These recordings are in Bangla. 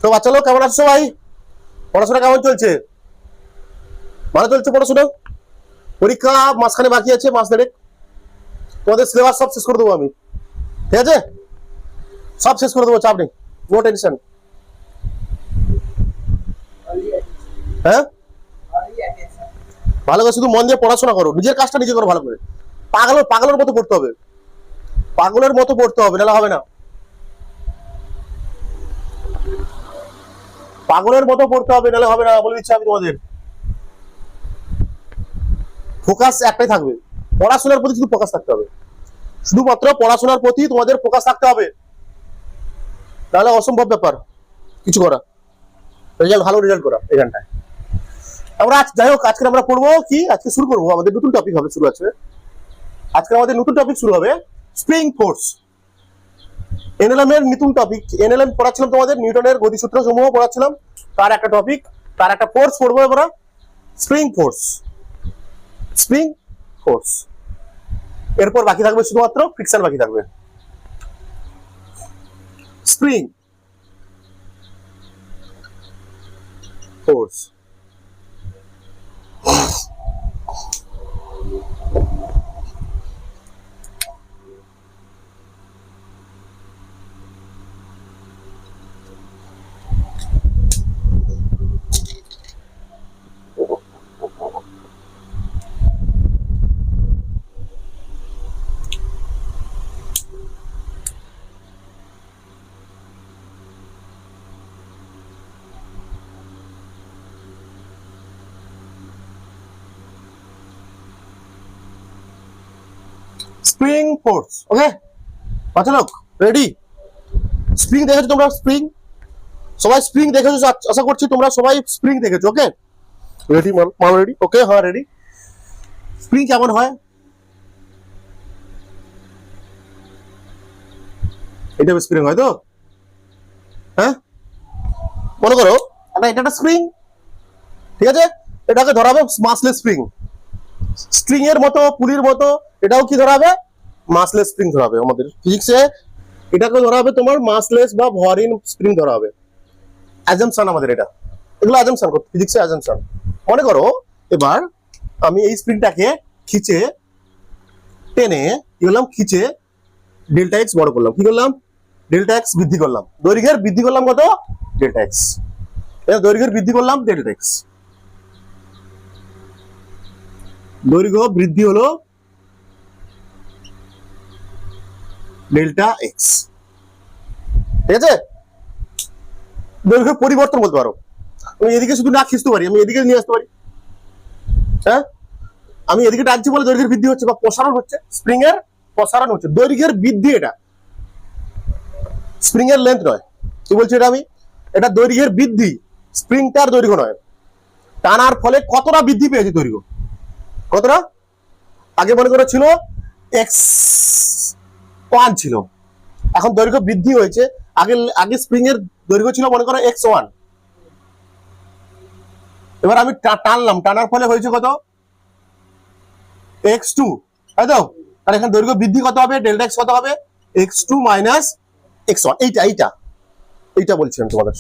তো বাচ্চা লোক কেমন আছো ভাই? পড়াশোনা কেমন চলছে? ভালো চলছে পড়াশোনা? পরীক্ষা মাঝখানে বাকি আছে, মাস দেড়েক। তোমাদের সিলেবাস সব শেষ করে দেবো আমি, ঠিক আছে? সব শেষ করে দেবো, চাপ নেই, নো টেনশন। হ্যাঁ, ভালো করে শুধু মন দিয়ে পড়াশোনা করো, নিজের কাজটা নিজে করো ভালো করে। পাগলের মতো পড়তে হবে, পাগলের মতো পড়তে হবে, নাহলে হবে না। পাগলের মতো পড়তে হবে, নাহলে হবে না, বলে দিচ্ছি আমি তোমাদের। ফোকাস একটাই থাকবে, পড়াশোনার প্রতি শুধু ফোকাস থাকতে হবে, শুধুমাত্র পড়াশোনার প্রতি তোমাদের ফোকাস থাকতে হবে, তাহলে অসম্ভব ব্যাপার কিছু করা, ভালো রেজাল্ট করা এখানটায়। আমরা যাই হোক, আজকে আমরা পড়বো কি, আজকে শুরু করবো, আমাদের নতুন টপিক হবে, শুরু আছে আজকে আমাদের নতুন টপিক শুরু হবে, স্প্রিং ফোর্স। এনএলএম এর নতুন টপিক। এনএলএম পড়াচ্ছিলাম তোমাদের, নিউটনের গতিসূত্র সমূহ পড়াচ্ছিলাম, তার একটা টপিক, তার একটা ফোর্স পড়বো আমরা, স্প্রিং ফোর্স। স্প্রিং ফোর্স এরপর বাকি থাকবে শুধুমাত্র ফ্রিকশন বাকি থাকবে। Spring force, spring force. Okay বাচ্চা লোক, রেডি? স্প্রিং দেখেছো তোমরা? স্প্রিং সবাই স্প্রিং দেখেছো, আশা করছি তোমরা সবাই স্প্রিং দেখেছো। Okay ready? মাল রেডি? ওকে হ্যাঁ রেডি। স্প্রিং কেমন হয়? এটা স্প্রিং হয় তো? হ্যাঁ, মনে করো এটা একটা স্প্রিং, ঠিক আছে? এটাকে ধরা হবে মাসলেস স্প্রিং। স্ট্রিং এর মতো, পুলির মতো এটাও কি ধরা হবে? মাসলেস স্প্রিং ধরা হবে। আমাদের ফিজিক্সে এটাকে ধরা হবে তোমার মাসলেস বা ভরিন স্প্রিং ধরা হবে। অ্যাজাম্পশন আমাদের এটা, এগুলো অ্যাজাম্পশন করতে, ফিজিক্সে অ্যাজাম্পশন। মনে করো এবার আমি এই স্প্রিংটাকে খিচে টেনে কি করলাম, খিচে ডেল্টা এক্স বড় করলাম, কি করলাম? ডেল্টা এক্স বৃদ্ধি করলাম, দৈর্ঘ্যের বৃদ্ধি করলাম কত? Delta x. দৈর্ঘ্যের বৃদ্ধি করলাম ডেল্টা এক্স, দৈর্ঘ্য বৃদ্ধি হলো ডেল্টা এক্স, ঠিক আছে? দৈর্ঘ্য পরিবর্তন বলতে পারো। আমি এদিকে শুধু না খিঁচতে পারি, আমি এদিকে নিয়ে আসতে পারি। হ্যাঁ, আমি এদিকে টানছি বলে দৈর্ঘ্যের বৃদ্ধি হচ্ছে বা প্রসারণ হচ্ছে, স্প্রিং এর প্রসারণ হচ্ছে, দৈর্ঘ্যের বৃদ্ধি। এটা স্প্রিং এর লেন্থ নয়, কি বলছি এটা আমি? এটা দৈর্ঘ্যের বৃদ্ধি, স্প্রিংটার দৈর্ঘ্য নয়। টানার ফলে কতটা বৃদ্ধি পেয়েছে দৈর্ঘ্য, কতটা? আগে মনে করে ছিল x1 ছিল, এখন দৈর্ঘ্য বৃদ্ধি হয়েছে। আগে স্প্রিং এর দৈর্ঘ্য ছিল মনে করো x1, এবার আমি টানলাম, টানার ফলে হয়েছে কত? x2, তাই তো? আর এখানে দৈর্ঘ্য বৃদ্ধি কত হবে? ডেল্টা এক্স কত হবে? x2 minus x1। এইটা বলছি আমি তোমাদের।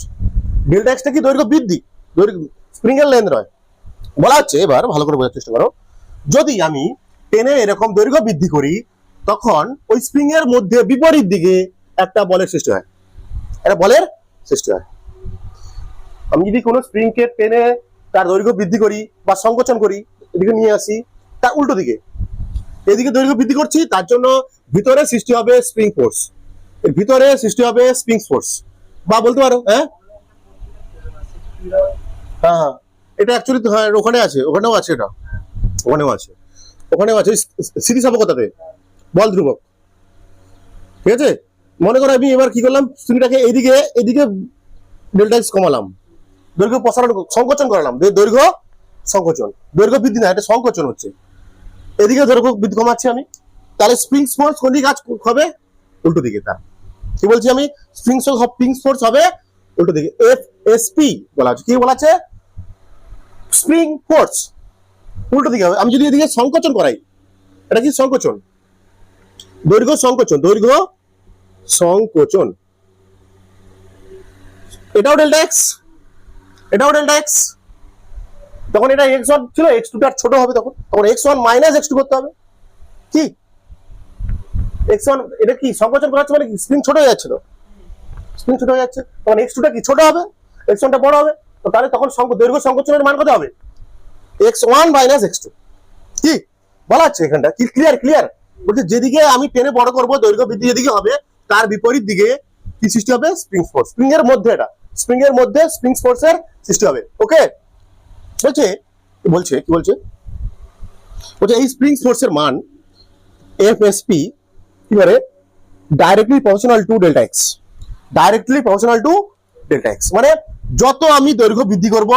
ডেল্টা এক্সটা কি? দৈর্ঘ্য বৃদ্ধি, দৈর্ঘ্য স্প্রিং এর লেন্থ নয়। বলা হচ্ছে, এবার ভালো করে বোঝার চেষ্টা করো, যদি আমি টেনে এরকম দৈর্ঘ্য বৃদ্ধি করি, তখন ওই স্প্রিং এর মধ্যে বিপরীত দিকে একটা বলের সৃষ্টি হয়, একটা বলের সৃষ্টি হয়। আমি যদি কোনো স্প্রিং কে টেনে তার দৈর্ঘ্য বৃদ্ধি করি বা সংকোচন করি, এদিকে নিয়ে আসি, তার উল্টো দিকে এদিকে দৈর্ঘ্য বৃদ্ধি করছি, তার জন্য ভিতরে সৃষ্টি হবে স্প্রিং ফোর্স, এর ভিতরে সৃষ্টি হবে স্প্রিং ফোর্স, বা বলতে পারো হ্যাঁ হ্যাঁ হ্যাঁ, এটা অ্যাকচুয়ালি হ্যাঁ ওখানে আছে, ওখানেও আছে, এটা ওখানেও আছে, ওখানেও আছে স্থিতিস্থাপকতাতে বল ধ্রুবক, ঠিক আছে? মনে করো আমি এবার কি করলাম, স্প্রিংটাকে এদিকে ডেল্টা এক্স কমালাম, দৈর্ঘ্য প্রসারণ সংকোচন করালাম, দৈর্ঘ্য সংকোচন, দৈর্ঘ্য বৃদ্ধি না, এটা সংকোচন হচ্ছে, এদিকে দৈর্ঘ্য বৃদ্ধি কমাচ্ছি আমি, তাহলে স্প্রিং ফোর্স কোন দিকে কাজ হবে? উল্টো দিকে। তার কি বলছি আমি? স্প্রিং ফোর্স হবে উল্টো দিকে, এফ এস পি বলা হচ্ছে। কি বলা আছে? স্প্রিং ফোর্স উল্টো দিকে হবে। আমি যদি এদিকে সংকোচন করাই, এটা কি সংকোচন? দৈর্ঘ্য সংকোচন, দৈর্ঘ্য সংকোচন, এটাও ডেল্টা এক্স, এটাও ডেল্টা এক্স। তখন এটা x1 ছিল, x2 টা ছোট হবে, তখন x1 মাইনাস x2 করতে হবে। কি x1 এটা কি সংকোচন করা হচ্ছে, মানে কি স্প্রিং ছোট হয়ে যাচ্ছে, তো স্প্রিং ছোট হয়ে যাচ্ছে, তখন x2 টা কি ছোট হবে, x1 টা বড় হবে। তো তাহলে তখন দৈর্ঘ্য সংকোচনের মান কত হবে, x1 মাইনাস x2। কি বলা হচ্ছে এখানটা, কি ক্লিয়ার? ক্লিয়ার বলছে যেদিকে আমি টেনে বড় করব দৈর্ঘ্য বৃদ্ধি যেদিকে হবে, তার বিপরীত দিকে কি সৃষ্টি হবে, স্প্রিং ফোর্স। স্প্রিং এর মধ্যে, এটা স্প্রিং এর মধ্যে স্প্রিং ফোর্সের সৃষ্টি হবে। ওকে, বলছে বলছে কি বলছে বলছে এই স্প্রিং ফোর্সের মান এফএসপি কি করে, directly proportional to delta x, directly proportional to delta x. মানে যত আমি দৈর্ঘ্য বৃদ্ধি করব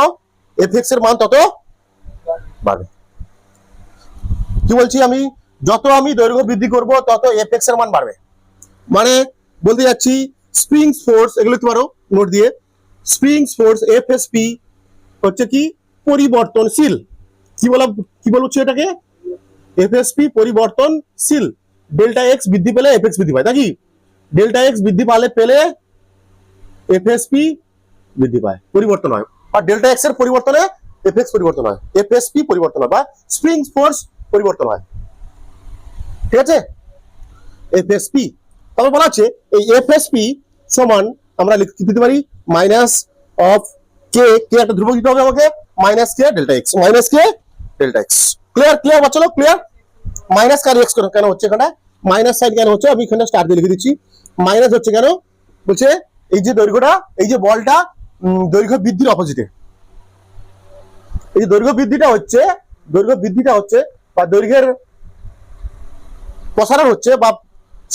এফএক্স এর মান তত বাড়বে। কি বলছি আমি, যত আমি দৈর্ঘ্য বৃদ্ধি করব তত এফএক্স এর মান বাড়বে। মানে বলতে যাচ্ছি স্প্রিং ফোর্স, এগুলো লিখতে পারো নোট দিয়ে, স্প্রিং ফোর্স এফএসপি হচ্ছে কি পরিবর্তনশীল। কি বলছি এটাকে, এফএসপি পরিবর্তনশীল। ডেল্টা এক্স বৃদ্ধি পেলে এফএক্স বৃদ্ধি পায়, নাকি ডেল্টা এক্স বৃদ্ধি পেলে এফএসপি বৃদ্ধি পায়, পরিবর্তন হয়। আর ডেল্টা এক্স এর পরিবর্তনে এফএক্স পরিবর্তন হয়, এফএসপি পরিবর্তন হয় বা স্প্রিং ফোর্স পরিবর্তন হয়। ঠিক আছে, এফএসপি। তবে বলা আছে এই এফএসপি সমান আমরা লিখতে দিতে পারি মাইনাস অফ কে, কে একটা ধ্রুবক দিতে হবে আমাকে, মাইনাস কে ডেল্টা এক্স, মাইনাস কে ডেল্টা এক্স। ক্লিয়ার? ক্লিয়ার বাচ্চা লোক, ক্লিয়ার? মাইনাস কার এক্স কেন হচ্ছে, এখানে মাইনাস সাইড কেন হচ্ছে, আমি এখানে স্টার দিয়ে লিখে দিচ্ছি। মাইনাস হচ্ছে কেন, বলছে এই যে দৈর্ঘ্যটা, এই যে বলটা দৈর্ঘ্য বৃদ্ধির অপোজিটে, এই যে দৈর্ঘ্য বৃদ্ধিটা হচ্ছে বা দৈর্ঘ্যের প্রসারণ হচ্ছে বা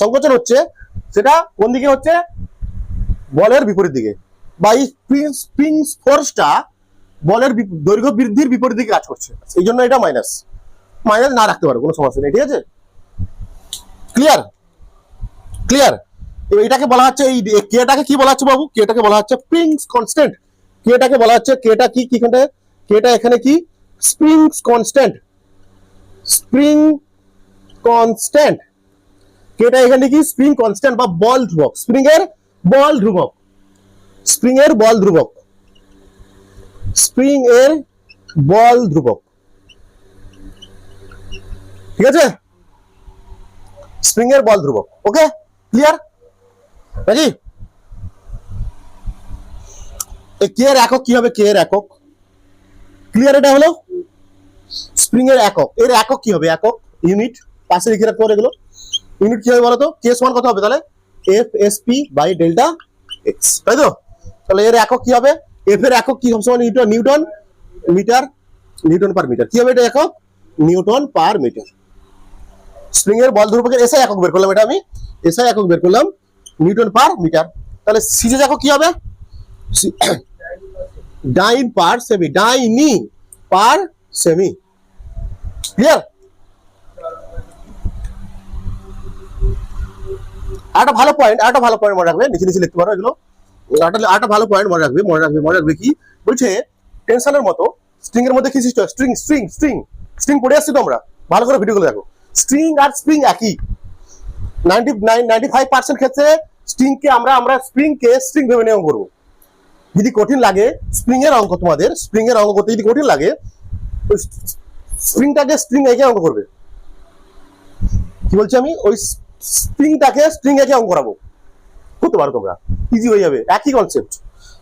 সংকোচন হচ্ছে, সেটা কোন দিকে হচ্ছে, বলের বিপরীত দিকে। বা এই স্প্রিং ফোর্সটা বলের দৈর্ঘ্য বৃদ্ধির বিপরীত দিকে কাজ করছে, এই জন্য এটা মাইনাস। মাইনাস না রাখতে পারো, কোনো সমস্যা নেই। ঠিক আছে, ক্লিয়ার? ক্লিয়ার? এটাকে বলা হচ্ছে, এই কেটাকে কি বলা হচ্ছে বাবু, কেটাকে বলা হচ্ছে স্প্রিং কনস্ট্যান্ট। কেটাকে বলা হচ্ছে, কেটা কি, কেটা এখানে কি স্প্রিং কনস্ট্যান্ট, স্প্রিং কনস্ট্যান্ট। কেটা এখানে কি স্প্রিং কনস্ট্যান্ট বা বল ধ্রুবক, স্প্রিং এর বল ধ্রুবক, স্প্রিং এর বল ধ্রুবক, স্প্রিং এর বল ধ্রুবক। ঠিক আছে, স্প্রিং এর বল ধ্রুবক। ওকে, ক্লিয়ার নাকি? কে এর একক কি হবে, কে এর একক ক্লিয়ার? এটা হলো স্প্রিং এর একক, এর একক কি হবে, একক ইউনিট পাশে লিখে রাখতে পারো এগুলো। ইউনিট কি হবে বলো তো, কে সমান কত হবে তাহলে, f s p by delta x, তাই তো? তাহলে এর একক কি হবে, এফ এর একক কি সবসময় newton, newton metre, newton per metre. কি হবে এটা একক, নিউটন পার মিটার। স্প্রিং এর বল ধ্রুবকের এসআই একক বের করলাম, এটা আমি এসআই একক বের করলাম, নিউটন পার মিটার। তাহলে সিজে একক কি হবে, ডাইন পার সেমি, ডাইনি পার সেমি। ক্লিয়ার? আরেকটা ভালো পয়েন্ট মনে রাখবে, নিচে নিচে লিখতে পারো এগুলো। আরেকটা ভালো পয়েন্ট মনে রাখবে কি বলছে, টেনশনের মতো স্ট্রিং এর মধ্যে কি সৃষ্টি হয়, স্ট্রিং স্ট্রিং স্ট্রিং স্ট্রিং পড়ে আসছি তো আমরা, ভালো করে ভিডিওগুলো দেখো। স্ট্রিং আর স্প্রিং একই, 95% ক্ষেত্রে স্ট্রিংকে আমরা স্প্রিংকে স্ট্রিং ভেবে নিয়ে অঙ্ক করবো। যদি কঠিন লাগে স্প্রিং এর অঙ্ক, তোমাদের স্প্রিং এর অঙ্ক করতে যদি কঠিন লাগে, স্প্রিংটাকে স্ট্রিং একে অঙ্ক করবে। কি বলছি আমি, ওই স্প্রিংটাকে স্ট্রিং একে অঙ্ক করাবো, করতে পারো তোমরা, ইজি হয়ে যাবে। একই কনসেপ্ট,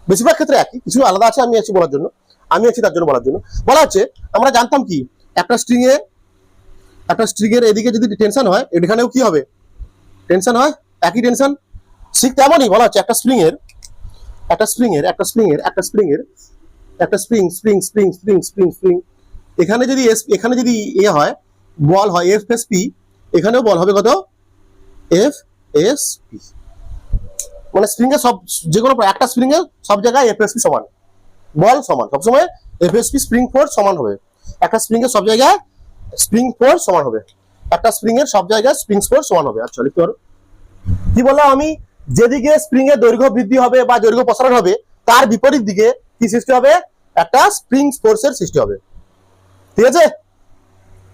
বেশিরভাগ ক্ষেত্রে একই, কিছু আলাদা আছে, আমি আছি বলার জন্য, তার জন্য বলার জন্য বলা হচ্ছে। আমরা জানতাম কি একটা স্ট্রিং এর এদিকে যদি টেনশন হয়, এখানেও কি হবে, টেনশন হয়, একই টেনশন। ঠিক তেমনই বলা হচ্ছে একটা স্প্রিং এর এখানে যদি হয়, বল হয় এফ এস পি, এখানেও বল হবে কত, এফ এস পি। মানে স্প্রিং এর সব, যে কোনো একটা স্প্রিং এর সব জায়গায় এফ এস পি সমান, বল সমান, সবসময় F s P spring force সমান হবে। একটা স্প্রিং এর সব জায়গায় স্প্রিং ফোর্স সমান হবে, একটা স্প্রিং এর সব জায়গায় স্প্রিং ফোর্স সমান হবে। আচ্ছা লিখতে পারো, কি বললাম আমি, যেদিকে স্প্রিং এর দৈর্ঘ্য বৃদ্ধি হবে বা দৈর্ঘ্য প্রসারণ হবে, তার বিপরীত দিকে কি সৃষ্টি হবে, একটা স্প্রিং ফোর্সের সৃষ্টি হবে। ঠিক আছে,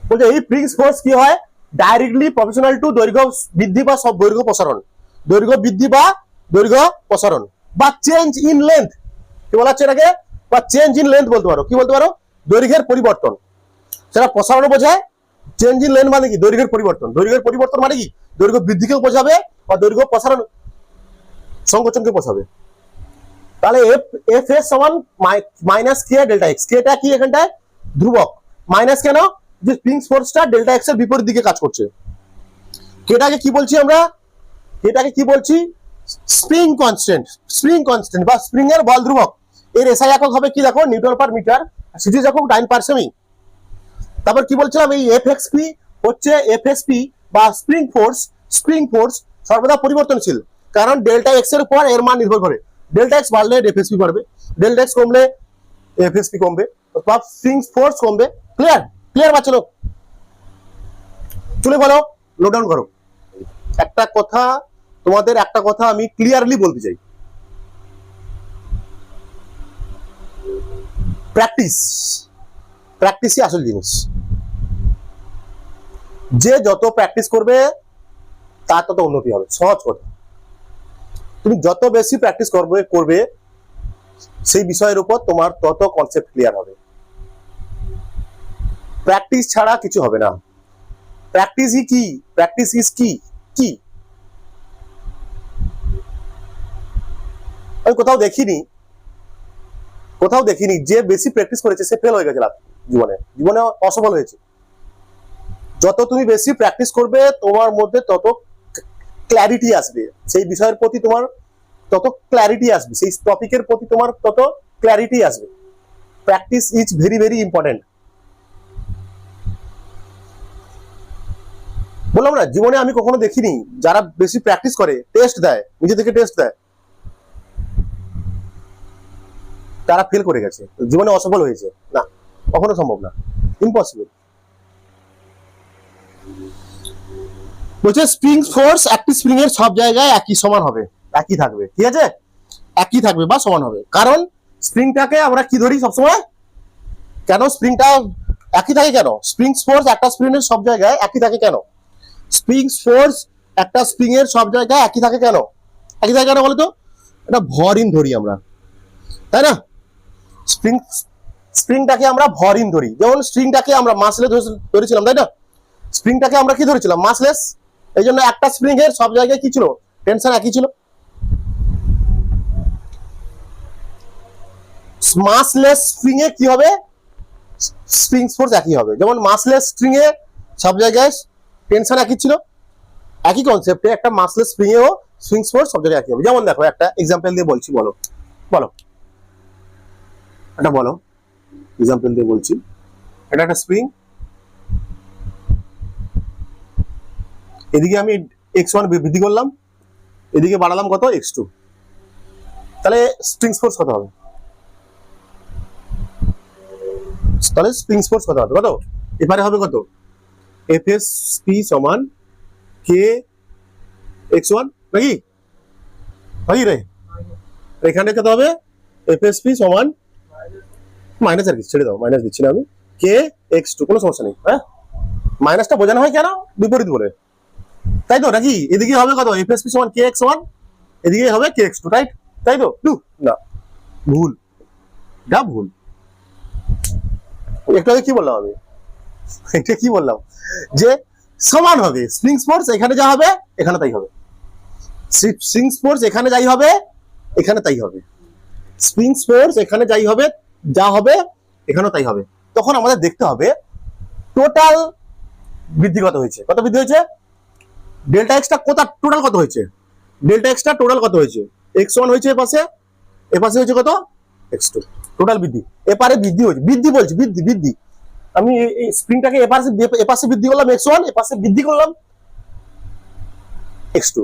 বলছে এই স্প্রিং ফোর্স কি হয়, ডাইরেক্টলি প্রপোর্শনাল টু দৈর্ঘ্য বৃদ্ধি বা সব দৈর্ঘ্য প্রসারণ, দৈর্ঘ্য বৃদ্ধি বা দৈর্ঘ্য প্রসারণ বা চেঞ্জ ইন লেন্থ। কি বলা হচ্ছে এটাকে, বা চেঞ্জ ইন লেন্থ বলতে পারো, কি বলতে পারো, দৈর্ঘ্যের পরিবর্তন। সেটা প্রসারণ বোঝায়। চেঞ্জ ইন লেন্থ মানে কি, দৈর্ঘ্যের পরিবর্তন। দৈর্ঘ্যের পরিবর্তন মানে কি, দৈর্ঘ্য বৃদ্ধিকেও বোঝাবে বা দৈর্ঘ্য প্রসারণ সংকোচনকে বোঝাবে। তাহলে এফ এফ এস সমান মাইনাস কে ডেল্টা এক্স। কেটা কি এখানটায় ধ্রুবক, মাইনাস কেন, যে স্প্রিং ফোর্সটা ডেল্টা এক্স এর বিপরীত দিকে কাজ করছে। কেটাকে কি বলছি আমরা, এটাকে কি বলছি, স্প্রিং কনস্ট্যান্ট। স্প্রিং কনস্ট্যান্ট বা স্প্রিং এর বল ধ্রুবক। এর এসআই একক হবে কি দেখো, নিউটন পার মিটার, সিরিজ একক ডাইন পার সেমি। তারপর কি বলছিলাম, এই এফএক্সপি হচ্ছে এফএসপি বা স্প্রিং ফোর্স। স্প্রিং ফোর্স সর্বদা পরিবর্তনশীল, কারণ ডেল্টা এক্স এর উপর এর মান নির্ভর করে। ডেল্টা এক্স বাড়লে এফএসপি বাড়বে, ডেল্টা এক্স কমলে এফএসপি কমবে, বা স্প্রিং ফোর্স কমবে। ক্লিয়ার, ক্লিয়ার বাচ্চা লোক, চলে বলো, নোট ডাউন করো। একটা কথা তোমাদের, একটা কথা আমি ক্লিয়ারলি বলতে চাই, প্র্যাকটিস, প্র্যাকটিসই আসল জিনিস। যে যত প্র্যাকটিস করবে তার তত উন্নতি হবে। সহজ কথা, তুমি যত বেশি প্র্যাকটিস করবে সেই বিষয়ের উপর তোমার তত কনসেপ্ট ক্লিয়ার হবে। প্র্যাকটিস ছাড়া কিছু হবে না। প্র্যাকটিস ই কি, প্র্যাকটিস ইজ কি, কি আমি কোথাও দেখিনি যে বেশি প্র্যাকটিস করেছে সে ফেল হয়ে গেছে জীবনে অসফল হয়েছে। যত তুমি বেশি প্র্যাকটিস করবে তোমার মধ্যে তত ক্ল্যারিটি আসবে, সেই বিষয়ের প্রতি তোমার তত ক্ল্যারিটি আসবে, সেই টপিকের প্রতি তোমার তত ক্ল্যারিটি আসবে। Practice is very very important. বললাম না, জীবনে আমি কখনো দেখিনি যারা বেশি প্র্যাকটিস করে টেস্ট দেয়, নিজে থেকে টেস্ট দেয়, তারা ফেল করে গেছে, জীবনে অসফল হয়েছে। না, কখনো সম্ভব না, ইম্পসিবল। বলছে স্প্রিং ফোর্স একটি স্প্রিং এর সব জায়গায় একই সমান হবে, একই থাকবে, ঠিক আছে, একই থাকবে বা সমান হবে। কারণ স্প্রিংটাকে আমরা কি ধরি সবসময়, কেন স্প্রিংটা একই থাকে কেন, স্প্রিং ফোর্স একটা স্প্রিং এর সব জায়গায় একই থাকে কেন, স্প্রিং ফোর্স একটা স্প্রিং এর সব জায়গায় একই থাকে কেন, একই থাকে কেন বলতো, এটা ভরহীন ধরি আমরা, তাই না। স্প্রিংটাকে আমরা ভরহীন ধরি, যেমন স্প্রিংটাকে আমরা মাসলেস ধরেছিলাম, তাই না। স্প্রিংটাকে আমরা কি ধরেছিলাম, মাসলেস। এই জন্য একটা স্প্রিং এর সব জায়গায় কি ছিল, টেনশন একই ছিল। মাসলেস স্প্রিং এ কি হবে, স্প্রিং ফোর্স একই হবে। যেমন মাসলেস স্প্রিং এ সব জায়গায় টেনশন একই ছিল, একই কনসেপ্টে একটা মাসলেস স্প্রিং এও স্প্রিং ফোর্স সব জায়গায় একই হবে। যেমন দেখো একটা এক্সাম্পল দিয়ে বলছি, বলো বলো এটা, বলো এক্সাম্পল দিয়ে বলছি। এটা একটা স্প্রিং, এদিকে আমি x1 বৃদ্ধি করলাম, এদিকে বাড়ালাম কত, x2, তাহলে স্প্রিং ফোর্স কত হবে, তাহলে স্প্রিং ফোর্স কত হবে, কত এবারে হবে কত, FSP সমান K x1 নাকি ভাই রে, এখানে কত হবে, FSP সমান মাইনাস, আর কি ছেড়ে দাও, মাইনাস দিচ্ছি না আমি, K x2, কোনো সমস্যা নেই। হ্যাঁ, মাইনাসটা বোঝানো হয় কেন, বিপরীত বলে, তাই তো নাকি। এদিকে হবে কত, FSP সমান K x1, এদিকে হবে K x2, রাইট, তাই তো, না ভুল, এটা ভুল। একটু আগে কি বললাম আমি, এটা কি বললাম, যে সমান হবে স্প্রিং ফোর্স, এখানে যা হবে এখানে তাই হবে, স্প্রিং ফোর্স এখানে যাই হবে এখানে তাই হবে, স্প্রিং ফোর্স এখানে যাই হবে যা হবে এখানেও তাই হবে। তখন আমাদের দেখতে হবে টোটাল বৃদ্ধি কত হয়েছে, কত বৃদ্ধি হয়েছে, ডেল্টা এক্সটা কত টোটাল কত হয়েছে, ডেল্টা এক্সটা টোটাল কত হয়েছে, x1 হয়েছে এপাশে হয়েছে কত, x2, টোটাল বৃদ্ধি। এপারে বৃদ্ধি হয়েছে, বৃদ্ধি বলছি, বৃদ্ধি আমি এই স্প্রিংটাকে এপাশে বৃদ্ধি করলাম x1, এপাশে বৃদ্ধি করলাম x2,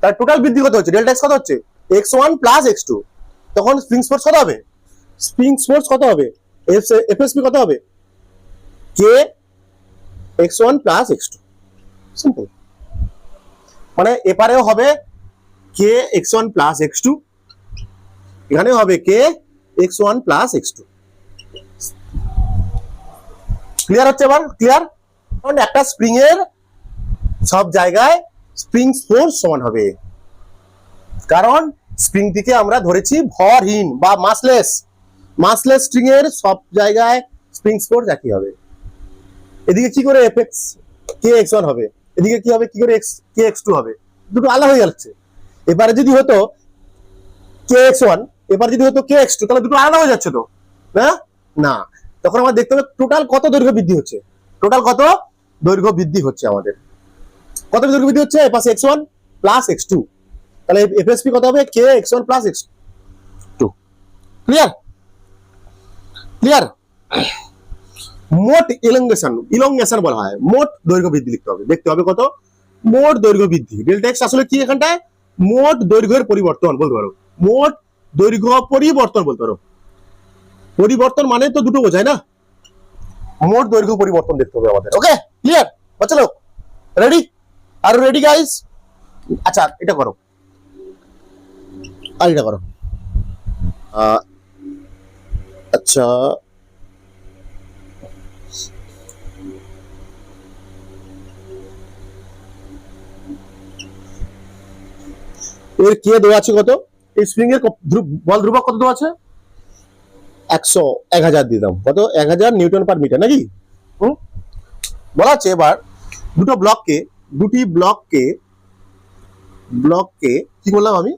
তার টোটাল বৃদ্ধি কত হচ্ছে, ডেল্টা এক্স কত হচ্ছে, x1 প্লাস x2। তখন স্প্রিং ফোর্স কত হবে, স্প্রিং ফোর্স কত হবে, FSP কত হবে, K x1 plus x2, simple. মানে এপারেও হবে K x1 প্লাস x2, এখানেও হবে K x1 plus x2। Clear হচ্ছে এবার, ক্লিয়ার। কারণ একটা স্প্রিং এর সব জায়গায় স্প্রিং ফোর্স সমান হবে, কারণ স্প্রিংটিকে আমরা ধরেছি ভরহীন বা মাসলেস। মাসলেস স্ট্রিং এর সব জায়গায় স্প্রিং ফোর্স একই হবে। এদিকে কি করে এফএক্স কে এক্স ওয়ান হবে, এদিকে কি হবে কি করে এক্স কে এক্স টু হবে, দুটো আলাদা হয়ে যাচ্ছে। এবারে যদি হতো কে এক্স ওয়ান, এবার যদি হতো কে এক্স টু, তাহলে দুটো আলাদা হয়ে যাচ্ছে তো, না না। তখন আমরা দেখতে হবে টোটাল কত দৈর্ঘ্য বৃদ্ধি হচ্ছে, টোটাল কত দৈর্ঘ্য বৃদ্ধি হচ্ছে আমাদের, কত দৈর্ঘ্য বৃদ্ধি হচ্ছে, এপাশে x one plus x two, তাহলে এফএসপি কত হবে k x one plus x two. Clear clear. মোট ইলংগেশন বলা হয়, মোট দৈর্ঘ্য বৃদ্ধি লিখতে হবে, দেখতে হবে কত মোট দৈর্ঘ্য বৃদ্ধি। ডেল্টা এক্স আসলে কি এখানটায় মোট দৈর্ঘ্যের পরিবর্তন বলতে পারো, মোট দৈর্ঘ্য পরিবর্তন বলতে পারো। পরিবর্তন মানে তো দুটো বোঝায় না, মোট দৈর্ঘ্য পরিবর্তন দেখতে হবে আমাদের। ওকে ক্লিয়ার চলো, রেডি? আর রেডি গাইস? আচ্ছা এটা করো, আর এটা করো। আচ্ছা এর কে দেওয়া আছে কত, এই স্প্রিং এর বল ধ্রুবক কত দেওয়া আছে 1000 দিলাম, কত 1000 নিউটন পার মিটার নাকি। বলা আছে এবার দুটি ব্লককে কি করলাম আমি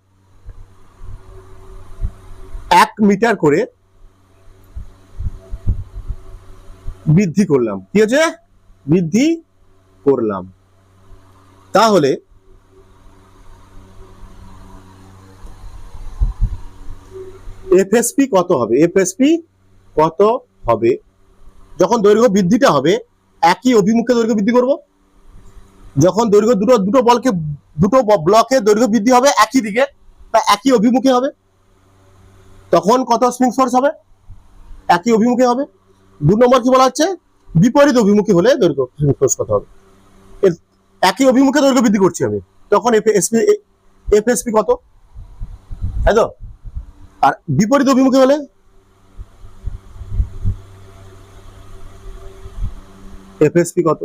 1 মিটার করে বৃদ্ধি করলাম, কি হচ্ছে বৃদ্ধি করলাম। তাহলে এফএসপি কত হবে, এফএসপি কত হবে যখন দৈর্ঘ্য বৃদ্ধিটা হবে একই অভিমুখে দৈর্ঘ্য বৃদ্ধি করব। যখন দৈর্ঘ্য দুটো ব্লকে দৈর্ঘ্য বৃদ্ধি হবে একই দিকে বা একই অভিমুখে হবে, তখন কত স্প্রিং ফোর্স হবে, একই অভিমুখে হবে। 2 নম্বর কি বলা হচ্ছে বিপরীত অভিমুখী হলে দৈর্ঘ্য স্প্রিং ফোর্স কত হবে। একই অভিমুখে দৈর্ঘ্য বৃদ্ধি করছি আমি, তখন এফএসপি কত, তাই তো। আর বিপরীত অভিমুখে হলে এফএসপি কত।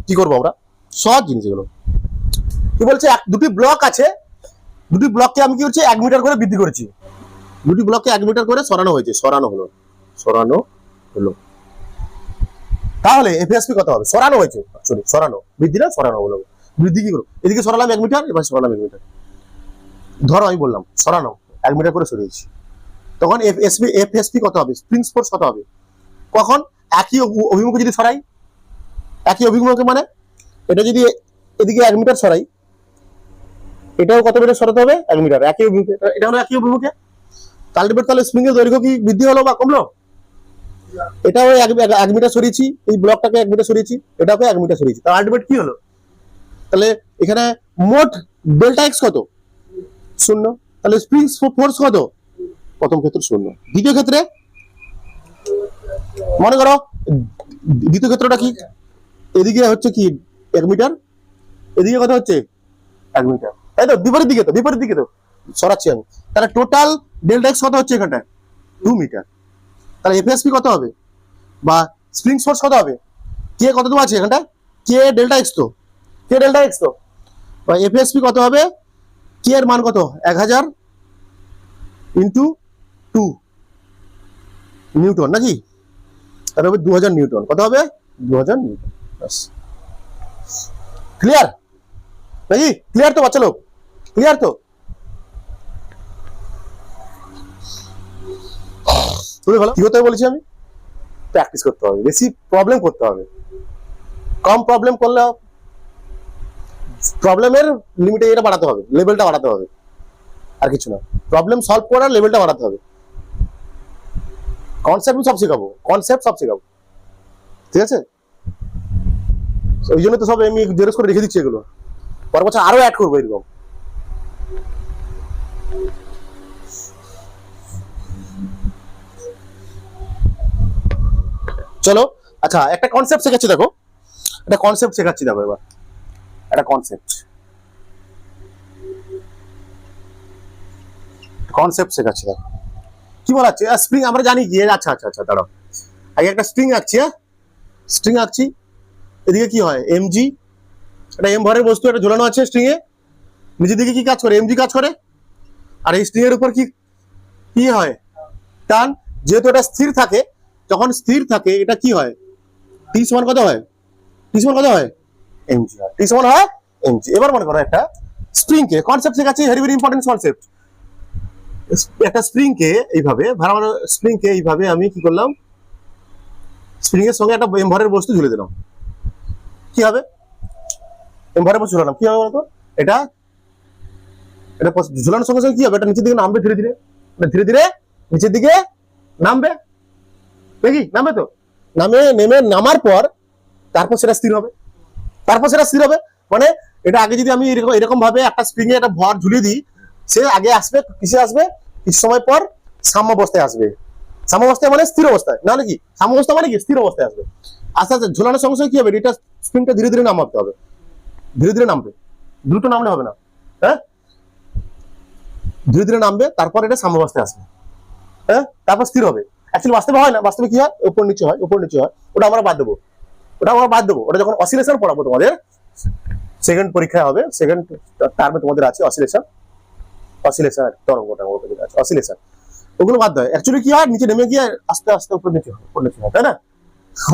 কি করবো আমরা, সহজ জিনিস এগুলো। কি বলছে দুটি ব্লক আছে, দুটি ব্লককে আমি কি করছি 1 মিটার করে বৃদ্ধি করেছি, দুটি ব্লককে 1 মিটার করে সরানো হয়েছে, সরানো হলো। তাহলে এফএসপি কত হবে, সরানো হয়েছে সরি সরানো, বৃদ্ধি না সরানো হলো। বৃদ্ধি কি করবো, এদিকে সরালাম 1 মিটার, এবার সরালাম 1 মিটার, ধরো আমি বললাম সরানো 1 মিটার করে সরিয়েছি, তখন এফএসপি কত হবে, স্প্রিং ফোর্স কত হবে। কখন একই অভিমুখে যদি সরাই, একই অভিমুখে মানে এটা যদি এদিকে 1 মিটার সরাই, এটাও কত মিটার সরাতে হবে 1 মিটার, একই অভিমুখে, এটা হলো একই অভিমুখে। তাহলে স্প্রিং এর দৈর্ঘ্য কি বৃদ্ধি হলো বা কমলো, এটাও 1 মিটার সরিয়েছি, এই ব্লকটাকে 1 মিটার সরিয়েছি, এটাকে 1 মিটার সরিয়েছি, তার আলটিমেট কি হলো। তাহলে এখানে মোট ডেল্টা এক্স কত 0, তাহলে স্প্রিং ফোর্স কত, প্রথম ক্ষেত্রে 0। দ্বিতীয় ক্ষেত্রে মনে করো দ্বিতীয় ক্ষেত্রটা কি, এদিকে হচ্ছে কি 1 মিটার, এদিকে কত হচ্ছে 1 মিটার, তাই তো। বিপরীত দিকে তো সরাচ্ছি আমি, তাহলে টোটাল ডেল্টা এক্স কত হচ্ছে এখানটায় 2 মিটার। তাহলে এফএসপি কত হবে বা স্প্রিং ফোর্স কত হবে, কে কত দেওয়া আছে এখানটা, কে ডেল্টা এক্স তো, বা এফএসপি কত হবে, কে এর মান কত 1000 ইন্টু 2 নিউটন নাকি, তাহলে হবে 2000 নিউটন, কত হবে 2000 নিউটন। ক্লিয়ার নাকি, ক্লিয়ার তো বাচ্চা লোক, ক্লিয়ার তো। তুমি বলো কি করতে হবে বলেছি আমি, প্র্যাকটিস করতে হবে, বেশি প্রবলেম করতে হবে, কম প্রবলেম করলে প্রবলেমের লিমিটে এটা বাড়াতে হবে, লেভেলটা বাড়াতে হবে, আর কিছু না। প্রবলেম সলভ করার লেভেলটা বাড়াতে হবে, কনসেপ্ট সব শেখাবো, ঠিক আছে। ওই জন্য তো সব আমি জেরক্স করে রেখে দিচ্ছি, এগুলো পরের বছর আরো অ্যাড করবো এরকম। চলো আচ্ছা একটা কনসেপ্ট শেখাচ্ছি দেখো, এবার একটা কনসেপ্ট শেখাচ্ছি দেখো। কি বলা হচ্ছে স্প্রিং আমরা জানি কি, আচ্ছা দাঁড়াও আগে একটা স্প্রিং আঁকছি, স্প্রিং আঁকছি, এদিকে কি হয় এমজি, এটা এম ভরের বস্তু, এটা ঝোলানো আছে স্ট্রিং এ, নিচের দিকে কি কাজ করে এমজি কাজ করে, আর এই স্ট্রিং এর উপর কি কি হয় টান, যেহেতু এটা স্থির থাকে, যখন স্থির থাকে এটা কি হয় টি সমান কত হয়, টি সমান কত হয় এমজি হয়, টি সমান হয় এমজি। এবার মনে করো একটা স্প্রিং কে কনসেপ্ট শেখাচ্ছি, ভেরি ভেরি ইম্পর্টেন্ট কনসেপ্ট। একটা স্প্রিং কে এইভাবে ভাড়া স্প্রিং কে এইভাবে আমি কি করলাম, স্প্রিং এর সঙ্গে একটা এম ভরের বস্তু ঝুলে দিলাম, কি হবে এম ভরের বস্তু ঝুলালাম, কি হবে বলতো, এটা এটা ঝুলানোর সঙ্গে সঙ্গে কি হবে, এটা নিচের দিকে নামবে ধীরে ধীরে, ধীরে ধীরে নিচের দিকে নামবে, দেখি নামবে তো, নেমে নামার পর তারপর সেটা স্থির হবে, তারপর সেটা স্থির হবে। মানে এটা আগে যদি আমি এরকম এরকম ভাবে একটা স্প্রিং এ একটা ভর ঝুলিয়ে দিই, সে আগে আসবে কিসে আসবে, কিছু সময় পর সাম্যাবস্থায় আসবে, সাম্যাবস্থায় মানে স্থির অবস্থায়, না নাকি সাম্যাবস্থা মানে কি স্থির অবস্থায় আসবে। আস্তে আস্তে ঝোলানোর সঙ্গে সঙ্গে কি হবে, এটা স্প্রিংটা ধীরে ধীরে নামাতে হবে, ধীরে ধীরে নামবে, দ্রুত নামলে হবে না, হ্যাঁ ধীরে ধীরে নামবে, তারপর এটা সাম্যাবস্থায় আসবে, হ্যাঁ তারপর স্থির হবে। অ্যাকচুয়ালি বাস্তবে হয় না, বাস্তবে কি হয় উপর নিচে হয়, উপর নিচে হয়, ওটা আমরা বাদ দেবো, ওটা আমরা বাদ দেবো, ওটা যখন অসিলেশন পড়াবো তোমাদের সেকেন্ড পরীক্ষায় হবে, সেকেন্ড টার্মে তোমাদের আছে অসিলেশন, অসিলেশন তরঙ্গটা আছে অসিলেশন, ওগুলো বাদ দেয়। অ্যাকচুয়ালি কি হয় নিচে নেমে গিয়ে আস্তে আস্তে উপর নিচে হয়, উপর নিচে হয়, তাই না,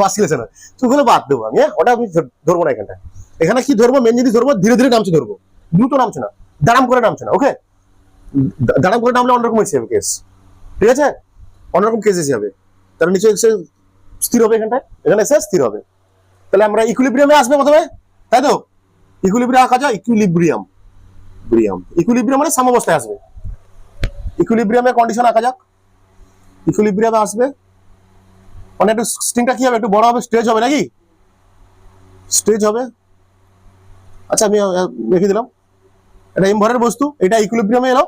অসিলেশন হয়, ওগুলো বাদ দেবো আমি, ওটা আমি ধরবো না এখানটা। এখানে কি ধরবো, মেন জিনিস ধরবো, ধীরে ধীরে নামছে ধরবো, দ্রুত নামছে না, দাঁড়াম করে নামছে না, ওকে দাঁড়াম করে নামলে অন্যরকম হয়েছে কেস, ঠিক আছে অন্যরকম কেস এসে যাবে, তার নিচে এসে স্থির হবে, এখানটায় এখানে এসে স্থির হবে। তাহলে আমরা ইকুইলিব্রিয়ামে আসবে প্রথমে, তাই তো ইকুইলিব্রিয়াম আঁকা যায়, ইকুইলিব্রিয়াম ইকুইলিব্রিয়াম মানে সাম্যাবস্থায় আসবে, ইকুইলিব্রিয়ামের কন্ডিশন আঁকা যাক, ইকুইলিব্রিয়ামে আসবে মানে একটু স্ট্রিংটা কি হবে, একটু বড় হবে, স্ট্রেচ হবে নাকি, স্ট্রেচ হবে। আচ্ছা আমি রেখে দিলাম, এটা এম ভরের বস্তু, এটা ইকুইলিব্রিয়ামে এলো,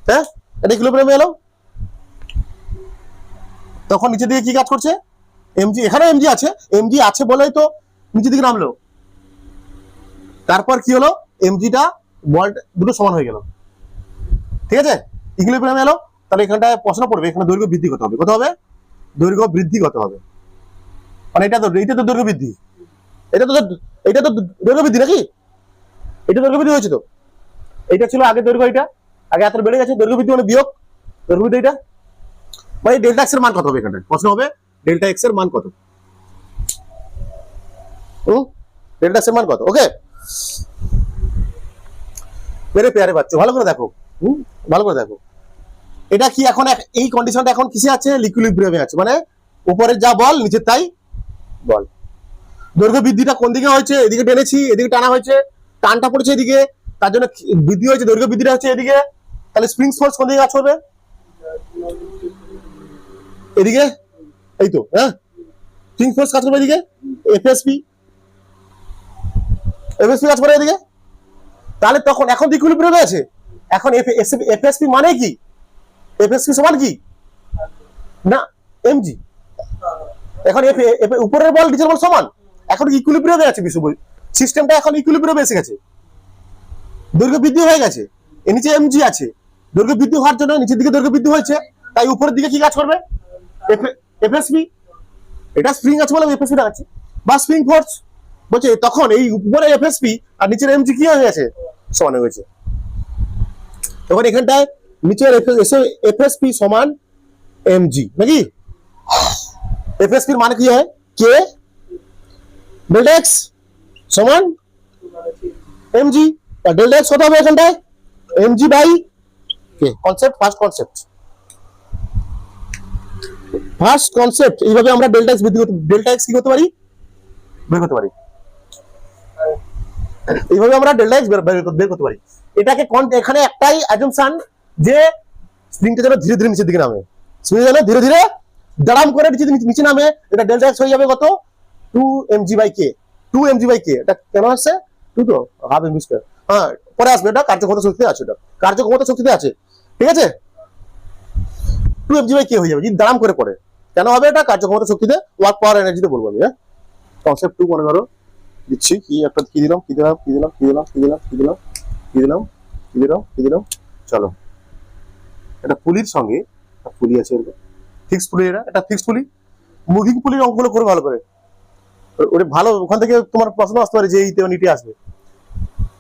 হ্যাঁ এটা ইকুইলিব্রিয়ামে এলো, তখন নিচের দিকে কি কাজ করছে এমজি, এখানে এমজি আছে, এমজি আছে বলেই তো নিচের দিকে নামলো, তারপর কি হলো এমজিটা বল দুটো সমান হয়ে গেল, ঠিক আছে ইকুইলিব্রিয়ামে এলো। তাহলে এখানটায় প্রশ্ন পড়বে, এখানে দৈর্ঘ্য বৃদ্ধি কত হবে, কত হবে দৈর্ঘ্য বৃদ্ধি কত হবে, মানে এটা তো দৈর্ঘ্য বৃদ্ধি, এটা তো দৈর্ঘ্য বৃদ্ধি নাকি, এটা দৈর্ঘ্য বৃদ্ধি হয়েছে তো, এটা ছিল আগে দৈর্ঘ্য, এটা আগে এত বেড়ে গেছে, দৈর্ঘ্য বৃদ্ধি মানে বিয়োগ দৈর্ঘ্য বৃদ্ধি, এটা মানে ডেল্টা এক্স এর মান কত হবে, এখানে প্রশ্ন হবে ডেল্টা এক্স এর মান কত, ডেল্টা এক্স এর মান কত, ওকে মেরে পেয়ারে বাচ্চা ভালো করে দেখো, ভালো করে দেখো, এটা কি এখন এই কন্ডিশনটা এখন কিসে আছে, ইকুইলিব্রিয়ামে আছে, মানে উপরের যা বল নিচের তাই বল। দৈর্ঘ্য বৃদ্ধিটা কোন দিকে হয়েছে, এদিকে টেনেছি, এদিকে টানা হয়েছে, টানটা পড়েছে এদিকে, তার জন্য বৃদ্ধি হয়েছে, দৈর্ঘ্য বৃদ্ধিটা হচ্ছে এদিকে, তাহলে স্প্রিং ফোর্স কোন দিকে কাজ করবে, এদিকে, এই তো হ্যাঁ স্প্রিং ফোর্স কাজ করবে এদিকে, এফএসপি কাজ করে এদিকে, তাহলে তখন এখন ইকুইলিব্রিয়ামে আছে, এখন এফএসপি মানে কি, এফএসপি সমান কি না এমজি, এখন উপরের বল নিচের বল সমান, এখন ইকুইলিব্রিয়ামে আছে বিশ্ব সিস্টেমটা, এখন ইকুইলিব্রিয়ামে এসে গেছে, দৈর্ঘ্য বৃদ্ধি হয়ে গেছে, এর নিচে এমজি আছে, দৈর্ঘ্য বৃদ্ধি হওয়ার জন্য নিচের দিকে দৈর্ঘ্য বৃদ্ধি হয়েছে, তাই উপরের দিকে কি কাজ করবে এফএসপি, এটা স্প্রিং আছে বলে এফএসপি দেখাচ্ছে, বা স্প্রিং ফোর্স বলছে, তখন এই উপরে এফএসপি আর নিচের এমজি কি হয়ে গেছে সমান হয়ে গেছে, তখন এখানটায় নিচের এফএসপি সমান এমজি নাকি, এফএসপি এর মানে কি হয় কে ডেল্টা এক্স সমান এমজি, আর ডেল্টা এক্স কত হবে এখানটায় mg by k, concept first concept, এইভাবে আমরা ডেল্টা এক্স বৃদ্ধি করতে, ডেল্টা এক্স কি করতে পারি বের করতে পারি, এইভাবে আমরা ডেল্টা এক্স বের করতে পারি। এটাকে এখানে একটাই অ্যাজাম্পশন যে স্প্রিংটা যেন ধীরে ধীরে নিচের দিকে নামে, স্প্রিং যেন ধীরে ধীরে দাঁড়াম করে নিচে নামে, এটা ডেল্টা এক্স হয়ে যাবে কত 2mg by K, 2mg by কে, এটা কেন আসছে 2 তো হাফ এমজি স্কয়ার, হ্যাঁ পরে আসবে, এটা কার্যক্ষমতা শক্তিতে আছে, এটা কার্যক্ষমতা শক্তিতে আছে, ঠিক আছে 2mg বাই কে হয়ে যাবে যদি দাঁড়াম করে পড়ে, কেন হবে এটা কার্যক্ষমতা শক্তিতে, ওয়ার্ক পাওয়ার এনার্জিতে বলবো আমি, হ্যাঁ কনসেপ্ট 2 মনে করো দিচ্ছি, কি একটা কি দিলাম চলো, এটা পুলির সঙ্গে পুলি আছে, এরকম ফিক্স পুলি, এটা ফিক্স পুলি, মুভিং পুলির অঙ্কগুলো করে ভালো করে, ওটা ভালো, ওখান থেকে তোমার প্রশ্ন আসতে পারে যে এই ইটে আসবে,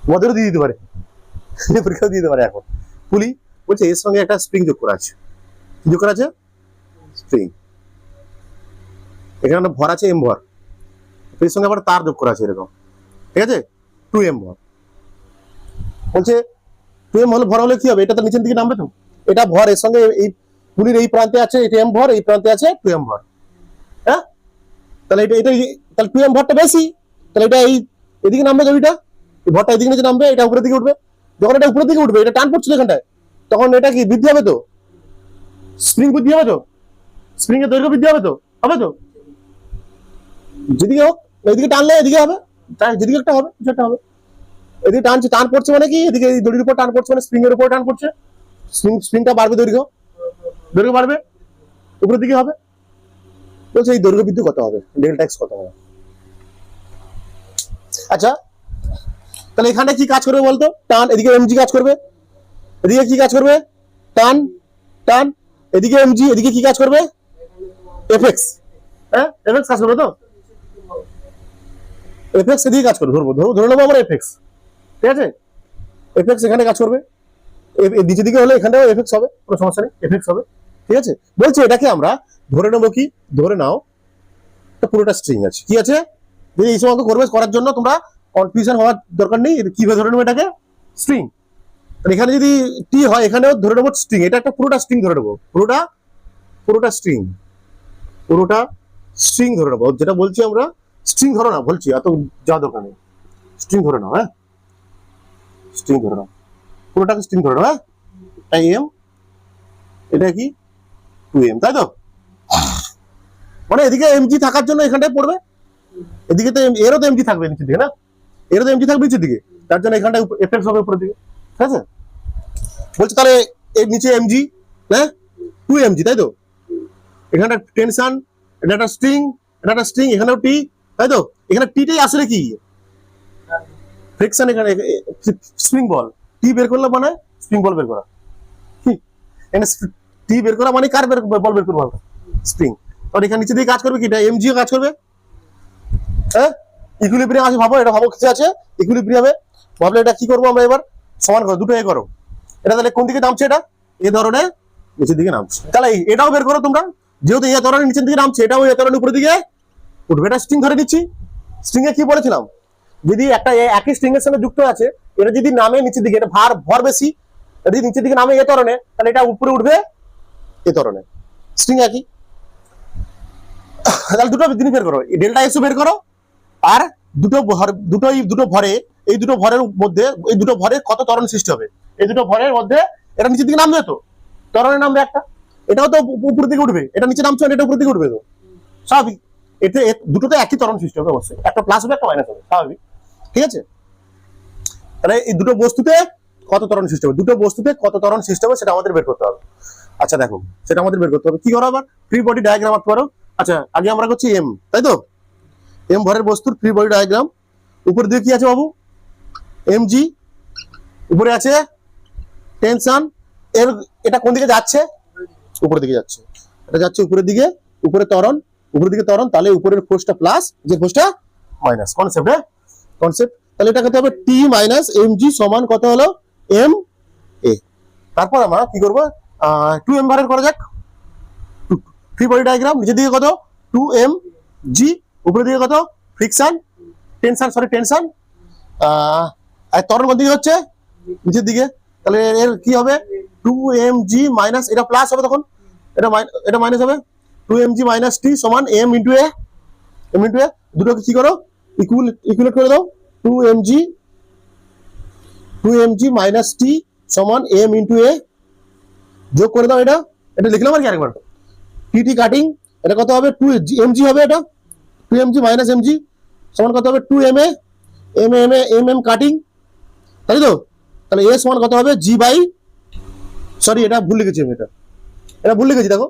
তোমাদেরও দিয়ে দিতে পারে, পরীক্ষাও দিয়ে দিতে পারে। এখন পুলি বলছে এর সঙ্গে একটা স্প্রিং যোগ করা আছে, যোগ করা আছে স্প্রিং, এখানে ভর আছে এম ভর, এর সঙ্গে আবার তার যোগ করা আছে এরকম, ঠিক আছে 2m ভর। বলছে 2m হলে ভর হলে কি হবে, এটা তো নিচের দিকে নামবে তো, এটা ভর, এর সঙ্গে এই পুলির এই প্রান্তে আছে এটা m ভর, এই প্রান্তে আছে 2m ভর, হ্যাঁ তাহলে এটা তাহলে 2m ভরটা বেশি, তাহলে এটা এই এদিকে নামবে জমিটা, এই ভরটা এদিকে নিচে নামবে, এটা উপরের দিকে উঠবে। যখন এটা উপরের দিকে উঠবে, এটা টান পড়ছিল এখানটায়, তখন এটা কি বৃদ্ধি হবে তো, স্প্রিং বৃদ্ধি হবে তো, স্প্রিং এর দৈর্ঘ্য বৃদ্ধি হবে তো, হবে তো, যেদিকে হোক এদিকে টানলে এদিকে হবে, যেদিকে একটা হবে সেটা হবে। এদিকে টানছে, টান পড়ছে মানে কি, এদিকে এই দড়ির উপর টান পড়ছে মানে স্প্রিং এর উপর টান পড়ছে, স্প্রিংটা বাড়বে, দৈর্ঘ্য বাড়বে, উপরের দিকে হবে। বলছে এই দৈর্ঘ্য বৃদ্ধি কত হবে, ডেল্টা এক্স কত হবে। আচ্ছা তাহলে এখানে কি কাজ করবে বলতো, টান, এদিকে এমজি কাজ করবে, এদিকে কি কাজ করবে, টান টান, এদিকে এমজি, এদিকে কি কাজ করবে, এফএক্স, হ্যাঁ এফএক্স কাজ করবে তো, এফএক্স এদিকে কাজ করবে, ধরে নেবো আমরা এফএক্স, ঠিক আছে, এফএক্স এখানে কাজ করবে, নিচের দিকে হলে এখানেও এফএক্স হবে, কোনো সমস্যা নেই, এফএক্স হবে, ঠিক আছে। বলছে এটাকে আমরা ধরে নেবো কি, ধরে নাও পুরোটা স্ট্রিং আছে, কি আছে, যে এই সময় করবে, করার জন্য তোমরা কনফিউশন হওয়ার দরকার নেই, কিভাবে ধরে নেবো এটাকে, স্ট্রিং। এখানে যদি টি হয়, এখানেও ধরে নেবো স্ট্রিং, এটা একটা পুরোটা স্ট্রিং ধরে নেবো, পুরোটা স্ট্রিং, ধরে নেবো, যেটা বলছি আমরা স্ট্রিং ধরো না, বলছি এত যা দরকার নেই, স্ট্রিং ধরে নাও, হ্যাঁ স্ট্রিং ধরে নাও, পুরোটাকে স্ট্রিং ধরে নাও, হ্যাঁ এম, এটা কি 2m, তাই তো, মানে এদিকে এমজি থাকার জন্য এখানটায় পড়বে, এদিকে তো এরও তো এমজি থাকবে নিচের দিকে, না এরও তো এমজি থাকবে নিচের দিকে, তার জন্য এখানটায় এফএক্স হবে উপরের দিকে, ঠিক আছে। বলছে তাহলে এর নিচে এমজি, হ্যাঁ 2mg, তাই তো, এখানটা টেনশন, এটা একটা স্ট্রিং, এখানেও টি, তাই তো, এখানে টিটাই আসলে কি ফ্রিকশন, এখানে স্প্রিং বল, টি বের করলে মানে স্প্রিং বল বের করা, এখানে টি বের করা মানে কার বল বের করবো, স্প্রিং। আর এখানে নিচে দিয়ে কাজ করবে কি, এটা এমজিও কাজ করবে, হ্যাঁ ইকুইলিব্রিয়াম আছে, ভাবো এটা, ভাবো কিছু আছে ইকুইলিব্রিয়ামে, ভাবলে এটা কি করবো আমরা এবার, সমান করো, দুটো এ করো, এটা তাহলে কোন দিকে নামছে, এটা এ ধরনের নিচের দিকে নামছে, তাহলে এটাও বের করো তোমরা, যেহেতু এ ধরনের নিচের দিকে নামছে, এটাও এ ধরনের উপরের দিকে উঠবে, এটা স্ট্রিং ধরে নিচ্ছি। স্ট্রিং এ কি বলেছিলাম, যদি একটা একই স্ট্রিং এর সঙ্গে যুক্ত আছে, এটা যদি নামে নিচের দিকে, এটা ভর বেশি, যদি নিচের দিকে নামে এ ধরনের, তাহলে এটা উপরে উঠবে এ ধরনের, স্ট্রিং একই। তাহলে দুটো জিনিস বের করো, ডেল্টা এক্স বের করো, আর দুটো ভরে, এই দুটো ভরের মধ্যে, এই দুটো ভরের কত ত্বরণ সৃষ্টি হবে, এই দুটো ভরের মধ্যে এটা নিচের দিকে নামবে তো, ত্বরণে নামবে একটা, এটাও তো উপরের দিকে উঠবে, এটা নিচে নামছে, এটা উপরের দিকে উঠবে তো, স্বাভাবিক, এতে দুটোতে একই ত্বরণ সৃষ্টি হবে অবশ্যই, একটা প্লাস হবে একটা মাইনাস হবে, স্বাভাবিক, ঠিক আছে। তাহলে এই দুটো বস্তুতে কত ত্বরণ সৃষ্টি হবে, দুটো বস্তুতে কত ত্বরণ সৃষ্টি হবে সেটা আমাদের বের করতে হবে। আচ্ছা দেখো, সেটা আমাদের বের করতে হবে, কি করো আবার, ফ্রি বডি ডায়াগ্রাম আঁকতে পারো। আচ্ছা আগে আমরা করছি এম, তাই তো, এম ভরের বস্তুর ফ্রি বডি ডায়াগ্রাম, উপরে দিকে কি আছে বাবু, এমজি, উপরে আছে টেনশন, এর এটা কোন দিকে যাচ্ছে, উপরের দিকে যাচ্ছে, এটা যাচ্ছে উপরের দিকে, উপরে ত্বরণ, উপরের দিকে ত্বরণ, তাহলে উপরের ফোর্সটা প্লাস, যে ফোর্সটা মাইনাস, কনসেপ্ট, হ্যাঁ কনসেপ্ট। তাহলে এটা কত হবে, টি মাইনাস এমজি সমান কত হলো, এম এ। তারপর আমরা কি করবো, 2m ভরের করা যাক, ফ্রি বডি ডায়াগ্রাম, নিচের দিকে কত 2mg, উপরের দিকে কত ফ্রিকশন, টেনশন, আর ত্বরণ কোন দিকে হচ্ছে, নিচের দিকে, তাহলে এর কি হবে 2mg মাইনাস, এটা প্লাস হবে তখন, এটা মাইনাস হবে, 2mg মাইনাস টি সমান m ইন্টু এ, দুটোকে কি করো, ইকুয়ালেট করে দাও, 2mg মাইনাস টি সমান m ইন্টু এ, যোগ করে দাও, এটা লিখলাম আর কি আরেকবার, টি কাটিং, এটা কত হবে 2mg হবে, এটা 2mg মাইনাস mg সমান কত হবে 2ma, mm কাটিং, তাই তো, তাহলে এ সমান কত হবে জি বাই, সরি এটা ভুল লিখেছি আমি, এটা ভুল লিখেছি, দেখো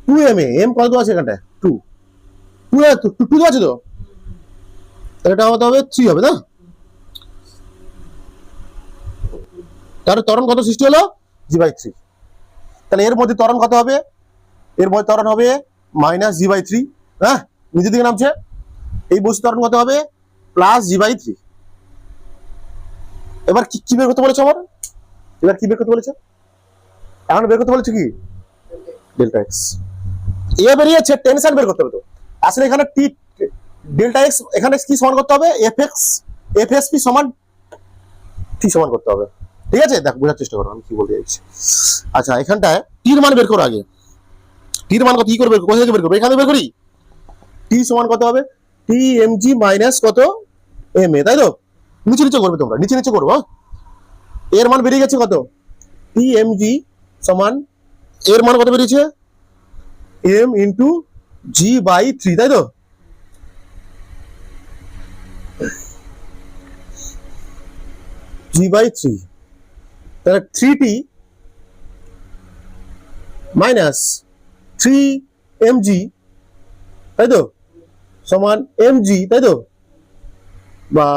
2ma, m কত আছে এখানটায় 2 আছে তো, এটা কত হবে 3 হবে, না তাহলে ত্বরণ কত সৃষ্টি হলো, জি বাই 3, তাহলে এর মধ্যে ত্বরণ কত হবে, এর মধ্যে ত্বরণ হবে মাইনাস জি বাই 3, হ্যাঁ নিচের দিকে নামছে, এই বস্তু ত্বরণ কত হবে প্লাস জি/3। এবার কি বের করতে বলেছে আমার, এবার কি বের করতে বলেছে, এখন বের করতে বলেছে কি ডেল্টা এক্স। এ বেরিয়েছে, টেনশন বের করতে হবে। তো আসলে এখানে টি ডেল্টা এক্স, এখানে কি সমান করতে হবে এফএসপি সমান টি সমান করতে হবে। ঠিক আছে, দেখ বোঝার চেষ্টা করো আমি কি বলতে চাইছি। আচ্ছা এখানটায় টির মান বের করো আগে, টির মান কত কি করে কোথা থেকে বের করবো, এখানে বের করি। টি সমান কত হবে টি এম জি মাইনাস কত এম এ, তাই তো? নিচে নিচে করবে তোমরা, নিচে নিচে করবো। এর মান বেরিয়ে গেছে কত টি এম জি সমান, এর মান কত বেরিয়েছে এম ইন্টু জি/3, তাই তো? জি/3, তাহলে 3t মাইনাস 3mg, তাই তো, সমান mg, তাই তো? বা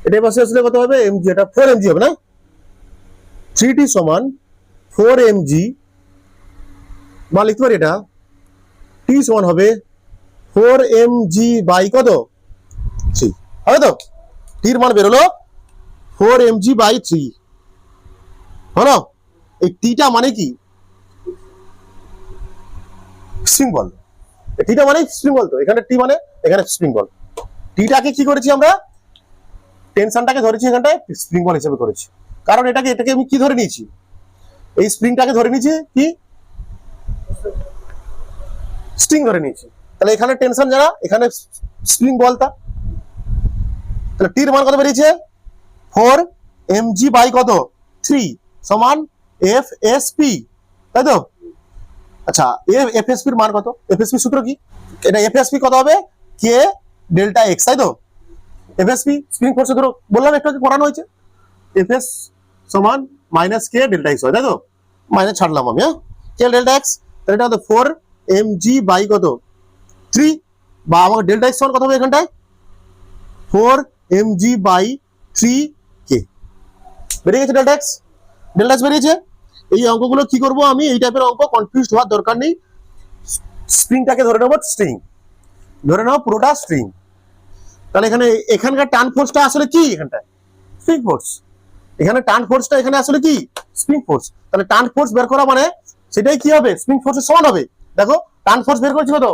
এটার পাশে আসলে কত হবে mg, এটা 4mg হবে না? 3t সমান 4mg, বা লিখতে পারি এটা t সমান হবে 4mg বাই কত 3, হবে তো? টির মান বেরোলো 4mg/3, হলো? এই টিটা মানে কি স্প্রিং বল, টিটা মানে স্প্রিং বল। তো এখানে টি মানে এখানে স্প্রিং বল। টিটাকে কি করেছি আমরা, টেনশনটাকে ধরেছি এখানটায় স্প্রিং বল হিসেবে করেছি, কারণ এটাকে আমি কি ধরে নিয়েছি, এই স্প্রিংটাকে ধরে নিয়েছি কি স্ট্রিং ধরে নিয়েছি। তাহলে এখানে টেনশন যারা, এখানে স্প্রিং বলটা, তাহলে টির মান কত বেরিয়েছে 4mg বাই কত 3 সমান এফএসপি, তাই তো? আচ্ছা এফএসপি এর মান কত, এফএসপি সূত্র কি, এটা এফএসপি কত হবে কে ডেল্টা এক্স, তাই তো? এফএসপি স্প্রিং ফোর্স সূত্র বললাম একটু আগে পড়ানো হয়েছে, এফএস সমান মাইনাস কে ডেল্টা এক্স হয়, তাই তো? মাইনাস ছাড়লাম আমি, হ্যাঁ, কে ডেল্টা এক্স, তাহলে এটা হলো 4mg বাই কত 3, বা আমার ডেল্টা এক্স সমান কত হবে এখানটায় 4mg/3 কে বেরিয়ে গেছে ডেল্টা এক্স। ডেল্টা এক্স বেরিয়েছে। এই অঙ্কগুলো কি করব আমি, এই টাইপের অঙ্ক কনফিউজ হওয়ার দরকার নেই। স্প্রিংটাকে ধরে নেব স্ট্রিং, ধরে নাও পুরোটা স্ট্রিং। তাহলে এখানে এখানকার টান ফোর্সটা আসলে কি, এখানটা স্প্রিং ফোর্স, এখানে টান ফোর্সটা এখানে আসলে কি স্প্রিং ফোর্স। তাহলে টান ফোর্স বের করা মানে সেটাই কি হবে স্প্রিং ফোর্সের সমান হবে। দেখো টান ফোর্স বের করেছি কত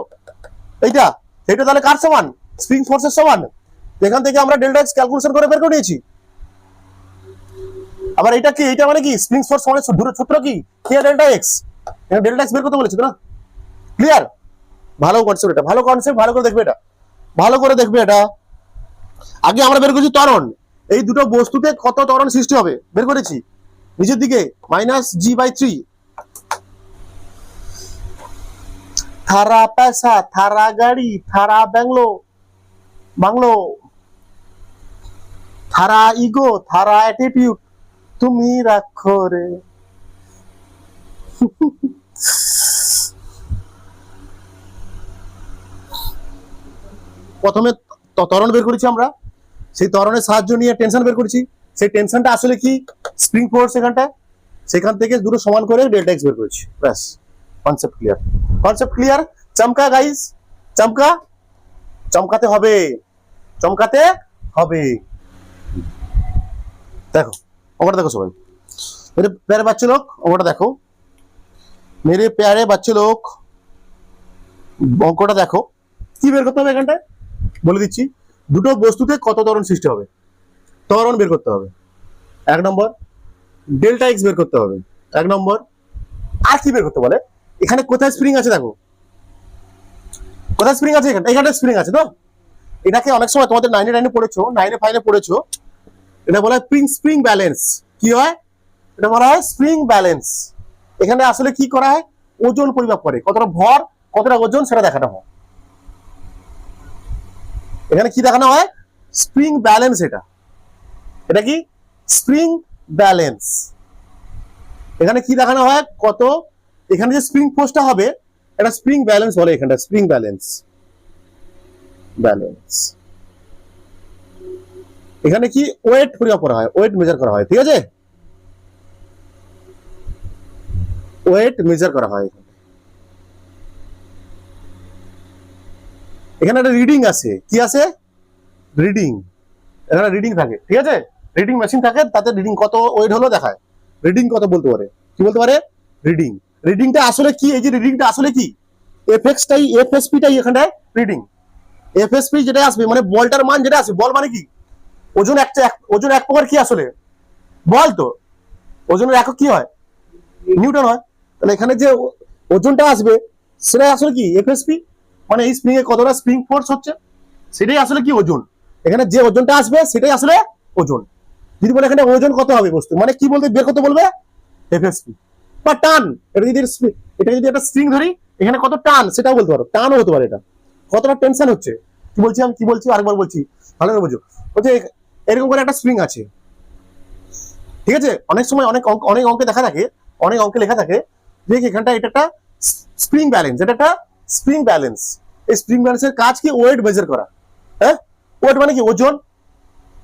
এইটা, এটা তাহলে কার সমান স্প্রিং ফোর্সের সমান। এখান থেকে আমরা ডেল্টা এক্স ক্যালকুলেশন করে বের করে নিয়েছি। আবার এটা কি, এটা মানে কি স্প্রিং ফোর্স মানে সূত্র কি কে ডেল্টা এক্স, এটা ডেল্টা এক্স বের করতে বলেছি না? ক্লিয়ার? ভালো কনসেপ্ট, এটা ভালো কনসেপ্ট, ভালো করে দেখবে এটা, ভালো করে দেখবে এটা। আগে আমরা বের করেছি ত্বরণ, এই দুটো বস্তুতে কত ত্বরণ সৃষ্টি হবে বের করেছি, নিচের দিকে -g/3। থারা পয়সা, থারা গাড়ি, থারা বাংলো, থারা ইগো, থারা অ্যাটিটিউড তুমি রাখো রে। প্রথমে ত্বরণ বের করেছি আমরা, সেই ত্বরণের সাহায্য নিয়ে টেনশন বের করেছি। সেই টেনশনটা আসলে কি স্প্রিং ফোর্স এখানটা, সেখান থেকে দুটো সমান করে ডেল্টা এক্স বের করেছি। ব্যাস, কনসেপ্ট ক্লিয়ার, কনসেপ্ট ক্লিয়ার। চমকা গাইস, চমকা, চমকাতে হবে, চমকাতে হবে। দেখো ওটা দেখো সবাই, मेरे प्यारे बच्चे लोग ওটা দেখো, मेरे प्यारे बच्चे लोग অঙ্কটা দেখো কি বের করতে হবে এখানটায় বলে দিচ্ছি। দুটো বস্তুতে কত ত্বরণ সৃষ্টি হবে, ত্বরণ বের করতে হবে। এক নম্বর ডেল্টা এক্স বের করতে হবে, এক নম্বর। আর কি বের করতে বলে, এখানে কোথায় স্প্রিং আছে দেখো, কোথায় স্প্রিং আছে, এখানে স্প্রিং আছে তো। এটাকে অনেক সময় তোমাদের 9 পড়েছো, 9 পড়েছো, এটা বলা হয় স্প্রিং ব্যালেন্স। কি হয় এটা বলা হয় স্প্রিং ব্যালেন্স। এখানে আসলে কি করা হয় ওজন পরিমাপ করে, কতটা ভর কতটা ওজন সেটা দেখানো হয়। এখানে কি দেখানো হয় স্প্রিং ব্যালেন্স, এটা কি স্প্রিং ব্যালেন্স। এখানে কি দেখানো হয় কত, এখানে যে স্প্রিং ফোর্সটা হবে এটা স্প্রিং ব্যালেন্স বলে, এখানটা স্প্রিং ব্যালেন্স, ব্যালেন্স। এখানে কি ওয়েট পরিমাপ করা হয়, ওয়েট মেজার করা হয়, ঠিক আছে, ওয়েট মেজার করা হয়। এখানে একটা রিডিং আছে, কি আছে? রিডিং। এখানে রিডিং থাকে, ঠিক আছে? রিডিং মেশিন থাকে, তাতে রিডিং কত ওয়েট হলো দেখায়। রিডিং কত বলতে পারে, কি বলতে পারে? রিডিং। রিডিংটা আসলে কি? এই যে রিডিংটা আসলে কি? এফএক্সটাই, এফএসপিটাই এখানে রিডিং। এফএসপি যেটা আসবে মানে বলটার মান যেটা আসবে, বল মানে কি? ওজন একটা, ওজন এক প্রকার কি আসলে? বল তো। ওজনের একক কি হয়? নিউটন হয়। তাহলে এখানে যে ওজনটা আসবে সেটা আসলে কি? এফএসপি, মানে এই স্প্রিং এ কতটা স্প্রিং ফোর্স হচ্ছে সেটাই আসলে কি? ওজন। এখানে যে ওজনটা আসবে সেটাই আসলে ওজন। যদি বলে এখানে ওজন কত হবে বস্তু, মানে কি বলতে বের করতে বলবে? এফএসপি বা টান। এটা যদি একটা স্প্রিং ধরি, এখানে কত টান সেটাও বলতে পারো, টানও হতে পারে। এটা কতটা টেনশন হচ্ছে, কি বলছি আমি, কি বলছি আরেকবার বলছি, ভালো করে বুঝো। বলছে এরকম করে একটা স্প্রিং আছে, ঠিক আছে? অনেক সময় অনেক অঙ্কে দেখা থাকে, অনেক অঙ্কে লেখা থাকে যে এখানটা এটা একটা স্প্রিং ব্যালেন্স, এটা একটা স্প্রিং ব্যালেন্স। এই স্প্রিং ব্যালেন্সের কাজ কি? ওয়েট মেজার করা। হ্যাঁ, ওয়েট মানে কি? ওজন।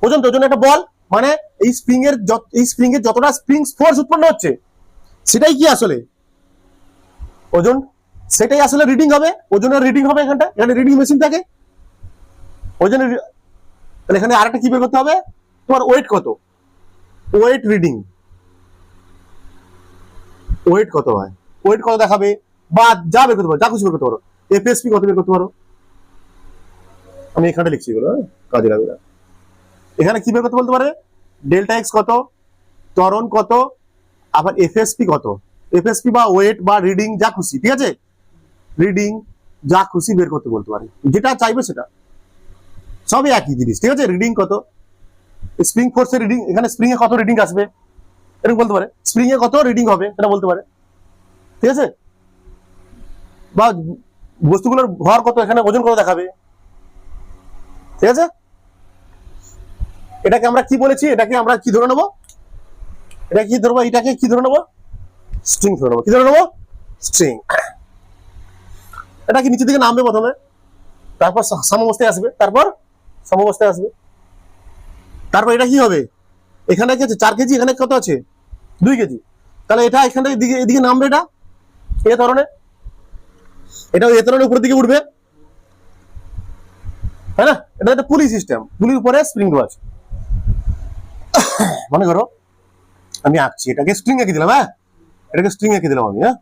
ওজন তো, ওজন একটা বল, মানে এই স্প্রিং এর যতটা স্প্রিং ফোর্স উৎপন্ন হচ্ছে সেটাই কি আসলে ওজন। সেটাই আসলে রিডিং হবে, ওজনের রিডিং হবে। এখানে রিডিং মেশিন থাকে ওজনের। তাহলে এখানে আরেকটা কি বের করতে হবে? তোমার ওয়েট কত, ওয়েট রিডিং। ওয়েট কত হয়, ওয়েট কত দেখাবে, বা যা বের করতে পারো, যা কিছু বের করতে পারো। এফএসপি কত বের করতে পারো, আমি এখানে লিখছি এগুলো, কাজে লাগবে না। এখানে কি বের করতে বলতে পারে? ডেল্টা এক্স কত, ত্বরণ কত, আবার এফএসপি কত। এফএসপি বা ওয়েট বা রিডিং যা খুশি, ঠিক আছে? রিডিং যা খুশি বের করতে বলতে পারে, যেটা চাইবে সেটা, সবই একই জিনিস, ঠিক আছে? রিডিং কত, স্প্রিং ফোর্সের রিডিং, এখানে স্প্রিং এ কত রিডিং আসবে এরকম বলতে পারে। স্প্রিং এ কত রিডিং হবে সেটা বলতে পারে, ঠিক আছে? বা বস্তুগুলোর ভর কত, এখানে ওজন কত দেখাবে, ঠিক আছে? এটাকে আমরা কি বলেছি? এটাকে আমরা কি ধরে নেবো? এটা কি ধরবো? এটাকে কি ধরে নেবো? স্ট্রিং ধরে নেবো। কি ধরে নেবো? স্ট্রিং। এটা কি নিচের দিকে নামবে প্রথমে, তারপর সাম্যাবস্থায় আসবে, তারপর সমবস্থায় আসবে, তারপর এটা কি হবে? এখানে কি আছে? 4 কেজি, এখানে কত আছে? 2 কেজি। তাহলে এটা এখান থেকে এদিকে নামবে, এটা এ ধরনের, এটা এ ধরনের উপরের দিকে উঠবে, তাই না? এটা একটা পুলি সিস্টেম, পুলির উপরে স্প্রিং আছে। মনে করো আমি আঁকছি, এটাকে স্ট্রিং এঁকে দিলাম, হ্যাঁ, এটাকে স্ট্রিং এঁকে দিলাম আমি, হ্যাঁ,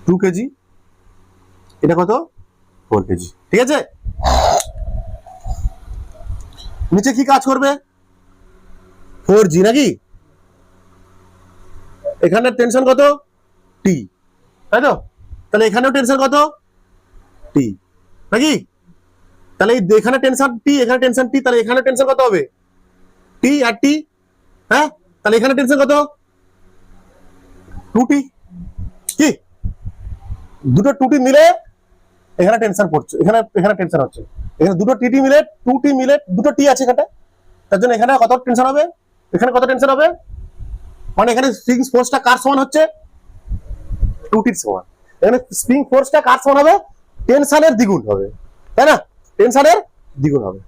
2 কেজি, এটা কত? 4 কেজি, ঠিক আছে? নিচে কি কাজ করবে? 4G নাকি? এখানে টেনশন কত? টি, তাই তো? তাহলে এখানেও টেনশন কত? টি, নাকি? তাহলে এখানে টেনশন টি, এখানে টেনশন টি, তাহলে এখানে টেনশন কত হবে? টি আর টি, হ্যাঁ। তাহলে এখানে টেনশন কত? 2T। কি দুটো 2T মিলে এখানে টেনশন পড়ছে, এখানে টেনশন হচ্ছে। এখানে দুটো টিটি মিলে, 2T মিলে, দুটো টি আছে এখানে, তার জন্য এখানে কত টেনশন হবে? এখানে কত টেনশন হবে? মানে এখানে স্প্রিং ফোর্সটা কার সমান হচ্ছে? 2Tর সমান। এখানে স্প্রিং ফোর্সটা কার সমান হবে? টেনশনের দ্বিগুণ হবে, তাই না? টেনশনের দ্বিগুণ হবে।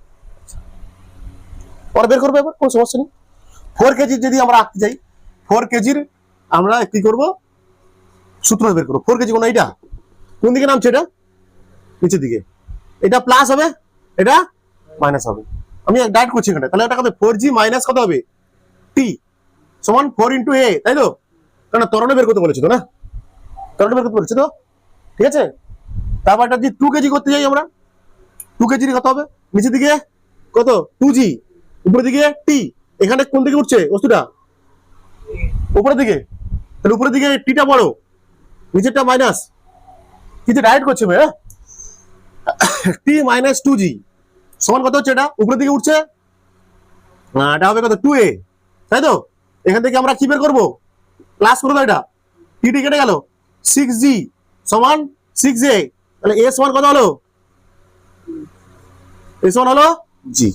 পরে বের করবো, এবার কোনো সমস্যা নেই। 4 কেজির যদি আমরা আঁকতে যাই, 4 কেজির আমরা কি করব? সূত্র বের করবো। 4 কেজি কোন, এইটা কোন দিকে নামছে? এটা নিচের দিকে। এটা প্লাস হবে, এটা মাইনাস হবে। আমি ডাইরেক্ট করছি এখানে। তাহলে এটা কত? 4G মাইনাস কত হবে? টি সমান 4 ইন্টু এ, তাই তো? কারণ ত্বরণে বের করতে বলেছে তো, না? ত্বরণে বের করতে বলেছে তো, ঠিক আছে? তারপর এটা যদি 2 কেজি করতে যাই আমরা, 2 কেজির কত হবে? নিচের দিকে কত? 2G, উপরের দিকে টি। এখানে কোন দিকে উঠছে বস্তুটা? উপরের দিকে। তাহলে উপরের দিকে টিটা বড়, নিচেরটা মাইনাস। কিছু ডাইরেক্ট করছে ভাই, টি মাইনাস 2G সমান কত হচ্ছে? এটা উপরের দিকে উঠছে, এটা হবে কত? 2A, তাই তো? এখান থেকে আমরা কি বের করবো? প্লাস করবো, এটা টি কেটে গেল, 6G সমান 6A। তাহলে এ সমান কত হলো? এ সমান হলো জি।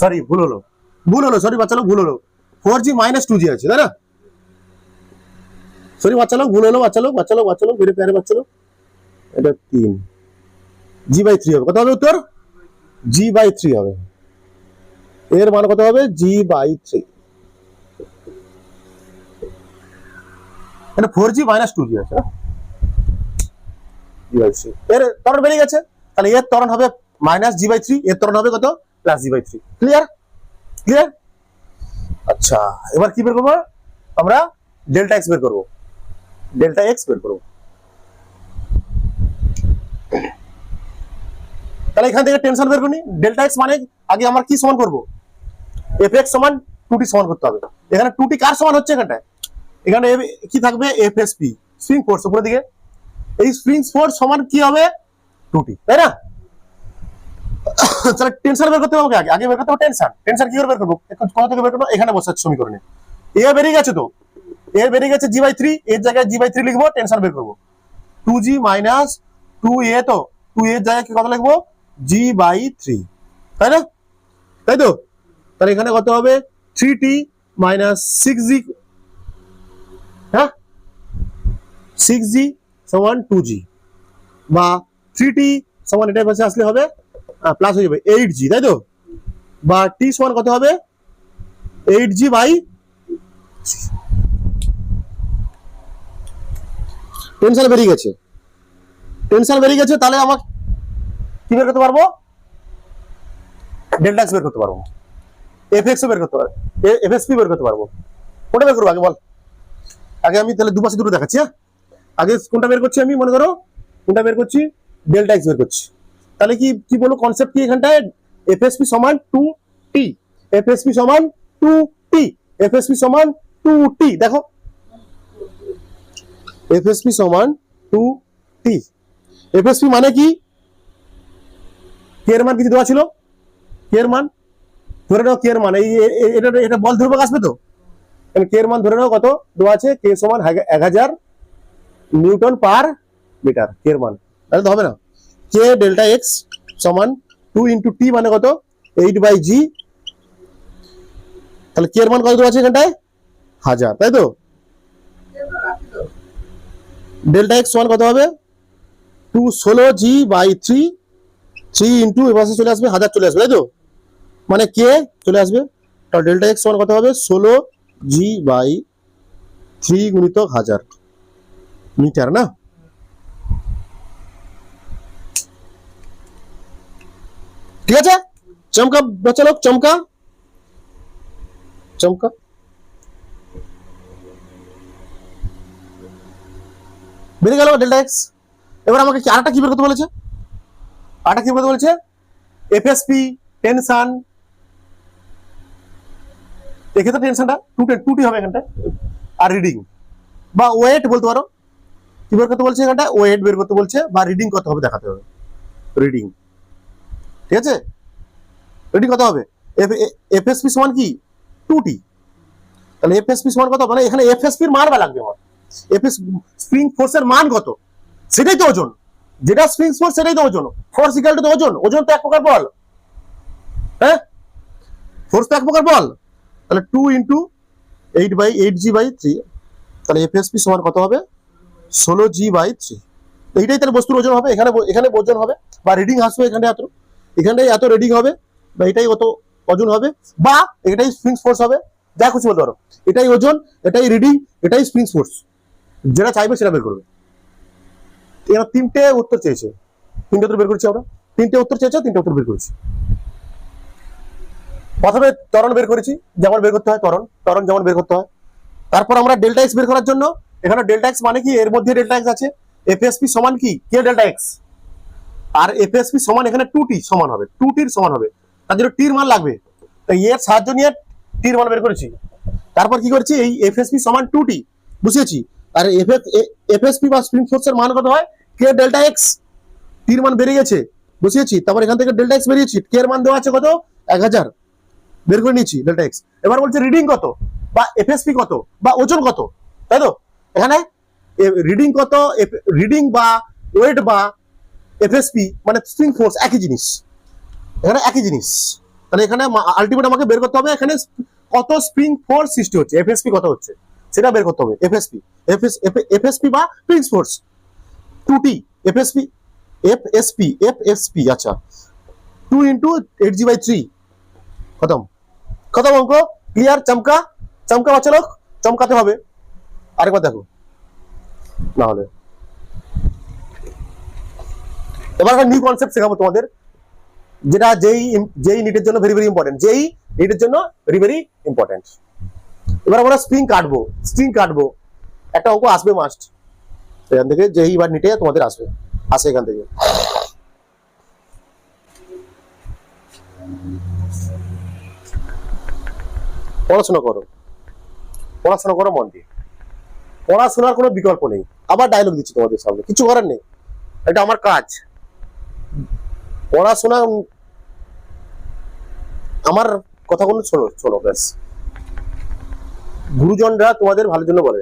সরি, ভুল হলো, সরি বাচ্চা লোক, ভুল হলো। 4G মাইনাস 2G আছে, তাই না? সরি বাচ্চা লোক, ভুল হলো বাচ্চা লোক, মেরে প্যারে বাচ্চা লোক। এটা 3G/3 হবে। কত হবে উত্তর? G/3 হবে। এর মান কত হবে? G/3। এটা 4g - 2g আছে না, g/3 এর ত্বরণ বেরিয়ে গেছে, তাহলে এর ত্বরণ হবে -g/3, এর ত্বরণ হবে কত +g/3। Clear clear. আচ্ছা এবার কি বের করবো আমরা, ডেল্টা এক্স বের করবো, ডেল্টা এক্স বের করবো। তাহলে এখান থেকে টেনশন বের করি, ডেল্টা এক্স মানে আগে আমরা কি সমান করবো, এফ এক্স সমান 2t সমান করতে হবে। এখানে 2t কার সমান হচ্ছে, এখানটায় এখানে কি থাকবে, এফএসপি স্প্রিং ফোর্স উপরের দিকে, এই স্প্রিং ফোর্স সমান কি হবে 2t, তাই না? তাহলে টেনশন বের করতে হবে, আগে বের করতে হবে টেনশন। টেনশন কি করে বের করবো, কোথা থেকে বের করবো, এখানে বসাচ্ছি সমীকরণে। এ বেরিয়ে গেছে, তো এ বেরিয়ে গেছে g/3, এর জায়গায় g/3 লিখবো, টেনশন বের করবো 2g - 2a, তো 2a এর জায়গায় কি কত লিখবো, g/3, তাই না? তাই তো, তাহলে এখানে কত হবে 3t - 6g, হ্যাঁ 6g সমান 2g, বা 3t সমান এটার পাশে আসলে হবে প্লাস হয়ে যাবে 8g, তাই তো, বা t সমান কত হবে 8g বাই, টেনশন বেরিয়ে গেছে, টেনশন বেরিয়ে গেছে। তাহলে আমার কি বের করতে পারবো, ডেল্টা এক্স বের করতে পারবো, এফ এক্স বের করতে পারবো, এফএসপি বের করতে পারবো। কোনটা বের করবো আগে বল, আগে আমি তাহলে দুপাশে দুটো দেখাচ্ছি। হ্যাঁ আগে কোনটা বের করছি আমি, মনে করো কোনটা বের করছি, ডেল্টা এক্স বের করছি। তাহলে কি কি বলবো কনসেপ্ট কি, এখানটায় এফএসপি সমান 2t, এফএসপি সমান 2t, এফএসপি সমান 2t, দেখো এফএসপি সমান 2t। এফএসপি মানে কি, কে এর মান কিছু দেওয়া ছিল, কে এর মান ধরে নাও, কে এর মান এই এটা বল ধ্রুবক আসবে, তো কে এর মান ধরে নাও কত দেওয়া আছে, কে সমান 1000 নিউটন পার মিটার, কে এর মান, তাহলে তো হবে না। কে ডেল্টা এক্স সমান 2 × t মানে কত 8/g, তাহলে কে এর মান কত দেওয়া আছে এখানটায় 1000, তাই তো। ডেল্টা এক্স সমান কত হবে 216g/3, 3 ইন্টু এপাশে চলে আসবে 1000 চলে আসবে, তাই তো, মানে কে চলে আসবে, তাহলে ডেল্টা এক্স সমান কত হবে 16g/3 গুণিতক 1000 মিটার, না? ঠিক আছে, চমকা বাচ্চা লোক, চমকা চমকা। বেরিয়ে গেল ডেল্টা এক্স। এবার আমাকে কি আরেকটা কি বের করতে বলেছে, আরেকটা কি বলতে বলেছে, এফএসপি টেনশন, এক্ষেত্রে টেনশনটা 2t হবে এখানটা, আর রিডিং বা ওয়েট বলতে পারো, কি বের করতে বলছে এখানটা, ওয়েট বের করতে বলছে, বা রিডিং কত হবে দেখাতে হবে, রিডিং, ঠিক আছে, রিডিং কত হবে, এফএসপি সমান কি 2t, তাহলে এফএসপি সমান কত, মানে এখানে এফএসপি এর মান বা লাগবে আমার, এফএস স্প্রিং ফোর্সের মান কত, সেটাই তো ওজন, যেটা স্প্রিং ফোর্স সেটাই তো ওজন, ফোর্স ইকুয়াল টু ওজন, ওজন তো এক প্রকার বল, হ্যাঁ ফোর্স তো এক প্রকার বল, তাহলে 2 × 8/8g/3, তাহলে এফএসপি সমান কত হবে 16g/3, এইটাই তাহলে বস্তুর ওজন হবে, এখানে এখানে ওজন হবে, বা রিডিং আসবে এখানটায় এত রিডিং হবে, বা এটাই অত ওজন হবে, বা এটাই স্প্রিং ফোর্স হবে, যা খুশি বলতে পারো, এটাই ওজন, এটাই রিডিং, এটাই স্প্রিং ফোর্স, যেটা চাইবে সেটা বের করবে। এবার তিনটে উত্তর চেয়েছে, তিনটে উত্তর বের করছি আমরা, তিনটে উত্তর চেয়েছে, তিনটে উত্তর বের করেছি। প্রথমে ত্বরণ বের করেছি, যেমন বের করতে হয় ত্বরণ যেমন বের করতে হয়। তারপর আমরা ডেল্টা এক্স বের করার জন্য, এখানে ডেল্টা এক্স মানে কি, এর মধ্যে ডেল্টা এক্স আছে, এফএসপি সমান কি কে ডেল্টা এক্স, আর এফএসপি সমান এখানে 2t সমান হবে, 2t এর সমান হবে, তার জন্য টির মান লাগবে, তাই এর সাহায্য নিয়ে টির মান বের করেছি। তারপর কি করেছি, এই এফএসপি সমান 2t বসিয়েছি, আর এফএসপি বা স্প্রিং ফোর্সের মান কত হয় কে ডেল্টা এক্স, টির মান বেরিয়ে গেছে বসিয়েছি, তারপর এখান থেকে ডেল্টা এক্স বেরিয়েছি, কে এর মান দেওয়া আছে কত 1000, বের করে নিয়েছি ডেল্টা এক্স। এবার বলছে রিডিং কত, বা এফএসপি কত, বা ওজন কত, তাই তো, এখানে রিডিং কত, রিডিং বা ওয়েট বা এফএসপি মানে স্প্রিং ফোর্স একই জিনিস, এখানে একই জিনিস, তাহলে এখানে আলটিমেট আমাকে বের করতে হবে এখানে কত স্প্রিং ফোর্স সৃষ্টি হচ্ছে, এফএসপি কত হচ্ছে সেটা বের করতে হবে, এফএসপি বা স্প্রিং ফোর্স 2t, এফএসপি, আচ্ছা 2 × 8g/3, খতম খতম অঙ্ক, ক্লিয়ার, চমকা চমকা বাচ্চা লোক, চমকাতে হবে। আরেকবার দেখো, না হলে। এবার একটা নিউ কনসেপ্ট শেখাবো তোমাদের, যেটা যেই নিটের জন্য ভেরি ভেরি ইম্পর্টেন্ট, যেই নিটের জন্য ভেরি ভেরি ইম্পর্টেন্ট। এবার আমরা স্ট্রিং কাটবো, একটা অঙ্ক আসবে মাস্ট এখান থেকে, যেই এবার নিটে তোমাদের আসে এখান থেকে। পড়াশোনা করো মন দিয়ে, পড়াশোনার কোনো বিকল্প নেই। আবার ডায়লগ দিচ্ছি তোমাদের সামনে, কিছু করার নেই, এটা আমার কাজ। পড়াশোনা, আমার কথাগুলো শোনো ব্যাস। গুরুজনরা তোমাদের ভালোর জন্য বলে,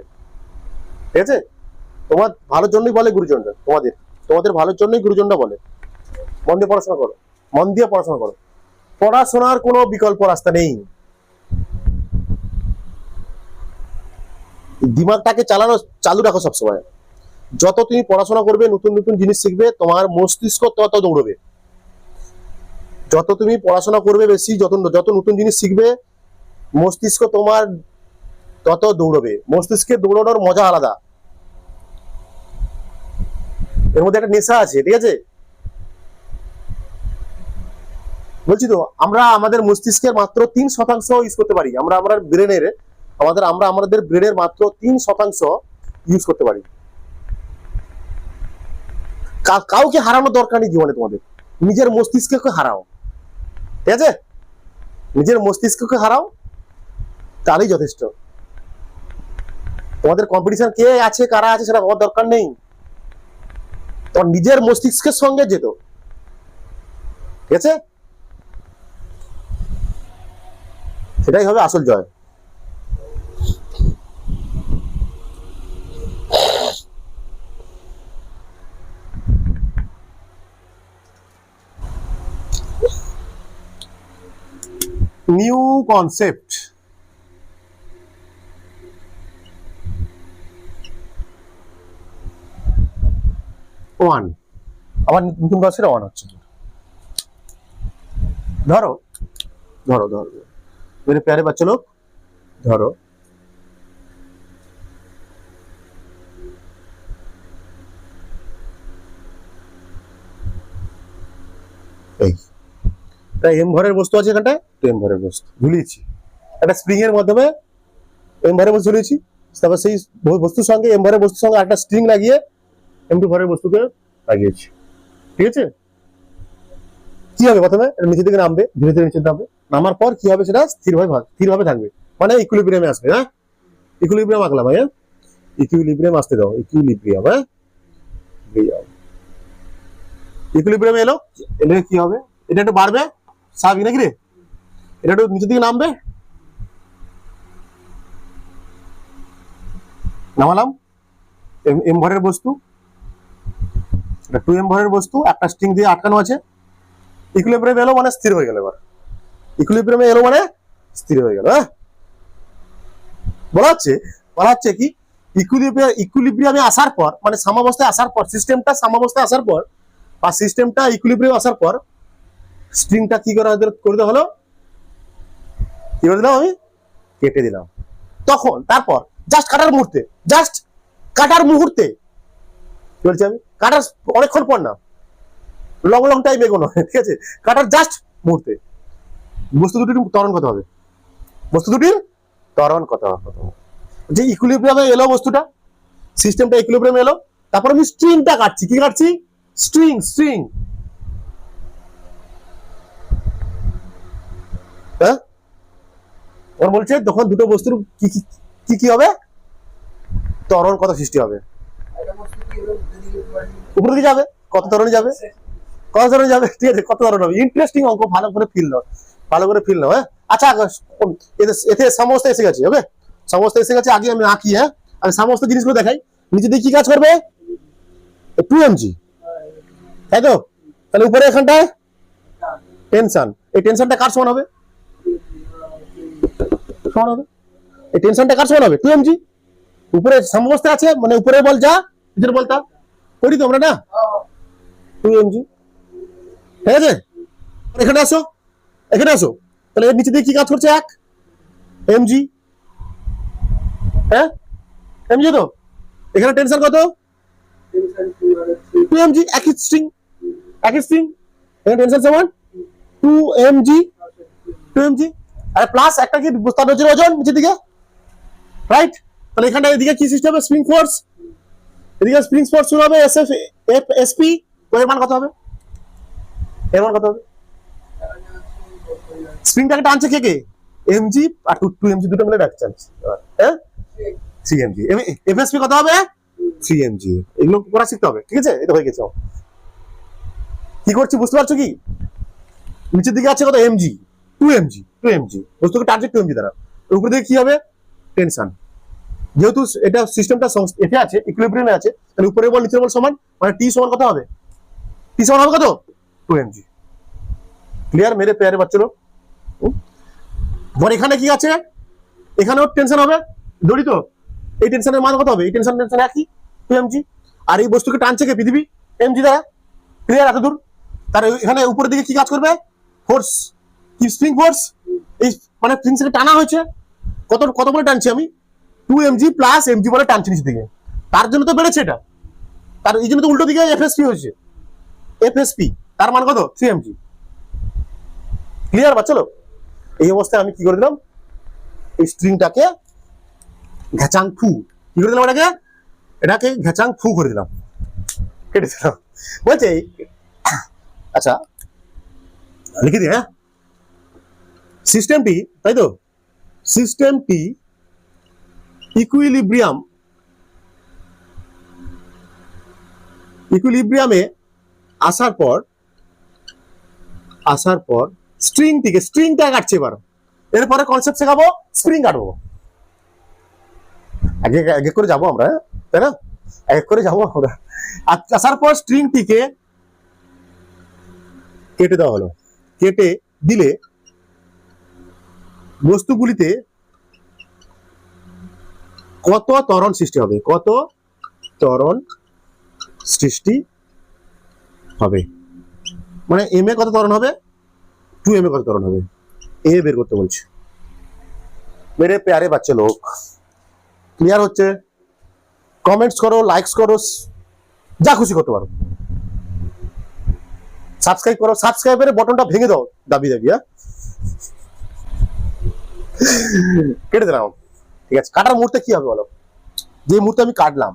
ঠিক আছে? তোমার ভালোর জন্যই বলে গুরুজনরা, তোমাদের ভালোর জন্যই গুরুজনরা বলে। মন দিয়ে পড়াশোনা করো, পড়াশোনার কোনো বিকল্প রাস্তা নেই। দিমাগটাকে চালু রাখো সবসময়। যত তুমি পড়াশোনা করবে, নতুন নতুন জিনিস শিখবে, তোমার মস্তিষ্ক তত দৌড়বে। যত তুমি পড়াশোনা করবে বেশি, যত নতুন জিনিস শিখবে, মস্তিষ্ক তোমার তত দৌড়বে। মস্তিষ্কের দৌড়ানোর মজা আলাদা, এর মধ্যে একটা নেশা আছে, ঠিক আছে? বলছি তো, আমরা আমাদের মস্তিষ্কের মাত্র 3% ইউজ করতে পারি। আমরা আমাদের ব্রেনের মাত্র 3% ইউজ করতে পারি। কাউকে হারানোর দরকার নেই জীবনে, তোমাদের নিজের মস্তিষ্ককে হারাও, ঠিক আছে? নিজের মস্তিষ্ককে হারাও, তাহলেই যথেষ্ট। তোমাদের কম্পিটিশন কে আছে, কারা আছে, সেটা হওয়ার দরকার নেই। তোমার নিজের মস্তিষ্কের সঙ্গে যেত, ঠিক আছে? সেটাই হবে আসল জয়। New concept, one. আবার নতুন কনসেপ্ট ওয়ান হচ্ছে। ধরো मेरे प्यारे बच्चों लोग, ধরো এই এম ভরের বস্তু আছে, এখানটা এম ভরের বস্তু ঝুলিয়েছি, একটা স্প্রিং এর মাধ্যমে এম ভরের বস্তু ঝুলিয়েছি। তারপর সেই বস্তুর সঙ্গে, এম ভরের বস্তুর সঙ্গে একটা স্ট্রিং লাগিয়ে এম টু ভরের বস্তুকে লাগিয়েছি, ঠিক আছে? কি হবে? প্রথমে নিচে দিকে নামবে, ধীরে ধীরে নিচে নামবে, নামার পর কি হবে? সেটা স্থিরভাবে থাকবে, মানে ইকুইলিব্রিয়ামে আসবে। হ্যাঁ, ইকুইলিব্রিয়াম আঁকলাম, হ্যাঁ, ইকুইলিব্রিয়াম আসতে দাও, ইকুইলিব্রিয়াম। হ্যাঁ, ইকুইলিব্রিয়ামে এলে কি হবে? এটা একটু বাড়বে, স্বাভাবিক নাকি রে? এটা একটু নিচের দিকে নামবে, নামালাম। এম ভরের বস্তু, এটা 2m ভরের বস্তু, একটা স্ট্রিং দিয়ে আটকানো আছে। ইকুইলিব্রিয়ামে এলো মানে স্থির হয়ে গেল। এবার ইকুইলিব্রিয়ামে এলো মানে স্থির হয়ে গেল। হ্যাঁ, বলা হচ্ছে কি, ইকুইলিব্রিয়ামে আসার পর, মানে সাম্যাবস্থায় আসার পর, সিস্টেমটা সাম্যাবস্থায় আসার পর বা সিস্টেমটা ইকুইলিব্রিয়ামে আসার পর স্ট্রিংটা কি করে হলো, কি করে দিলাম আমি? কেটে দিলাম। তারপর জাস্ট কাটার মুহূর্তে বলছি আমি, কাটার অনেকক্ষণ পর না, লং টাইম এগোনো, ঠিক আছে? কাটার জাস্ট মুহূর্তে বস্তু দুটির ত্বরণ কত হবে? যে ইকুইলিব্রিয়ামে এলো বস্তুটা, সিস্টেমটা ইকুইলিব্রিয়ামে এলো, তারপর আমি স্ট্রিংটা কাটছি। কি কাটছি? স্ট্রিং। হ্যাঁ, ওর বলছে তখন দুটো বস্তুর কি হবে? ত্বরণ কত সৃষ্টি হবে? উপর দিকে যাবে। কত ত্বরণে যাবে? ঠিক আছে, কত ত্বরণ হবে? ইন্টারেস্টিং অঙ্ক, ভালো করে ফিল নাও। হ্যাঁ, আচ্ছা, এতে সমস্ত এসে গেছে, ওকে? সমস্ত এসে গেছে, আগে আমি আঁকি। হ্যাঁ, আমি সমস্ত জিনিসগুলো দেখাই। নিচে দিয়ে কি কাজ করবে? 2mg, তাই তো? তাহলে উপরে এখানটায় টেনশন, এই টেনশনটা কার সমান হবে? এই টেনশনটা কার সমান হবে? 2mg। উপরে সমস্ত আছে, মানে উপরে বল যা, নিচের বলতা করি তো আমরা, না? 2mg, ঠিক আছে? এখানে আসো। তাহলে এর নিচে দিয়ে কি কাজ করছে? 1mg। হ্যাঁ, mg তো এখানে টেনশন কত 2 mg, একই স্ট্রিং এখানে টেনশন সমান 2 mg আর প্লাস একটা কি তার ওজন নিচের দিকে, রাইট? তাহলে এখানটা এদিকে কি সিস্টেম হবে, স্প্রিং ফোর্স, এদিকে স্প্রিং ফোর্স শুরু হবে এসএফ এসপি, এর মান কত হবে, স্প্রিংটাকে টানছে কে এমজি আর 2 mg দুটো মিলে ডাকছে, হ্যাঁ 3 mg, এফএসপি কত হবে 3 mg। এগুলো করা শিখতে হবে, ঠিক আছে? এটা হয়ে গেছে। কি করছি বুঝতে পারছো কি? নিচের দিকে আছে কত mg, 2 mg বস্তুকে টানছে 2 mg দ্বারা, উপরে দিকে কি হবে টেনশন। যেহেতু এটা সিস্টেমটা এতে আছে, ইকুইলিব্রিয়ামে আছে, তাহলে উপরে বল নিচের বল সমান, মানে টি সমান কত হবে, টি সমান হবে কত 2 mg। ক্লিয়ার মেরে প্যারে বাচ্চারা? এখানে কি আছে, এখানেও টেনশন হবে দড়ি, তো এই টেনশনের মান কত হবে, এই টেনশন একই 2 mg, আর এই বস্তুকে টানছে কে পৃথিবী mg দ্বারা। ক্লিয়ার এত দূর? তার এখানে উপরের দিকে কি কাজ করবে, ফোর্স, কি স্প্রিং ফোর্স, এই মানে স্প্রিংটাকে টানা হয়েছে, কত বলে টানছি আমি 2 mg প্লাস mg বলে টানছি নিচে দিকে, তার জন্য তো বেড়েছে এটা, তার এই জন্য তো উল্টো দিকে এফএসপি হয়েছে, এফএসপি তার মান কত 3 mg। ক্লিয়ার বাচ্চালো? এই অবস্থায় আমি কি করে দিলাম, এই স্ট্রিংটাকে ঘ্যাচাং ফু, কি করে দিলাম এটাকে ঘ্যাচাং ফু করে দিলাম, কেটে দিলাম। বলছে আচ্ছা লিখে দিই, হ্যাঁ সিস্টেমটি, তাই তো সিস্টেমটি ইকুইলিব্রিয়ামে আসার পর স্ট্রিংটা কাটছে। এবার এরপরে কনসেপ্ট শেখাবো, স্প্রিং কাটবো। এক করে যাবো আমরা, তাই না? এক করে যাবো আমরা। আসার পর স্ট্রিংটিকে কেটে দেওয়া হলো, কেটে দিলে বস্তুগুলিতে কত ত্বরণ সৃষ্টি হবে, মানে এম এ কত ত্বরণ হবে, 2 mg কত ত্বরণ হবে, এ বের করতে বলছে। মেরে প্যারে বাচ্চা লোক, ক্লিয়ার হচ্ছে? কমেন্টস করো, লাইকস করো, যা খুশি করতে পারো, সাবস্ক্রাইব করো, সাবস্ক্রাইবের বটনটা ভেঙে দাও দাবি, হ্যাঁ কেটে দিলাম। ঠিক আছে, কাটার মুহূর্তে কি হবে বলো, যে মুহূর্তে আমি কাটলাম,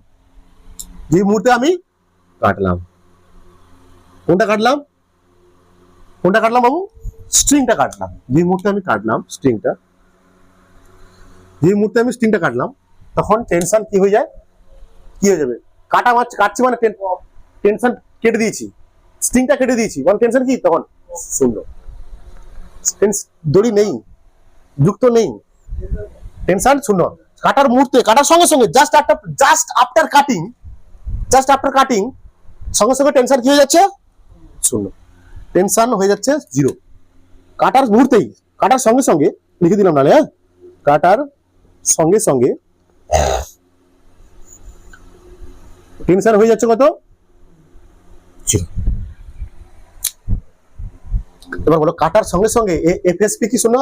কোনটা কাটলাম বাবু, স্ট্রিংটা কাটলাম। যে মুহূর্তে আমি স্ট্রিংটা কাটলাম, তখন টেনশন কি হয়ে যাবে, কাটছি মানে টেনশন কেটে দিয়েছি, স্ট্রিংটা কেটে দিয়েছি, মানে টেনশন কি তখন শূন্য, দড়ি নেই, যুক্ত নেই, টেনশন শূন্য। কাটার মুহূর্তে, কাটার সঙ্গে সঙ্গে জাস্ট আফটার কাটিং সঙ্গে সঙ্গে টেনশন কি হয়ে যাচ্ছে শূন্য, টেনশন হয়ে যাচ্ছে 0। কাটার মুহূর্তেই, কাটার সঙ্গে সঙ্গে লিখে দিলাম না, হ্যাঁ কাটার সঙ্গে সঙ্গে টেনশন হয়ে যাচ্ছে কত 0। এবার বলো কাটার সঙ্গে সঙ্গে এফএসপি কি শূন্য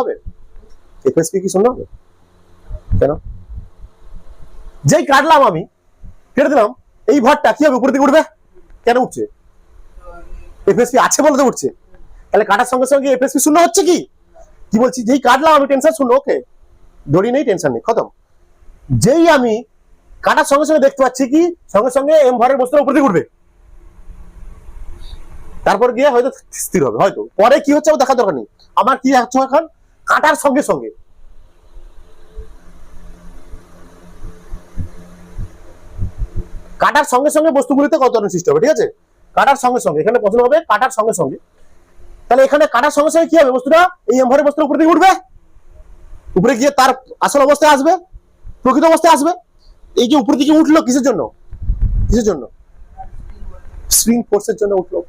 হবে, কেন? যেই কাটলাম আমি, কেটে দিলাম, এই ভরটা কি হবে, উপর দিকে উঠবে, কেন উঠছে, এফএসপি আছে বলে তো উঠছে। তাহলে কাটার সঙ্গে সঙ্গে এফএসপি শূন্য হচ্ছে কি বলছি, যেই কাটলাম আমি টেনশন শূন্য, ওকে দড়ি নেই, টেনশন নেই, খতম। যেই আমি কাটার সঙ্গে সঙ্গে দেখতে পাচ্ছি কি সঙ্গে সঙ্গে এম ভরের বস্তুর উপর দিকে উঠবে, তারপর গিয়ে হয়তো স্থির হবে, হয়তো পরে কি হচ্ছে দেখার দরকার নেই। আমার কি হচ্ছে এখন, কাটার সঙ্গে সঙ্গে বস্তুগুলিতে কত ত্বরণ সৃষ্টি হবে, ঠিক আছে? কাটার সঙ্গে সঙ্গে, এখানে প্রশ্ন হবে কাটার সঙ্গে সঙ্গে, তাহলে এখানে কাটার সঙ্গে সঙ্গে কি হবে, বস্তুটা এই এম ভরের বস্তুর উপর দিকে উঠবে, উপরে গিয়ে তার আসল অবস্থায় আসবে, প্রকৃত অবস্থায় আসবে। এই যে উপর দিকে উঠলো কিসের জন্য, স্প্রিং ফোর্সের জন্য উঠলো।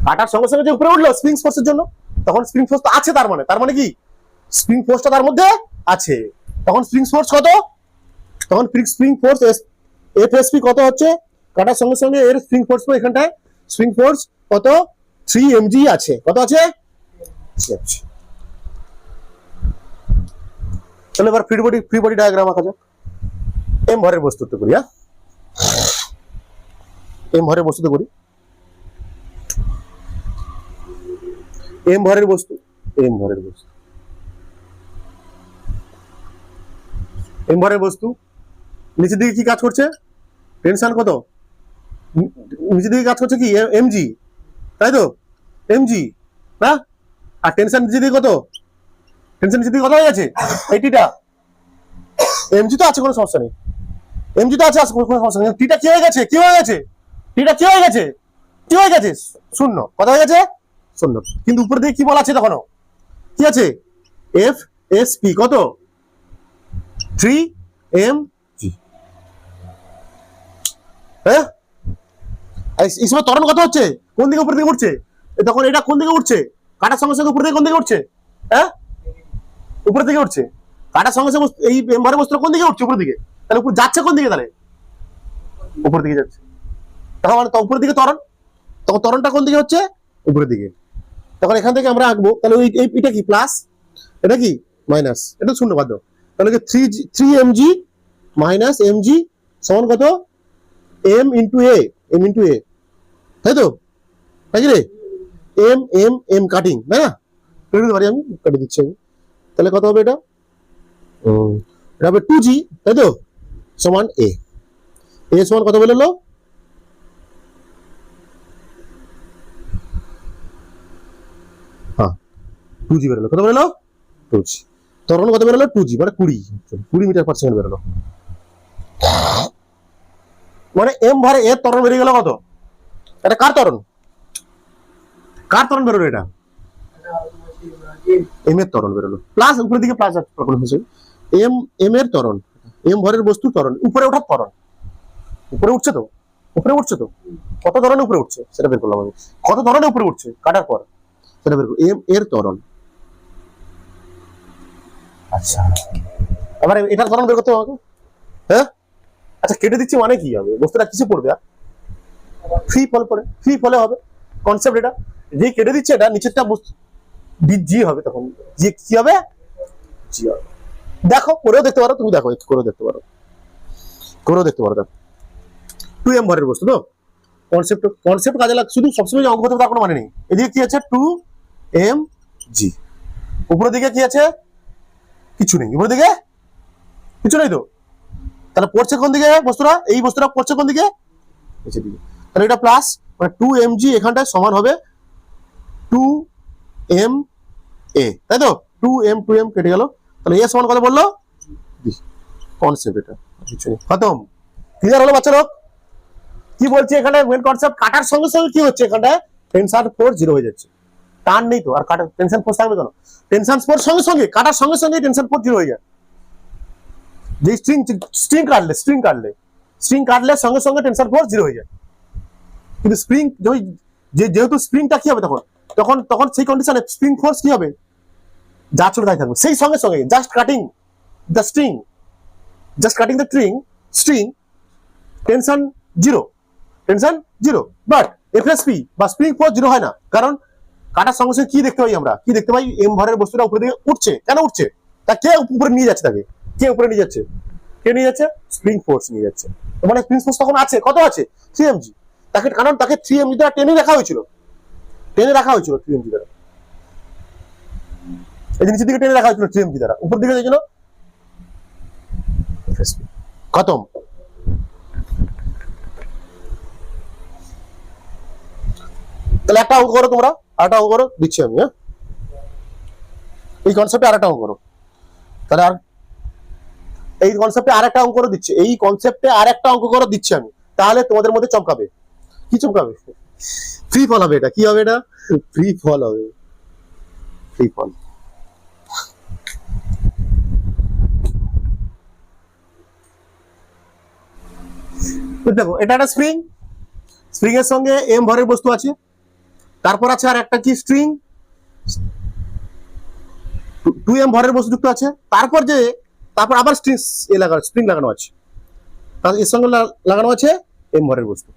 কাটার সঙ্গে সঙ্গে যে উপরে উঠলো স্প্রিং ফোর্সের জন্য, তখন স্প্রিং ফোর্স তো আছে, তার মানে কি স্প্রিং ফোর্সটা তার মধ্যে আছে, তখন স্প্রিং ফোর্স কত, তখন স্প্রিং ফোর্স এফএসপি কত হচ্ছে, কাটার সঙ্গে সঙ্গে এর স্প্রিং ফোর্স, এখানটায় স্প্রিং ফোর্স কত 3 mg আছে, কত আছে, তাহলে এবার ফ্রি বডি ডায়াগ্রাম আঁকা যাক। এম ভরের বস্তুত্ব করি, হ্যাঁ এম ভরের বস্তুতে করি, এম ভরের বস্তু, এম ভরের বস্তু, এম ভরের বস্তু নিচের দিকে কি কাজ করছে, টেনশন কত, নিচের দিকে কাজ করছে কি এমজি, তাই তো এমজি, হ্যাঁ, আর টেনশন নিচের দিকে কত, টেনশন নিচের দিকে কত হয়ে গেছে 80টা, এমজি তো আছে, কোনো সমস্যা নেই, এমজি তো আছে, কোনো সমস্যা নেই, টিটা কি হয়ে গেছে, কি হয়ে গেছে, টিটা কি হয়ে গেছে, কি হয়ে গেছে, শূন্য, কত হয়ে গেছে শূন্য, কিন্তু উপর দিকে কি বলা আছে তখনও, কি আছে এফ এস পি কত 3 mg, হ্যাঁ, এই সময় ত্বরণ কত হচ্ছে, কোন দিকে উপর দিকে উঠছে, তখন এটা কোন দিকে উঠছে, কাটার সঙ্গে সঙ্গে উপর দিকে কোন দিকে উঠছে, হ্যাঁ উপর দিকে উঠছে, কাটার সঙ্গে সঙ্গে এই ভরের বস্তুটা কোন দিকে উঠছে, উপর দিকে, তাহলে উপর যাচ্ছে কোন দিকে, তাহলে উপর দিকে যাচ্ছে, তখন মানে উপরের দিকে ত্বরণ, তখন ত্বরণটা কোন দিকে হচ্ছে, উপরের দিকে, তখন এখান থেকে আমরা আঁকবো, তাহলে ওই এটা কি প্লাস, এটা কি মাইনাস, এটা শূন্য বাদ দাও, তাহলে 3 mg মাইনাস mg সমান কত m into a, m into a, তাই তো, তাই কি রে, m m m কাটিং, তাই না, কেটে দিতে পারি আমি, কেটে দিচ্ছি আমি, তাহলে কত হবে এটা, এটা হবে 2g, তাই তো, সমান a, a সমান কত বেরোলো, হ্যাঁ 2g বেরোলো, কত বেরোলো 2g, ত্বরণ কত বেরোলো 2g, মানে 20 মিটার পার সেকেন্ড বেরোলো, মানে এম ভরে এর ত্বরণ বেরিয়ে গেল কত, এটা কার ত্বরণ, কার ত্বরণ বেরোলো, এটা এম এর ত্বরণ বেরোলো, প্লাস উপরের দিকে প্লাস এম, এম এর ত্বরণ, এম ভরের বস্তু ত্বরণ, উপরে ওঠার ত্বরণ, উপরে উঠছে তো, উপরে উঠছে তো, কত ধরনের উপরে উঠছে সেটা বের করলাম আমি, কত ধরনের উপরে উঠছে কাটার পর সেটা বের করব, এম এর ত্বরণ, আচ্ছা এবার এটার ত্বরণ বের করতে হবে, হ্যাঁ, আচ্ছা কেটে দিচ্ছি মানে কি হবে, বস্তুটা কিছু পড়বে, ফ্রি ফল পড়ে, ফ্রি ফলে হবে কনসেপ্ট, এটা যে কেটে দিচ্ছে এটা নিচেরটা বস্তু জি হবে, তখন জি কি হবে, জি হবে, দেখো করেও দেখতে পারো, তুমি দেখো একটু করেও দেখতে পারো, করেও দেখতে পারো, দেখো 2m ভরের বস্তু তো, কনসেপ্ট কাজে লাগ, শুধু সবসময় অঙ্ক করতে তার কোনো মানে নেই, এদিকে কি আছে 2mg, উপরের দিকে কি আছে কিছু নেই, উপরের দিকে কিছু নেই তো, তাহলে পড়ছে কোন দিকে বস্তুটা, এই বস্তুটা পড়ছে কোন দিকে নিচের দিকে, তাহলে এটা প্লাস, মানে 2mg এখানটায় সমান হবে 2ma, তাই তো, 2m কেটে গেল, তাহলে এ সমান কত বললো, কনসেপ্ট এটা কিছু নেই, খতম, ক্লিয়ার হলো বাচ্চা লোক, কি বলছি এখানে মেন কনসেপ্ট, কাটার সঙ্গে সঙ্গে কি হচ্ছে, এখানটায় টেনশন ফোর্স 0 হয়ে যাচ্ছে, টান নেই তো, আর কাটার টেনশন ফোর্স থাকবে কেন, টেনশন ফোর্স সঙ্গে সঙ্গে কাটার সঙ্গে সঙ্গে টেনশন ফোর্স 0 হয়ে যায়, যে স্ট্রিং কাটলে সঙ্গে সঙ্গে টেনশন ফোর্স 0 হয়ে যায়, কিন্তু স্প্রিং যেহেতু স্প্রিংটা কি হবে তখন তখন তখন সেই কন্ডিশনে স্প্রিং ফোর্স কি হবে, যা চলে তাই থাকবে, সেই সঙ্গে সঙ্গে just cutting the string tension 0, but FSP বা স্প্রিং ফোর্স 0 হয় না, কারণ কাটার সঙ্গে সঙ্গে কি দেখতে পাই আমরা, কি দেখতে পাই, এম ভরের বস্তুটা উপরে দিকে উঠছে, কেন উঠছে, তা কে উপরে নিয়ে যাচ্ছে, তাকে কে উপরে নিয়ে যাচ্ছে, কে নিয়ে যাচ্ছে, স্প্রিং ফোর্স নিয়ে যাচ্ছে, মানে স্প্রিং ফোর্স তখন আছে, কত আছে 3mg, তাকে কারণ তাকে 3mg দ্বারা টেনে রাখা হয়েছিল 3mg দ্বারা, এই নিচের দিকে টেনে রাখা হয়েছিল 3mg দ্বারা, উপর দিকে গেছিল খতম, তাহলে একটা অঙ্ক করো তোমরা, আরেকটা অঙ্ক করো দিচ্ছি আমি, হ্যাঁ এই কনসেপ্টে আরেকটা অঙ্ক করো, তাহলে আর এই কনসেপ্টে আরেকটা অঙ্ক করে দিচ্ছি, এই কনসেপ্টে আরেকটা অঙ্ক করে দিচ্ছি আমি, তাহলে তোমাদের মধ্যে চমকাবে, কি চমকাবে, ফ্রি ফল হবে, এটা কি হবে, এটা ফ্রি ফল হবে, ফ্রি ফল, দেখো এটা একটা স্প্রিং এর সঙ্গে এম ভরের বস্তু আছে, তারপর আছে আর একটা কি স্ট্রিং 2m ভরের বস্তু যুক্ত আছে, তারপর আবার স্প্রিং লাগানো আছে, তাহলে এর সঙ্গে লাগানো আছে এম ভরের বস্তু,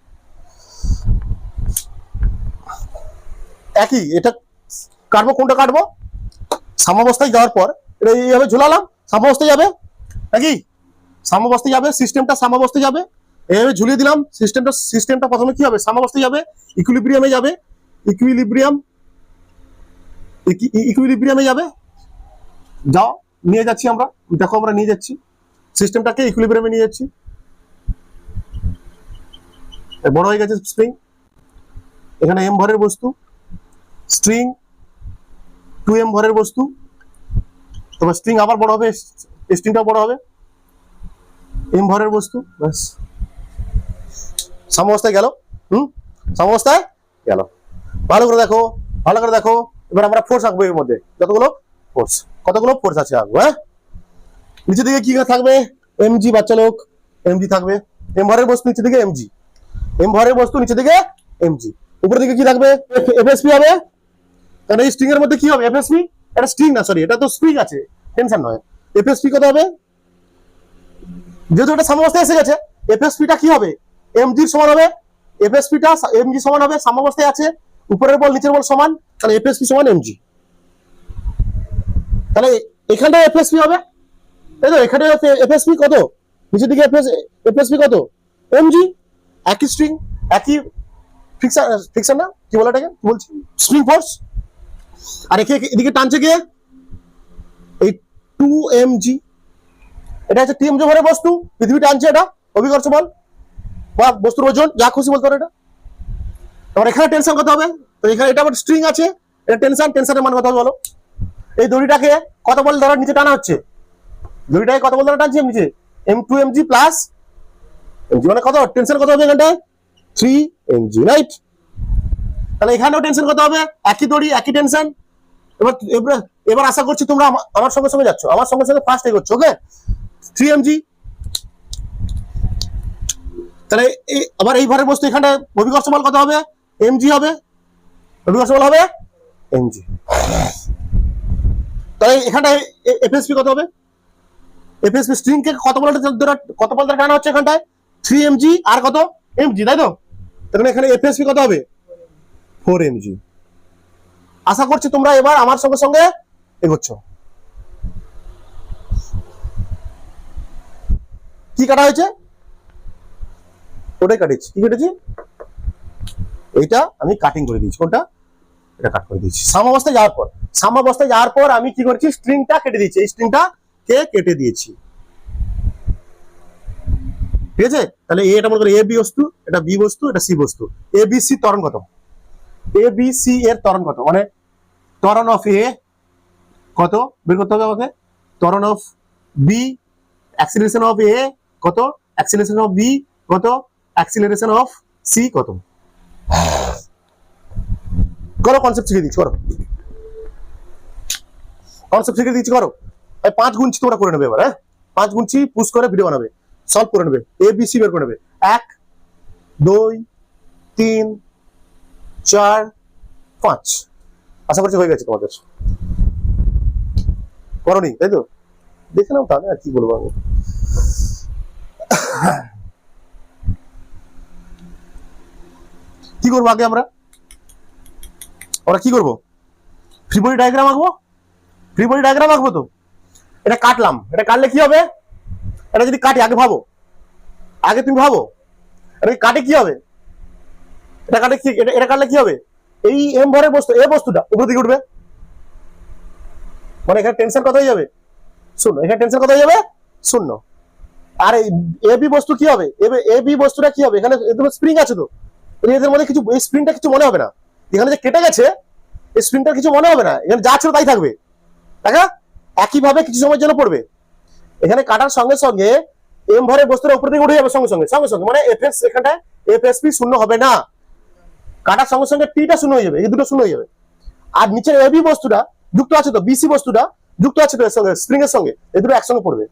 একই, এটা কাটবো, কোনটা কাটবো, সাম্যাবস্থায় যাওয়ার পর এটা এইভাবে ঝুলালাম, সাম্যাবস্থায় যাবে নাকি, সাম্যাবস্থায় যাবে, সিস্টেমটা সাম্যাবস্থায় যাবে, এইভাবে ঝুলিয়ে দিলাম। সিস্টেমটা প্রথমে কি হবে, সাম্যাবস্থায় যাবে, ইকুইলিব্রিয়ামে যাবে, ইকুইলিব্রিয়ামে যাবে। যাও, নিয়ে যাচ্ছি আমরা, দেখো আমরা নিয়ে যাচ্ছি সিস্টেমটাকে ইকুইলিব্রিয়ামে নিয়ে যাচ্ছি। বড় হয়ে গেছে স্প্রিং, এখানে এম ভরের বস্তু, স্ট্রিং 2m ভরের বস্তু, তবে স্ট্রিং আবার বড় হবে, স্ট্রিংটাও বড় হবে, এম ভরের বস্তু, ব্যাস সাম্যাবস্থায় গেল। সাম্যাবস্থায় গেল। ভালো করে দেখো, ভালো করে দেখো। এবার আমরা ফোর্স আঁকবো এর মধ্যে, যতগুলো ফোর্স, কতগুলো ফোর্স আছে আঁকবো। হ্যাঁ, নিচে দিকে কি থাকবে, এমজি, বাচ্চা লোক, এমজি থাকবে। এম ভরের বস্তু নিচে দিকে এমজি, এম ভরের বস্তু নিচে দিকে এমজি, উপরের দিকে কি থাকবে, এফএসপি হবে। কারণ এই স্ট্রিং এর মধ্যে কি হবে, এফএসপি, এটা স্ট্রিং না, সরি, এটা তো স্প্রিং আছে, টেনশন নয়। এফএসপি কত হবে, যেহেতু এটা সাম্যাবস্থায় এসে গেছে, এফএসপিটা কি হবে, এমজির সমান হবে। এফএসপিটা এমজি সমান হবে, সাম্যাবস্থায় আছে, উপরের বল নিচের বল সমান, তাহলে এফএসপি সমান এমজি। তাহলে এখানটা এফএসপি হবে, তাই তো, এখানে এফএসপি কত, নিচের দিকে এফএসপি কত, এমজি। একই স্ট্রিং, একই ফিক্সার না, কি বলে এটাকে, কি বলছি, স্প্রিং ফোর্স। আর এদিকে টানছে কে, এই 2mg, এটা হচ্ছে টিএমজি ভরের বস্তু, পৃথিবী টানছে, এটা অভিকর্ষ বল বা বস্তুর ওজন, যা খুশি বলতে পারো এটা। তারপর এখানে টেনশন কত হবে, তো এখানে এটা আবার স্ট্রিং আছে, এটা টেনশনের মান কত হবে বলো। এই দড়িটাকে কত বল দ্বারা নিচে টানা হচ্ছে, দড়িটাকে কত বল দ্বারা টানছি নিচে, m2mg প্লাস mg, মানে কত টেনশন কত হবে এখানটায়, 3mg, রাইট। তাহলে এখানেও টেনশন কত হবে, একই দড়ি একই টেনশন। এবার আশা করছি তোমরা আমার সঙ্গে সঙ্গে যাচ্ছ, আমার সঙ্গে সঙ্গে ফার্স্ট এগোচ্ছ, ওকে। 3mg, তাহলে আবার এই ভরের বস্তু এখানে অভিকর্ষ বল কত হবে, mg হবে, অভিকর্ষ বল হবে mg। তাহলে এখানটা এফএসপি কত হবে, এফএসপি স্ট্রিং কে কত বল দ্বারা টানা হচ্ছে এখানটায়, 3mg আর কত mg, তাই তো। তাহলে এখানে এফএসপি কত হবে, 4mg। আশা করছি তোমরা এবার আমার সঙ্গে সঙ্গে এগোচ্ছ। কি কাটা হয়েছে, ওটাই কাটিয়েছি, কি কেটেছি, এইটা আমি কাটিং করে দিয়েছি, কোনটা, এটা কাট করে দিয়েছি। সাম্যাবস্থায় যাওয়ার পর আমি কি করেছি, স্ট্রিংটা কেটে দিয়েছি, এই স্ট্রিংটা কে কেটে দিয়েছি, ঠিক আছে। তাহলে এটা মনে করো এ বি বস্তু, এটা বি বস্তু, এটা সি বস্তু। এ বি সি ত্বরণ কত, এ বি সি এর ত্বরণ কত, মানে ত্বরণ অফ এ কত বের করতে হবে আমাকে, ত্বরণ অফ বি, অ্যাক্সিলারেশন অফ এ কত, অ্যাক্সিলারেশন অফ বি কত, অ্যাক্সিলারেশন অফ সি কত। করো, কনসেপ্ট শিখে দিচ্ছি, করো, কনসেপ্ট শিখে দিচ্ছি, করো। 5 গুনছি, তোমরা করে নেবে এবার। হ্যাঁ, 5 গুনছি, পুশ করে ভিডিও বানাবে, সলভ করে নেবে, এ বি সি বের করে নেবে। 1 2 3 4 5, আশা করছি হয়ে গেছে তোমাদের, করনি তাই তো, দেখে নাও তাহলে আর কি বলবো আমি। কি করবো আগে আমরা কি করবো, ফ্রি বডি ডায়াগ্রাম আঁকবো, ফ্রি বডি ডায়াগ্রাম আঁকবো। তো এটা কাটলাম, এটা কাটলে কি হবে, এটা যদি কাটি, আগে ভাবো, আগে তুমি ভাবো, এটা কাটে কি হবে, এটা কাটে কি, এটা কাটলে কি হবে, এই এম ভরের বস্তু, এই বস্তুটা উপর দিকে উঠবে, মানে এখানে টেনশন কত হয়ে যাবে, শূন্য, এখানে টেনশন কত হয়ে যাবে, শূন্য। আর এই এ বি বস্তু কি হবে, এ বি বস্তুটা কি হবে, এখানে স্প্রিং আছে, তো এদের মধ্যে কিছু, এই স্প্রিংটা কিছু মনে হবে না, এখানে যে কেটে গেছে এই স্প্রিংটা কিছু মনে হবে না, এখানে যা ছিল তাই থাকবে, দেখা একইভাবে কিছু সময়ের জন্য পড়বে। এখানে কাটার সঙ্গে সঙ্গে এম ভরের বস্তুটা উপর দিকে উঠে যাবে সঙ্গে সঙ্গে, মানে এফএস, এখানটায় এফএসপি শূন্য হবে না, কাটার সঙ্গে সঙ্গে টিটা শূন্য হয়ে যাবে, এই দুটো শূন্য হয়ে যাবে। আর নিচের এবি বস্তুটা যুক্ত আছে, তো বিসি বস্তুটা যুক্ত আছে তো এর সঙ্গে, স্প্রিং এর সঙ্গে, এই দুটো একসঙ্গে পড়বে।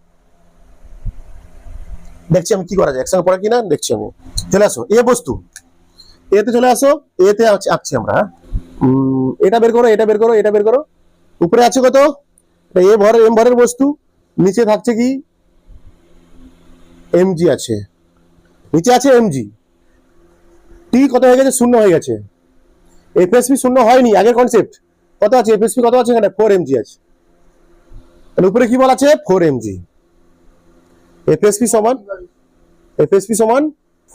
দেখছি আমি কি করা যায়, একসঙ্গে পড়ে কিনা দেখছি আমি। চলে আসো, এ বস্তু, এতে চলে আসো, এতে আঁকছি আমরা। এটা বের করো, এটা বের করো, এটা বের করো। উপরে আছে কত, এ ভরের, এম ভরের বস্তু, নিচে থাকছে কি, এমজি আছে, নিচে আছে এমজি। টি কত হয়ে গেছে, শূন্য হয়ে গেছে। এফএসপি শূন্য হয়নি, আগের কনসেপ্ট কত আছে, এফএসপি কত আছে এখানে, 4mg আছে। তাহলে উপরে কি বলা আছে, 4mg। এফএসপি সমান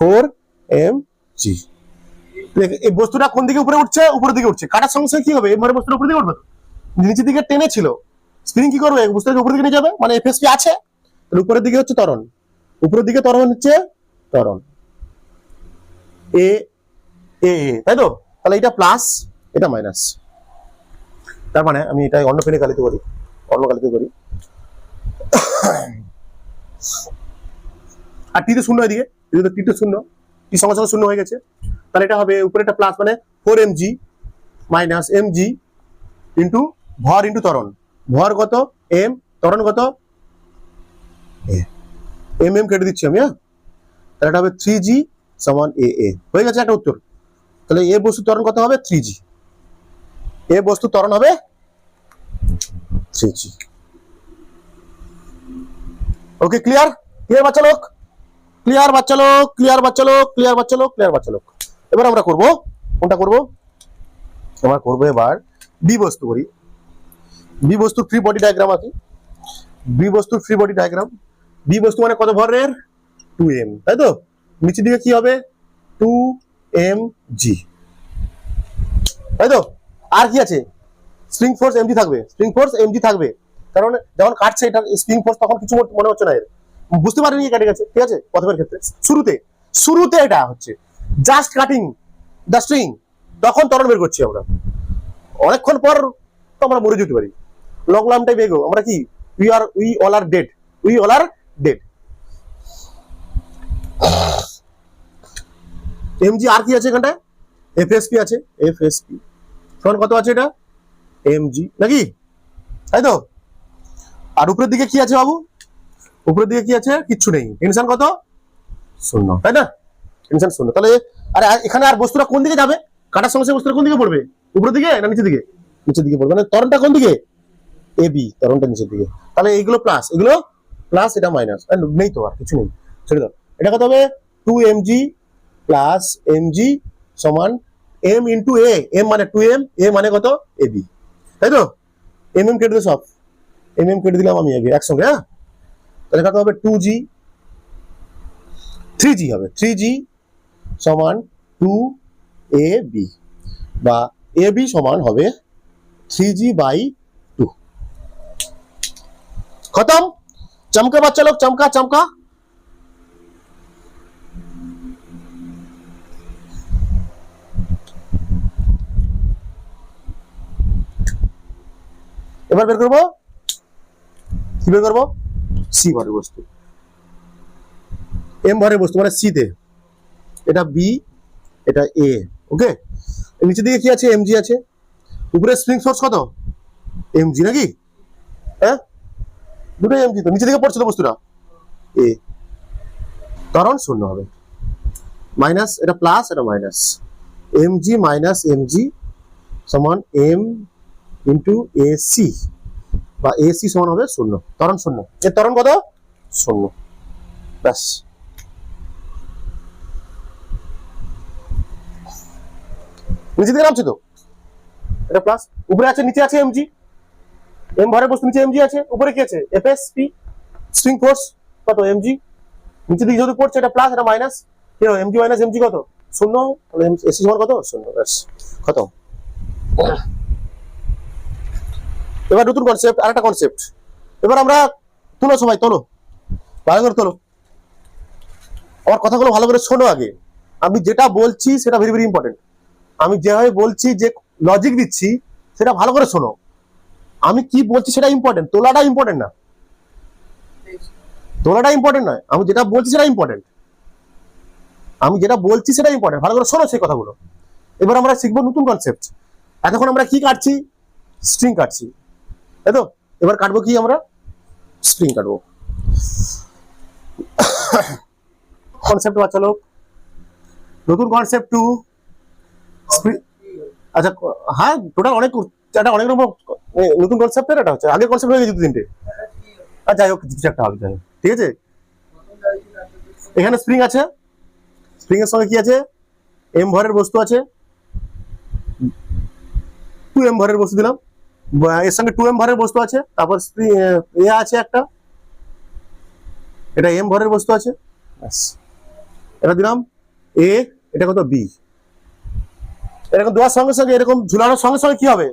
4mg। এই বস্তুটা কোন দিকে উপরে উঠছে? উপরের দিকে উঠছে। কাটার সঙ্গে সঙ্গে কি হবে? এম ভরের বস্তুটা উপরের দিকে উঠবে, নিচের দিকে টেনে ছিল, স্প্রিং কি করবে? বস্তুটাকে উপরের দিকে নিয়ে যাবে, মানে এফএসপি আছে, উপরের দিকে হচ্ছে ত্বরণ, উপরের দিকে ত্বরণ হচ্ছে ত্বরণ এ এ, তাই তো? তাহলে এটা প্লাস, এটা মাইনাস। তার মানে আমি এটা অন্য পেনে কালিতে করি, অন্য কালিতে করি, আর টি তে শূন্য, এদিকে টি তে শূন্য, টি সঙ্গে সঙ্গে শূন্য হয়ে গেছে। তাহলে এটা হবে উপরে একটা প্লাস, মানে 4mg মাইনাস mg ইন্টু ভর ইন্টু ত্বরণ। ভর কত? m, ত্বরণ কত? এম এম কেটে দিচ্ছি আমি, হ্যাঁ। তাহলে এটা হবে 3g সমান এ এ, হয়ে গেছে একটা উত্তর। তাহলে এ বস্তু ত্বরণ কত হবে? 3g। এ বস্তু ত্বরণ হবে 3g। ওকে, ক্লিয়ার? ক্লিয়ার বাচ্চা লোক? ক্লিয়ার বাচ্চা লোক? ক্লিয়ার বাচ্চা লোক? ক্লিয়ার বাচ্চা লোক? ক্লিয়ার বাচ্চা লোক? এবার আমরা করব কোনটা করব? আমরা করব এবার বি বস্তু করি। বি বস্তু ফ্রি বডি ডায়াগ্রাম আঁকি। বি বস্তু ফ্রি বডি ডায়াগ্রাম। বি বস্তু মানে কত ভরের? 2m, তাই তো? নিচের দিকে কি হবে? 2mg, তাই তো? আর কি আছে? স্প্রিং ফোর্স mg থাকবে, স্প্রিং ফোর্স mg থাকবে, কারণ যখন কাটছে এটা স্প্রিং ফোর্স, তখন কিছু মনে হচ্ছে না, এর বুঝতে পারেনি কেটে গেছে, ঠিক আছে? প্রথমের ক্ষেত্রে শুরুতে শুরুতে এটা হচ্ছে জাস্ট কাটিং দ্য স্ট্রিং, তখন ত্বরণ বের করছি আমরা। অনেকক্ষণ পর তো আমরা মরে যেতে পারি, লং লাম টাইপ এগো আমরা কি, we all are dead, we all are dead. mg, আর কি আছে এখানটায়? এফএসপি আছে, এফএসপি সমান কত আছে? এটা mg নাকি, তাই তো? আর উপরের দিকে কি আছে বাবু? উপরের দিকে কি আছে? কিচ্ছু নেই, টেনশন কত? শূন্য, তাই না? টেনশন শূন্য। তাহলে আরে এখানে আর বস্তুটা কোন দিকে যাবে? কাটার সমস্যা বস্তুটা কোন দিকে পড়বে? উপরের দিকে না নিচের দিকে? নিচের দিকে পড়বে, মানে ত্বরণটা কোন দিকে? এ বি, ত্বরণটা নিচের দিকে। তাহলে এইগুলো প্লাস, এগুলো প্লাস, এটা মাইনাস, নেই তো আর কিছু নেই, ছেড়ে দাও। এটা কত হবে? 2mg প্লাস mg সমান m ইন্টু এ, m মানে 2m, a মানে কত? এ বি, তাই তো? mm কেটে দিলে সব, mm কেটে দিলাম আমি আগে একসঙ্গে, হ্যাঁ। তাহলে কত হবে? 2g, 3g হবে, 3g সমান 2ab, বা ab সমান হবে 3g/2। খতম। চমকা বাচ্চা লোক, চমকা চমকা। এবার বের করবো কি? বের করবো সি ভরের বস্তু, এম ভরের বস্তু মানে সি তে, এটা বি, এটা এ, ওকে। নিচের দিকে কি আছে? এমজি আছে। উপরে স্প্রিং ফোর্স কত? এমজি নাকি, হ্যাঁ? দুটো এমজি তো, নিচের দিকে পড়ছে তো বস্তুটা, এ। ত্বরণ শূন্য হবে, মাইনাস, এটা প্লাস, এটা মাইনাস, এমজি মাইনাস এমজি সমান এম ইন্টু এসি, বা এসি সমান হবে শূন্য, ত্বরণ শূন্য। এর ত্বরণ কত? শূন্য, ব্যাস। নিচে দিকে নামছে তো, এটা প্লাস, উপরে আছে, নিচে আছে এমজি, এম ভরের বস্তু, নিচে এমজি আছে, উপরে কি আছে? এফএসপি, স্প্রিং ফোর্স কত? এমজি। নিচে দিকে যদি পড়ছে, এটা প্লাস, এটা মাইনাস, কি হবে? এমজি মাইনাস এমজি কত? শূন্য, তাহলে এসি সমান কত? শূন্য, ব্যাস খতম। এবার নতুন কনসেপ্ট, আরেকটা কনসেপ্ট। এবার আমরা তোলো সবাই, তোলো, ভালো করে তোলো, আমার কথাগুলো ভালো করে শোনো আগে। আমি যেটা বলছি সেটা ভেরি ভেরি ইম্পর্টেন্ট। আমি যেভাবে বলছি, যে লজিক দিচ্ছি, সেটা ভালো করে শোনো। আমি কি বলছি সেটা ইম্পর্টেন্ট, তোলাটা ইম্পর্টেন্ট না, তোলাটা ইম্পর্টেন্ট নয়, আমি যেটা বলছি সেটা ইম্পর্টেন্ট। আমি যেটা বলছি সেটা ইম্পর্টেন্ট, ভালো করে শোনো সেই কথাগুলো। এবার আমরা শিখবো নতুন কনসেপ্ট। এতক্ষণ আমরা কি কাটছি? স্ট্রিং কাটছি, তাই তো? এবার কাটবো কি? আমরা স্ট্রিং কাটবো। কনসেপ্ট বাচ্চা লোক, নতুন কনসেপ্ট টু, আচ্ছা হ্যাঁ, টোটাল অনেক, এটা অনেক রকম নতুন কনসেপ্টের, এটা হচ্ছে আগের কনসেপ্ট হয়ে গেছে 2-3টে। আর যাই হোক, কিছু একটা হবে, যাই হোক, ঠিক আছে। এখানে স্প্রিং আছে, স্প্রিং এর সঙ্গে কি আছে? এম ভরের বস্তু আছে, 2m ভরের বস্তু দিলাম, এর সঙ্গে 2m ভরের বস্তু আছে, তারপর এ আছে একটা, এটা m ভরের বস্তু আছে, ব্যাস। এটা দিলাম এ, এটা কত বি। এরকম দেওয়ার সঙ্গে সঙ্গে এরকম ঝুলানোর সঙ্গে সঙ্গে কি হবে,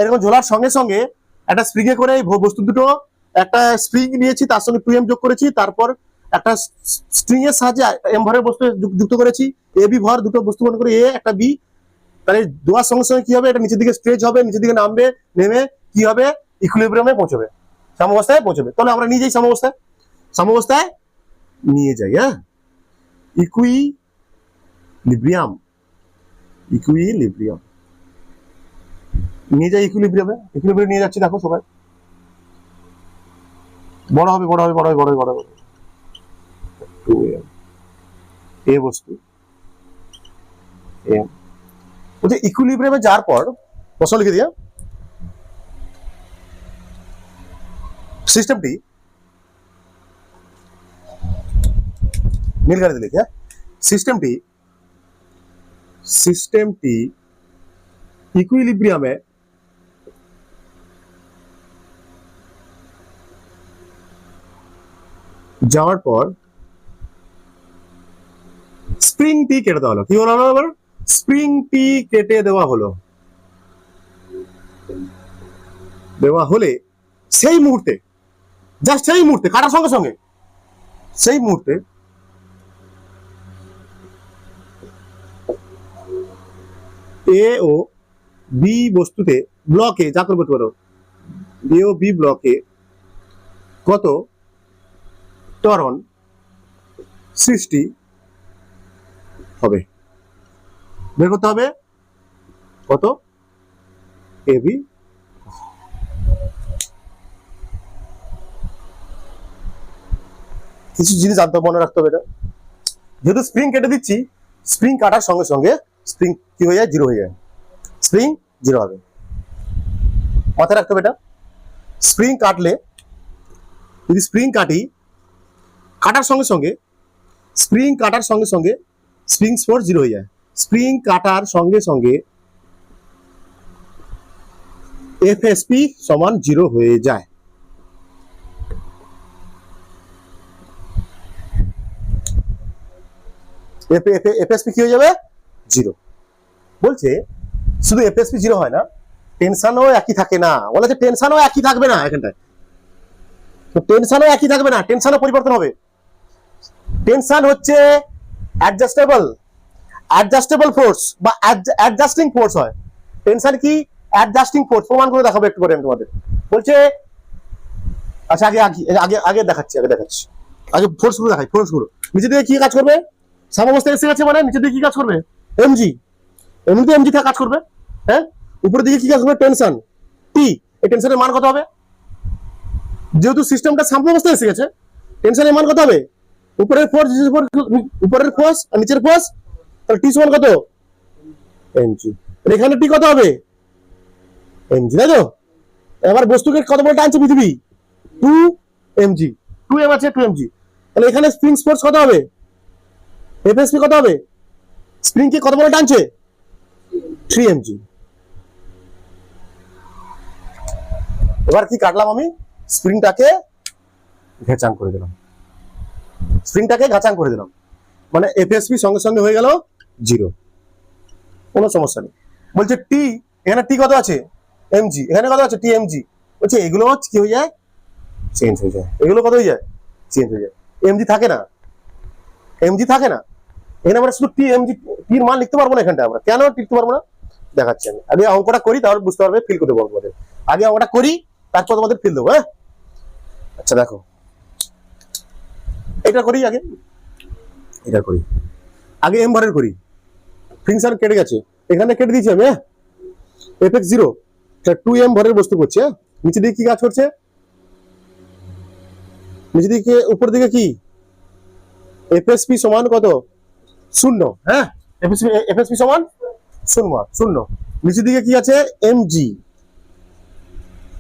এরকম ঝোলার সঙ্গে সঙ্গে একটা স্প্রিং এ করে এই বস্তু দুটো, একটা স্প্রিং নিয়েছি তার সঙ্গে 2m যোগ করেছি, তারপর একটা স্ট্রিং এর সাহায্যে m ভরের বস্তু যুক্ত করেছি, এ বি ভর দুটো বস্তু মনে করে এ একটা বি। তাহলে দেওয়ার সঙ্গে সঙ্গে কি হবে, এটা নিচের দিকে স্ট্রেচ হবে, নিচের দিকে নামবে, নেমে কি হবে, ইকুইলিব্রিয়ামে পৌঁছবে, সাম্যাবস্থায় পৌঁছবে। তাহলে আমরা নিয়ে যাই সাম্যাবস্থায় নিয়ে যাই। হ্যাঁ, ইকুইলিব্রিয়াম নিয়ে যাই, ইকুইলিব্রিয়ামে নিয়ে যাচ্ছি। দেখো সবাই বড় হবে 2m এ বস্তু m বলছে ইকুইলিব্রিয়ামে যাওয়ার পর প্রশ্ন লিখে দিয়া সিস্টেমটি নীল গাড়িতে লিখে, সিস্টেমটি ইকুইলিব্রিয়ামে যাওয়ার পর স্প্রিংটি কেটে দেওয়া হলো। কি হলো আবার, স্প্রিংটি কেটে দেওয়া হলে সেই মুহূর্তে, জাস্ট সেই মুহূর্তে কাটার সঙ্গে সঙ্গে, সেই মুহূর্তে এ ও বি বস্তুতে ব্লকে যা করবে পারো, এ ও বি ব্লকে কত ত্বরণ সৃষ্টি হবে বের করতে হবে, কত এ বি। কিছু জিনিস জানতে মনে রাখতে হবে, এটা যেহেতু স্প্রিং কেটে দিচ্ছি, স্প্রিং কাটার সঙ্গে সঙ্গে স্প্রিং কি হয়ে যায়, জিরো হয়ে যায়, স্প্রিং জিরো হবে, মাথায় রাখতে হবে এটা। স্প্রিং কাটলে, যদি স্প্রিং কাটি, কাটার সঙ্গে সঙ্গে স্প্রিং ফোর্স জিরো হয়ে যায়, স্প্রিং কাটার সঙ্গে সঙ্গে এফএসপি সমান জিরো হয়ে যায়। এফএসপি কি হয়ে যাবে, জিরো। বলছে শুধু এফএসপি জিরো হয় না, টেনশনও একই থাকে না, বলে যে টেনশনও একই থাকবে না, এখানটায় টেনশনও একই থাকবে না, টেনশনও পরিবর্তন হবে। টেনশন হচ্ছে অ্যাডজাস্টেবল ফোর্স বা অ্যাডজাস্টিং ফোর্স হয়। টেনশন কি, অ্যাডজাস্টিং ফোর্স, প্রমাণ করে দেখাবো একটু করে আমি তোমাদের। বলছে আচ্ছা আগে দেখাচ্ছি, আগে ফোর্স গুলো দেখাই। ফোর্স গুলো নিচে দিকে কি কাজ করবে, সাম্যাবস্থায় এসে গেছে মানে নিচের দিকে কি কাজ করবে, এমজি, এমনিতে এমজি কাজ করবে। হ্যাঁ, উপরের দিকে কি কাজ করবে, টেনশন টি। এই টেনশনের মান কত হবে, যেহেতু সিস্টেমটা সাম্যাবস্থায় এসে গেছে, টেনশনের মান কত হবে, উপরের ফোর্স আর নিচের ফোর্স, তাহলে টি সমান কত, এমজি। এখানে টি কত হবে, এমজি, তাই তো। এবার বস্তুকে কত বল টানছে পৃথিবী, 2mg, 2m আছে 2mg, তাহলে এখানে স্প্রিং ফোর্স কত হবে, এফএসপি কত হবে, স্প্রিং কে কত বল টানছে, 3mg। এবার কি কাটলাম আমি, স্প্রিংটাকে ঘেচাং করে দিলাম, মানে এফএসপি সঙ্গে সঙ্গে হয়ে গেল জিরো, কোনো সমস্যা নেই। বলছে টি, এখানে টি কত আছে, এমজি, এখানে কত আছে, টি এমজি। বলছে এগুলো কি হয়ে যায়, চেঞ্জ হয়ে যায়, এগুলো কত হয়ে যায়, চেঞ্জ হয়ে যায়, এমজি থাকে না, এখানে আমরা শুধু টি এমজি, টির মান লিখতে পারবো না এখানটা, আমরা কেন লিখতে পারবো না দেখাচ্ছি আমি। আগে অঙ্কটা করি, তাহলে বুঝতে পারবে, ফিল করতে পারবো তোমাদের। আগে অঙ্কটা করি, তারপর তোমাদের ফিল দেবো। হ্যাঁ, আচ্ছা দেখো এটা করি, আগে এম ভরের করি, ফিংশন কেটে গেছে, এখানে কেটে দিয়েছি আমি। এফএক্স জিরো, 2m ভরের বস্তু করছে, নিচে দিকে কি কাজ করছে, নিচে দিকে উপর দিকে কি, এফএসপি সমান কত, 0। হ্যাঁ, এফএসপি সমান 0, নিচে দিকে কি আছে, এমজি,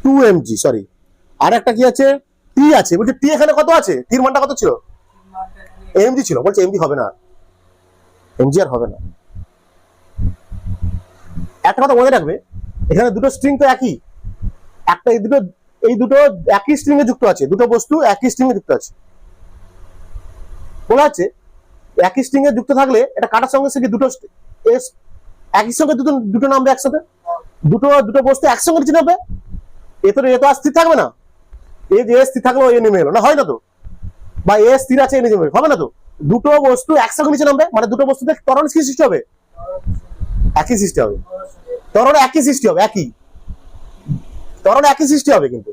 2mg, সরি, আর একটা কি আছে, টি আছে। বলছে টি এখানে কত আছে, টির মানটা কত ছিল, এমজি ছিল। বলছে এমজি হবে না, এমজি আর হবে না। একটা কথা মনে রাখবে, এখানে দুটো স্ট্রিং তো একই, একটা এই দুটো একই স্ট্রিং এ যুক্ত আছে, দুটো বস্তু একই স্ট্রিং এ যুক্ত আছে। বলা আছে একই স্ট্রিং এ যুক্ত থাকলে এটা কাটার সঙ্গে সঙ্গে দুটো এস একই সঙ্গে দুটো দুটো নামবে একসাথে, দুটো দুটো বস্তু একসঙ্গে নিচে নামবে। এ তো আর স্থির থাকবে না, এ যে স্থির থাকলো এ নেমে এলো না, হয় না তো, বা এ স্থির আছে এ নেমে হবে না তো, দুটো বস্তু একসঙ্গে নিচে নামবে, মানে দুটো বস্তুতে ত্বরণ কি সৃষ্টি হবে, একই সৃষ্টি হবে, ত্বরণ একই সৃষ্টি হবে, একই ত্বরণ একই সৃষ্টি হবে। কিন্তু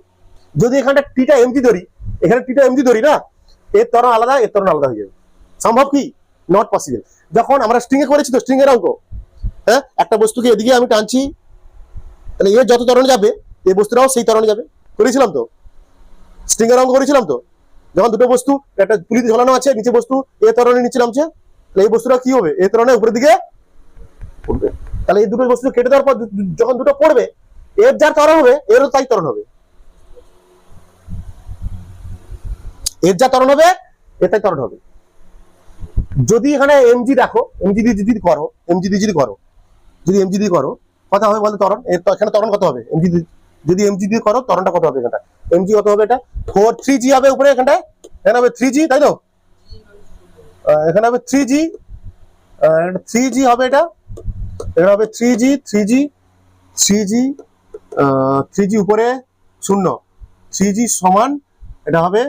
যদি এখানটা টিটা এমজি ধরি, এখানে টিটা এমজি ধরি না, এর ত্বরণ আলাদা এর ত্বরণ আলাদা হয়ে যাবে, সম্ভব কি, নট পসিবল। যখন আমরা স্ট্রিং এ করেছি তো স্ট্রিং এর অঙ্ক, হ্যাঁ একটা বস্তুকে এদিকে আমি টানছি, তাহলে এর যত ত্বরণে যাবে এই বস্তুটাও সেই ত্বরণে যাবে, করেছিলাম তো স্ট্রিং এর অঙ্ক করেছিলাম তো, যখন দুটো বস্তু একটা পুলিতে ঝোলানো আছে, নিচে বস্তু এ ত্বরণে নিচে নামছে, তাহলে এই বস্তুটা কি হবে, এ ত্বরণে উপরের দিকে উঠবে। তাহলে এই দুটো বস্তু কেটে দেওয়ার পর যখন দুটো পড়বে, এর যার ত্বরণ হবে এরও তাই ত্বরণ হবে, এর যা ত্বরণ হবে এর তাই ত্বরণ হবে। যদি এখানে এমজি দেখো, এমজি দিয়ে যদি করো, এমজি দিয়ে যদি করো, যদি এমজি দিয়ে করো কত হবে বলতো ত্বরণ, এর তো এখানে ত্বরণ কত হবে, এমজি যদি এমজি দিয়ে করো ত্বরণটা কত হবে, এখানটা এমজি কত হবে, এটা 3G হবে উপরে, এখানটায় এখানে হবে 3G, তাই তো, এখানে হবে 3G, 3G হবে, এটা এখানে হবে 3G 3G 3G 3G উপরে 0, 3G সমান এটা হবে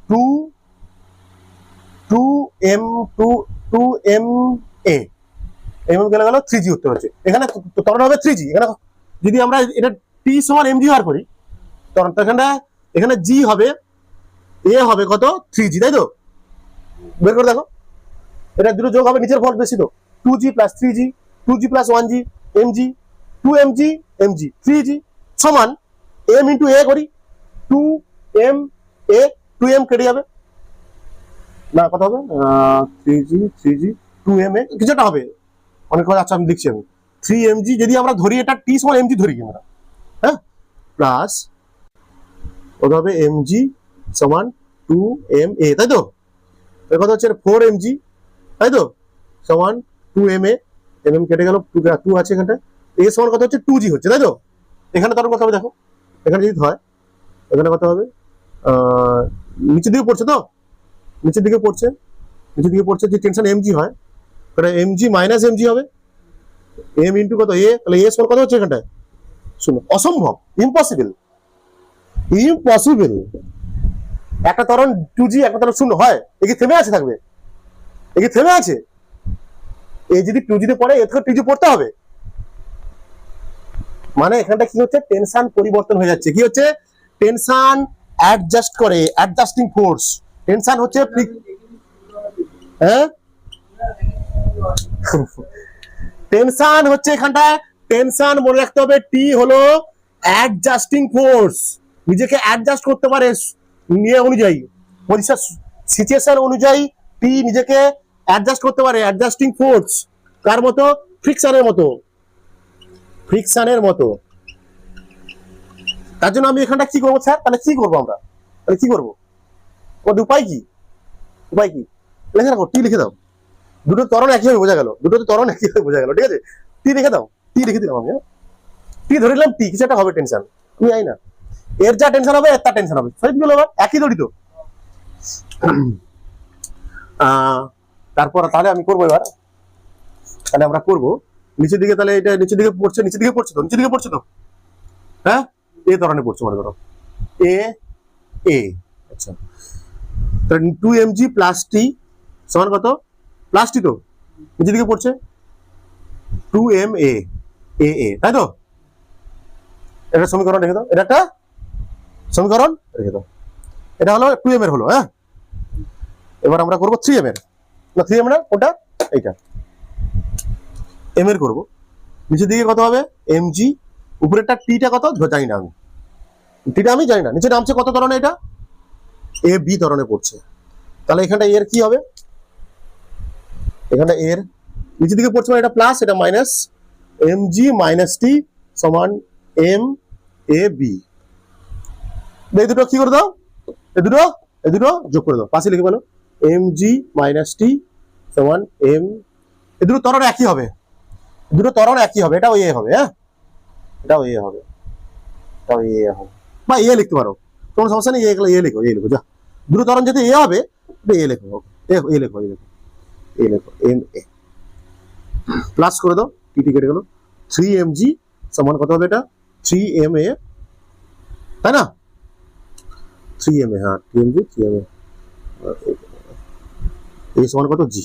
2m গেলে গেল 3G উত্তর হচ্ছে, এখানে ত্বরণ হবে 3G। এখানে যদি আমরা এটা t সমান mg বার করি, তখন এখানে g হবে, a হবে কত 3G, তাই তো, বের করে দেখো, এটা দুটো যোগ হবে, নিচের ফল বেশি তো, 2G plus 3G, 2G plus 1G, mg 2mg mg 3G সমান m ইন্টু a করি, 2m a 2m কেটে যাবে না, কত হবে 3G 2m a কিছুটা হবে, অনেক কথা, আচ্ছা আমি লিখছি, আমি 3mg যদি আমরা ধরি, এটা t সমান mg ধরি আমরা, হ্যাঁ, প্লাস কত হবে mg সমান 2ma, তাই তো, এর কথা হচ্ছে 4mg, তাই তো, সমান 2ma, mm কেটে গেল, 2 আছে এখানটা, a সমান কত হচ্ছে 2g হচ্ছে, তাই তো, এখানে তখন কত হবে দেখো, এখানে যদি হয় এখানে কত হবে, নিচের দিকে পড়ছে তো, নিচের দিকে পড়ছে, নিচের দিকে পড়ছে, যে টেনশন mg হয় এটা mg মাইনাস mg হবে, m ইন্টু কত a, তাহলে a সমান কত হচ্ছে এখানটায়, শুনো, অসম্ভব, ইম্পসিবল, ইম্পসিবল, একটা ত্বরণ 2G একটা ত্বরণ 0 হয়, এ কি থেমে আছে থাকবে, এ কি থেমে আছে, এ যদি 2G তে পড়ে এ থেকে 2G পড়তে হবে, মানে এখানটা কি হচ্ছে, টেনশন পরিবর্তন হয়ে যাচ্ছে, কি হচ্ছে, টেনশন অ্যাডজাস্ট করে, অ্যাডজাস্টিং ফোর্স, টেনশন হচ্ছে, হ্যাঁ টেনশন হচ্ছে এখানটায়, টেনশন মনে রাখতে হবে, টি হলো অ্যাডজাস্টিং ফোর্স, নিজেকে অ্যাডজাস্ট করতে পারে নিয়ে অনুযায়ী, পরিস্থিতি সিচুয়েশন অনুযায়ী টি নিজেকে অ্যাডজাস্ট করতে পারে, অ্যাডজাস্টিং ফোর্স, কার মতো, ফ্রিকশনের মতো, ফ্রিকশনের মতো। তার জন্য আমি এখানটা কি করবো স্যার, তাহলে কি করবো আমরা, তাহলে কি করবো, উপায় কি, উপায় কি, লিখে রাখো, টি লিখে দাও, দুটো ত্বরণ একইভাবে বোঝা গেল, দুটো ত্বরণ একইভাবে বোঝা গেল, ঠিক আছে, টি লিখে দাও, টি লিখে দিলাম আমি, টি ধরে নিলাম, টি কিছু একটা হবে টেনশন, তুমি জানি না, এর যা টেনশন হবে এর তা টেনশন হবে, সব গুলো একই দড়ি তো। তারপর তাহলে আমি করবো এবার, তাহলে আমরা করবো নিচের দিকে, তাহলে এটা নিচের দিকে পড়ছে, নিচের দিকে পড়ছে তো, নিচের দিকে পড়ছে তো, হ্যাঁ, এ ধরনের পড়ছে মনে করো, এ এ আচ্ছা, তাহলে 2mg প্লাস টি সমান কত, প্লাস টি তো নিচের দিকে পড়ছে 2ma এ এ, তাই তো, এটা সমীকরণ রেখে দাও, এটা একটা সমীকরণ রেখে দাও, এটা হলো 2m এর হলো, হ্যাঁ, এবার আমরা করবো 3m এর, না 3m না কোনটা, এইটা m এর করবো, নিচের দিকে কত হবে mg, উপরেরটা টিটা কত জানি না আমি, টিটা আমি জানি না, নিচে নামছে কত ধরনের, এটা a b ধরনের পড়ছে, তাহলে এখানটা এর কি হবে, এখানটা এর নিচের দিকে পড়ছে, এটা প্লাস এটা মাইনাস, mg মাইনাস টি সমান m a b, এই দুটো কি করে দাও, এই দুটো যোগ করে দাও, পাশে লিখে বলো mg মাইনাস টি সমান m, এই দুটো ত্বরণ একই হবে, দুটো ত্বরণ একই হবে, এটাও এ হবে, হ্যাঁ এটাও এ হবে, এটাও এ হবে, বা এ লিখতে পারো, কোনো সমস্যা নেই, এ লিখো, এ লিখো, যা দুটো ত্বরণ যেতে এ হবে, এ লিখো, এ লিখো, এ লিখো, এ লেখো এম এ প্লাস করে দাও, টি কেটে গেল, 3mg সমান কত হবে এটা 3ma, তাই না 3ma, হ্যাঁ 3mg 3ma, এই সমান কত জি।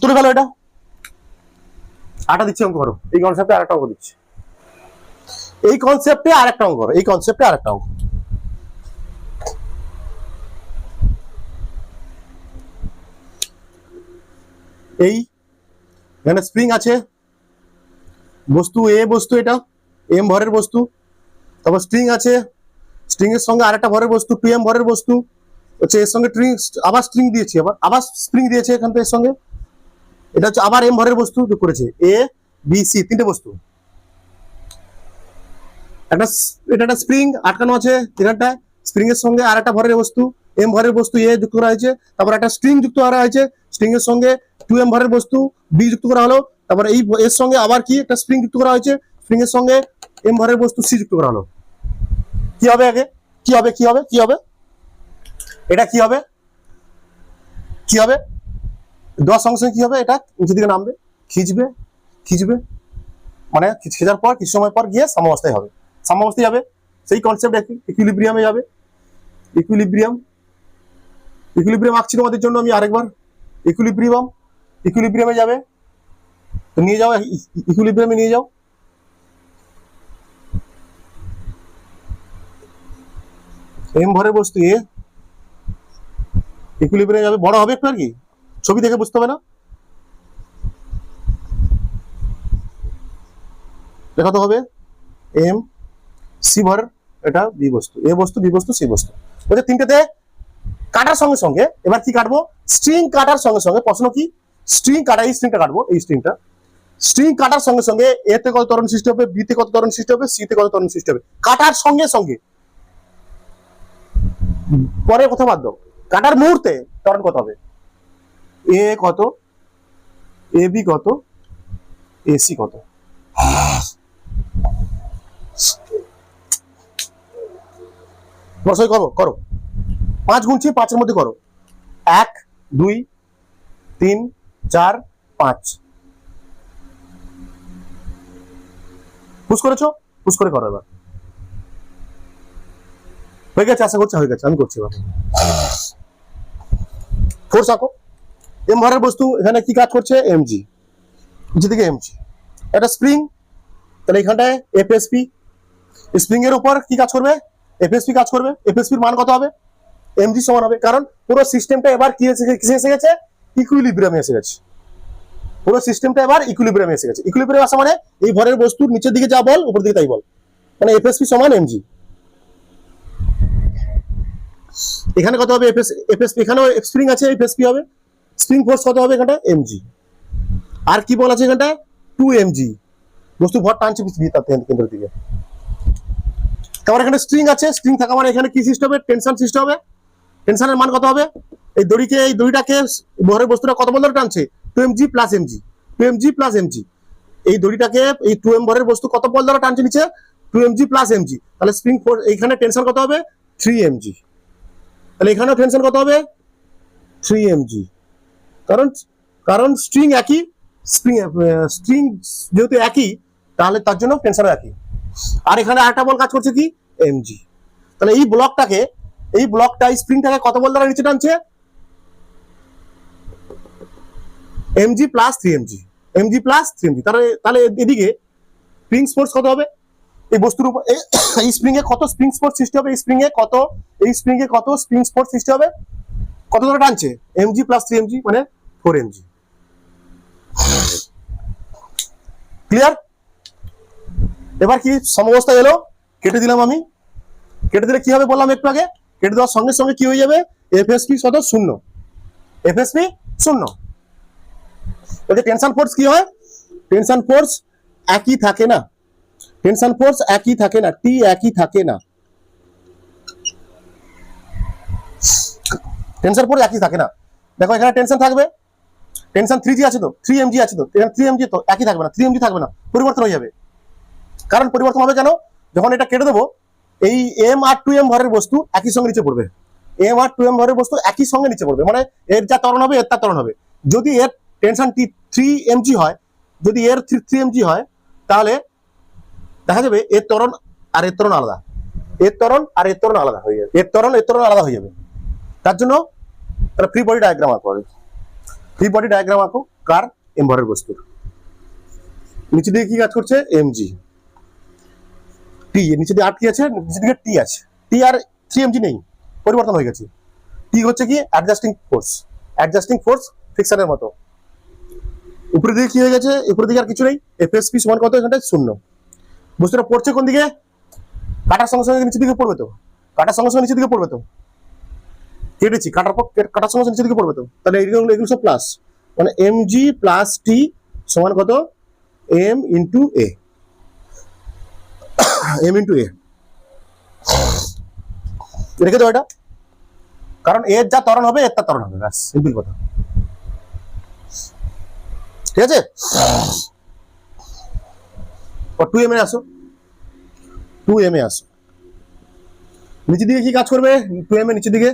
তুলে গেল এটা, আটা দিচ্ছি অঙ্ক করো, এই কনসেপ্টে আরেকটা অঙ্ক দিচ্ছি, এই কনসেপ্টে আরেকটা অঙ্ক করো, এই কনসেপ্টে আরেকটা অঙ্ক। এই এখানে স্প্রিং আছে, বস্তু এ, বস্তু এটা এম ভরের বস্তু, তারপর স্ট্রিং আছে, স্ট্রিং এর সঙ্গে আরেকটা ভরের বস্তু 2m ভরের বস্তু হচ্ছে, এর সঙ্গে আবার স্ট্রিং দিয়েছি, আবার স্প্রিং দিয়েছে এখান থেকে এর সঙ্গে, এটা হচ্ছে আবার এম ভরের বস্তু যোগ করেছে, এ বি সি তিনটে বস্তু, এটা একটা স্প্রিং আটকানো আছে এখানটায়, স্প্রিং এর সঙ্গে আর একটা ভরের বস্তু এম ভরের বস্তু এ যুক্ত করা হয়েছে, তারপর একটা স্ট্রিং যুক্ত করা হয়েছে, স্ট্রিং এর সঙ্গে 2m ভরের বস্তু বি যুক্ত করা হলো, তারপর এই এর সঙ্গে আবার কি একটা স্প্রিং যুক্ত করা হয়েছে, স্প্রিং এর সঙ্গে এম ভরের বস্তু সি যুক্ত করা হলো। কি হবে আগে, কি হবে কি হবে কি হবে, এটা কি হবে, কি হবে 10 অংশে কি হবে, এটা নিচের দিকে নামবে, খিঁচবে খিঁচবে, মানে খিঁচার পর কিছু সময় পর গিয়ে সাম্যাবস্থায় হবে, সাম্যাবস্থায় যাবে, সেই কনসেপ্ট ইকুইলিব্রিয়ামে যাবে, ইকুইলিব্রিয়াম ইকুইলিব্রিয়াম আঁকছি তোমাদের জন্য আমি আরেকবার, ইকুইলিব্রিয়ামে যাবে, তো নিয়ে যাও ইকুইলিব্রিয়ামে নিয়ে যাও, এম ভরের বস্তু এ ইকুইলিব্রিয়ামে যাবে, বড় হবে একটু আর কি, ছবি দেখে বুঝতে হবে না, দেখাতে হবে এম সি ভর, এটা বি বস্তু, এ বস্তু বি বস্তু সি বস্তু, বলছে তিনটেতে কাটার সঙ্গে সঙ্গে এবার কি কাটবো, স্ট্রিং কাটার সঙ্গে সঙ্গে, প্রশ্ন কি স্ট্রিং কাটা, এই স্ট্রিংটা কাটবো, এই স্ট্রিংটা, স্ট্রিং কাটার সঙ্গে সঙ্গে এ তে কত ত্বরণ সৃষ্টি হবে, বি তে কত ত্বরণ সৃষ্টি হবে, সি তে কত ত্বরণ সৃষ্টি হবে, কাটার সঙ্গে সঙ্গে, পরে কথা বাদ দাও, কাটার মুহূর্তে ত্বরণ কত হবে, এ কত, এ বি কত, এ সি কত, করো করো 5 গুনছি, 5 এর মধ্যে করো 1 2 3 4 5, পুশ করেছো, পুশ করে করো এবার, হয়ে গেছে, আশা করছি হয়ে গেছে, আমি করছি এবার, ফোর্স আঁকো, এম ভরের বস্তু এখানে কি কাজ করছে, এমজি, নিচে দিকে এমজি, এটা স্প্রিং, তাহলে এখানটায় এফএসপি, স্প্রিং এর উপর কি কাজ করবে, এফএসপি কাজ করবে, এফএসপির মান কত হবে, এমজি সমান হবে, কারণ পুরো সিস্টেমটা এবার কি এসে গেছে, ইকুইলিব্রিয়ামে এসে গেছে, পুরো সিস্টেমটা এবার ইকুইলিব্রিয়ামে এসে গেছে, ইকুইলিব্রিয়াম আসা মানে এই ভরের বস্তুর নিচের দিকে যা বল উপর দিকে তাই বল, মানে এফএসপি সমান এমজি, এখানে কত হবে এফএসপি, এখানেও স্প্রিং আছে, এফএসপি হবে, স্প্রিং ফোর্স কত হবে এখানটা এমজি, আর কি বল আছে এখানটা 2mg, বস্তু ভর টানছে তার কেন্দ্রের দিকে, তারপর এখানে স্ট্রিং আছে, স্ট্রিং থাকা মানে এখানে কি সৃষ্টি হবে, টেনশন সৃষ্টি হবে, টেনশনের মান কত হবে, এই দড়িটাকে ভরের বস্তুটা কত বল ধরে টানছে 2mg plus mg, 2mg plus mg, এই দড়িটাকে এই 2m ভরের বস্তু কত বল ধরে টানছে নিচে 2mg প্লাস mg, তাহলে স্প্রিং ফোর্স এইখানে টেনশন কত হবে 3mg, তাহলে এখানেও টেনশন কত হবে 3mg, কারণ কারণ স্ট্রিং একই, স্ট্রিং যেহেতু একই তাহলে তার জন্য টেনশনও একই, আর এখানে আরেকটা বল কাজ করছে কি এমজি, তাহলে এই ব্লকটা স্প্রিংটাকে কত বল দ্বারা নিচে টানছে MG plus 3mg, MG plus 3mg, তাহলে এদিকে স্প্রিং ফোর্স কত হবে, এই বস্তুর উপর এই স্প্রিং এ কত স্প্রিং ফোর্স সৃষ্টি হবে, এই স্প্রিং এ কত স্প্রিং ফোর্স সৃষ্টি হবে, কত ধরে টানছে এমজি প্লাস 3mg মানে 4mg, ক্লিয়ার, এবার কি সমবস্থা এলো, কেটে দিলাম আমি, কেটে দিলে কি হবে বললাম একটু আগে, কেটে দেওয়ার সঙ্গে সঙ্গে কি হয়ে যাবে এফএসপি কত 0, এফএসপি 0, ওই টেনশন ফোর্স কি হয়, টেনশন ফোর্স একই থাকে না, টেনশন ফোর্স একই থাকে না, টি একই থাকে না, টেনশন ফোর্স একই থাকে না, দেখো এখানে টেনশন থাকবে, টেনশন 3G আছে তো 3mg আছে তো, এখানে 3mg তো একই থাকবে না, 3mg থাকবে না, পরিবর্তন হয়ে যাবে, কারণ পরিবর্তন হবে কেন, যখন এটা কেটে দেবো এই এম আর টু এম ভরের বস্তু একই সঙ্গে নিচে পড়বে, এম আর টু এম ভরের বস্তু একই সঙ্গে নিচে পড়বে, মানে এর যা ত্বরণ হবে এর তা ত্বরণ হবে। যদি এর টেনশন থ্রি এমজি হয়, যদি এর থ্রি এমজি হয়, তাহলে দেখা যাবে এর ত্বরণ আর এর ত্বরণ আলাদা, এর ত্বরণ আর এর ত্বরণ আলাদা হয়ে যাবে, এর ত্বরণ আলাদা হয়ে যাবে। তার জন্য তারা ফ্রি বডি ডায়াগ্রাম আঁকো, ফ্রি বডি ডায়াগ্রাম আঁকো কার এম ভরের বস্তুর। নিচে দিকে কি কাজ করছে এমজি, টি নিচে দিকে আর কি আছে, নিচে দিকে টি আছে, টি আর থ্রি এমজি নেই, পরিবর্তন হয়ে গেছে। টি হচ্ছে কি অ্যাডজাস্টিং ফোর্স ফ্রিকশনের মতো। উপরের দিকে কি হয়ে গেছে, উপরের দিকে আর কিছু নেই, এফএসপি সমান কত এখানটায় 0। বস্তুটা পড়ছে কোন দিকে, কাটার সঙ্গে সঙ্গে নিচের দিকে পড়বে তো, কাটার সঙ্গে সঙ্গে নিচের দিকে পড়বে তো, কেটেছি কাটার সঙ্গে সঙ্গে নিচের দিকে পড়বে তো, তাহলে এগুলো সব প্লাস, মানে এমজি প্লাস টি সমান কত এম ইন্টু এ, এম ইন্টু এ রেখে দাও এটা, কারণ এর যা ত্বরণ হবে এর তা ত্বরণ হবে, ব্যাস সিম্পল কথা। ঠিক আছে, টু এম এ আসো, টু এম এ আসো, নিচের দিকে কি কাজ করবে, টু এম এ নিচের দিকে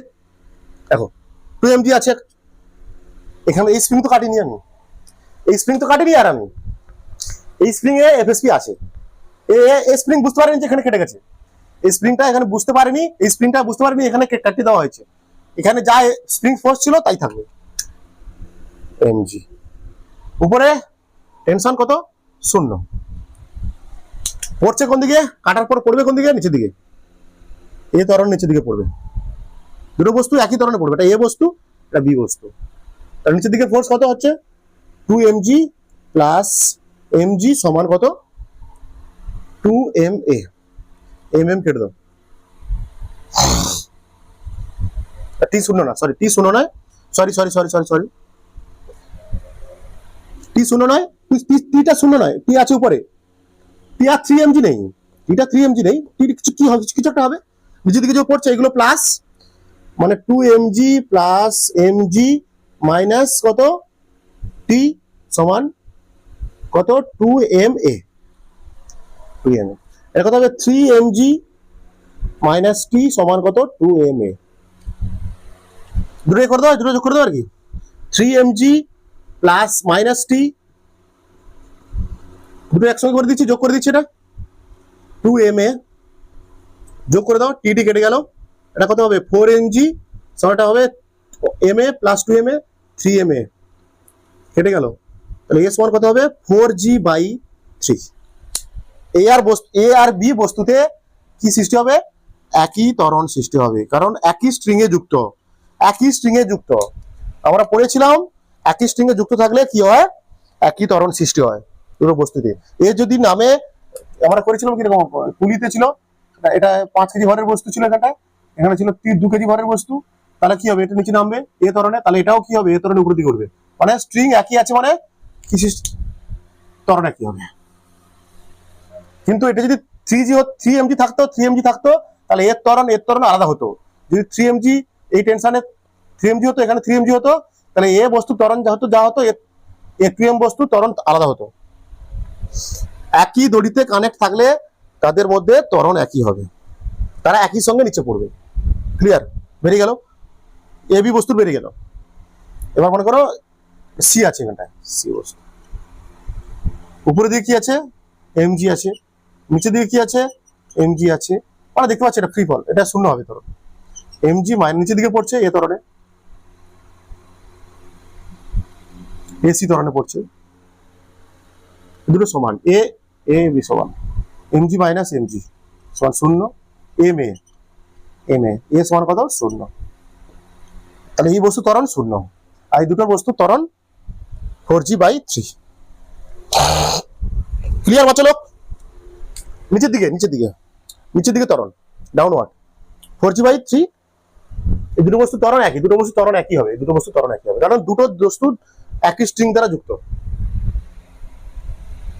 দেখো টু এম জি আছে, এখানে এই স্প্রিং তো কাটিনি আমি, এই স্প্রিং তো কাটিনি, আর আমি এই স্প্রিং এ এফএসপি আছে, এই স্প্রিং বুঝতে পারিনি যে এখানে কেটে গেছে, এই স্প্রিংটা এখানে বুঝতে পারিনি, এই স্প্রিংটা বুঝতে পারিনি এখানে কাটিয়ে দেওয়া হয়েছে, এখানে যা স্প্রিং ফোর্স ছিল তাই থাকবে এমজি। উপরে টেনশন কত 0, পড়ছে কোন দিকে, কাটার পর পড়বে কোন দিকে, নিচের দিকে, এ ত্বরণ নিচের দিকে পড়বে, দুটো বস্তু একই ত্বরণে পড়বে, এটা এ বস্তু এটা বি বস্তু, তার নিচের দিকে ফোর্স কত হচ্ছে 2mg প্লাস mg সমান কত 2ma, mm কেটে দাও, টি শূন্য না, সরি টি শূন্য নয়, সরি টি শূন্য নয়, টিটা শূন্য নয়, টি আছে উপরে, টি আর 3mg নেই, টিটা 3mg নেই, টি কি হবে, কিছু একটা হবে, নিচের দিকে যে পড়ছে এগুলো প্লাস, মানে 2mg প্লাস mg মাইনাস কত টি সমান কত 2ma, এর কথা হবে 3mg মাইনাস টি সমান কত 2ma, দুটো করে দাও, দুটো যোগ করে দাও আর কি, 3mg প্লাস মাইনাস টি, দুটো একসঙ্গে করে দিচ্ছি, যোগ করে দিচ্ছি, এটা 2ma যোগ করে দাও, টি কেটে গেল, এটা কত হবে 4mg সমানটা হবে ma প্লাস 2ma 3ma কেটে গেল, তাহলে এ সমান কত হবে 4g/3। এ আর বি বস্তুতে কি সৃষ্টি হবে, একই ত্বরণ সৃষ্টি হবে, কারণ একই স্ট্রিং এ যুক্ত, আমরা পড়েছিলাম একই স্ট্রিং এ যুক্ত থাকলে কি হয়, একই ত্বরণ সৃষ্টি হয় দুটো বস্তুতে। এ যদি নামে, আমরা করেছিলাম কিরকম, পুলিতে ছিল, এটা 5 কেজি ভরের বস্তু ছিল, এখানে ছিল 2 কেজি ভরের বস্তু, তাহলে কি হবে, এটা নিচে নামবে এ ত্বরণে, তাহলে এটাও কি হবে এ ত্বরণে উপর দিকে উঠবে, মানে স্ট্রিং একই আছে, মানে কি ত্বরণ একই হবে। কিন্তু এটা যদি 3mg থাকতো তাহলে এর ত্বরণ আলাদা হতো, যদি 3mg এই টেনশনে 3mg হতো, এখানে 3mg হতো, তাহলে এ বস্তু ত্বরণ যা হতো এ 2m বস্তু ত্বরণ আলাদা হতো। একই দড়িতে কানেক্ট থাকলে তাদের মধ্যে ত্বরণ একই হবে, তারা একই সঙ্গে নিচে পড়বে। ক্লিয়ার, বেরিয়ে গেল, এ বি বস্তু বেরিয়ে গেল। এবার মনে করো সি আছে, এখানটায় সি বস্তু, উপরের দিকে কি আছে এমজি আছে, নিচের দিকে কি আছে এমজি আছে, মানে দেখতে পাচ্ছি এটা ফ্রি ফল, এটা শূন্য হবে ত্বরণ, এমজি মাইনাস নিচের দিকে পড়ছে এ ত্বরণে, এসি ত্বরণে পড়ছে, দুটো সমান, এ বি সমান এমজি মাইনাস এমজি সমান 0, এম এ সমান কত 0, তাহলে এই বস্তু ত্বরণ 0, আর এই দুটো বস্তু ত্বরণ 4g/3। ক্লিয়ার বাচ্চা লোক, নিচের দিকে ত্বরণ ডাউনওয়ার্ড 4g/3, এই দুটো বস্তু ত্বরণ একই, হবে, কারণ দুটো বস্তু একই স্ট্রিং দ্বারা যুক্ত,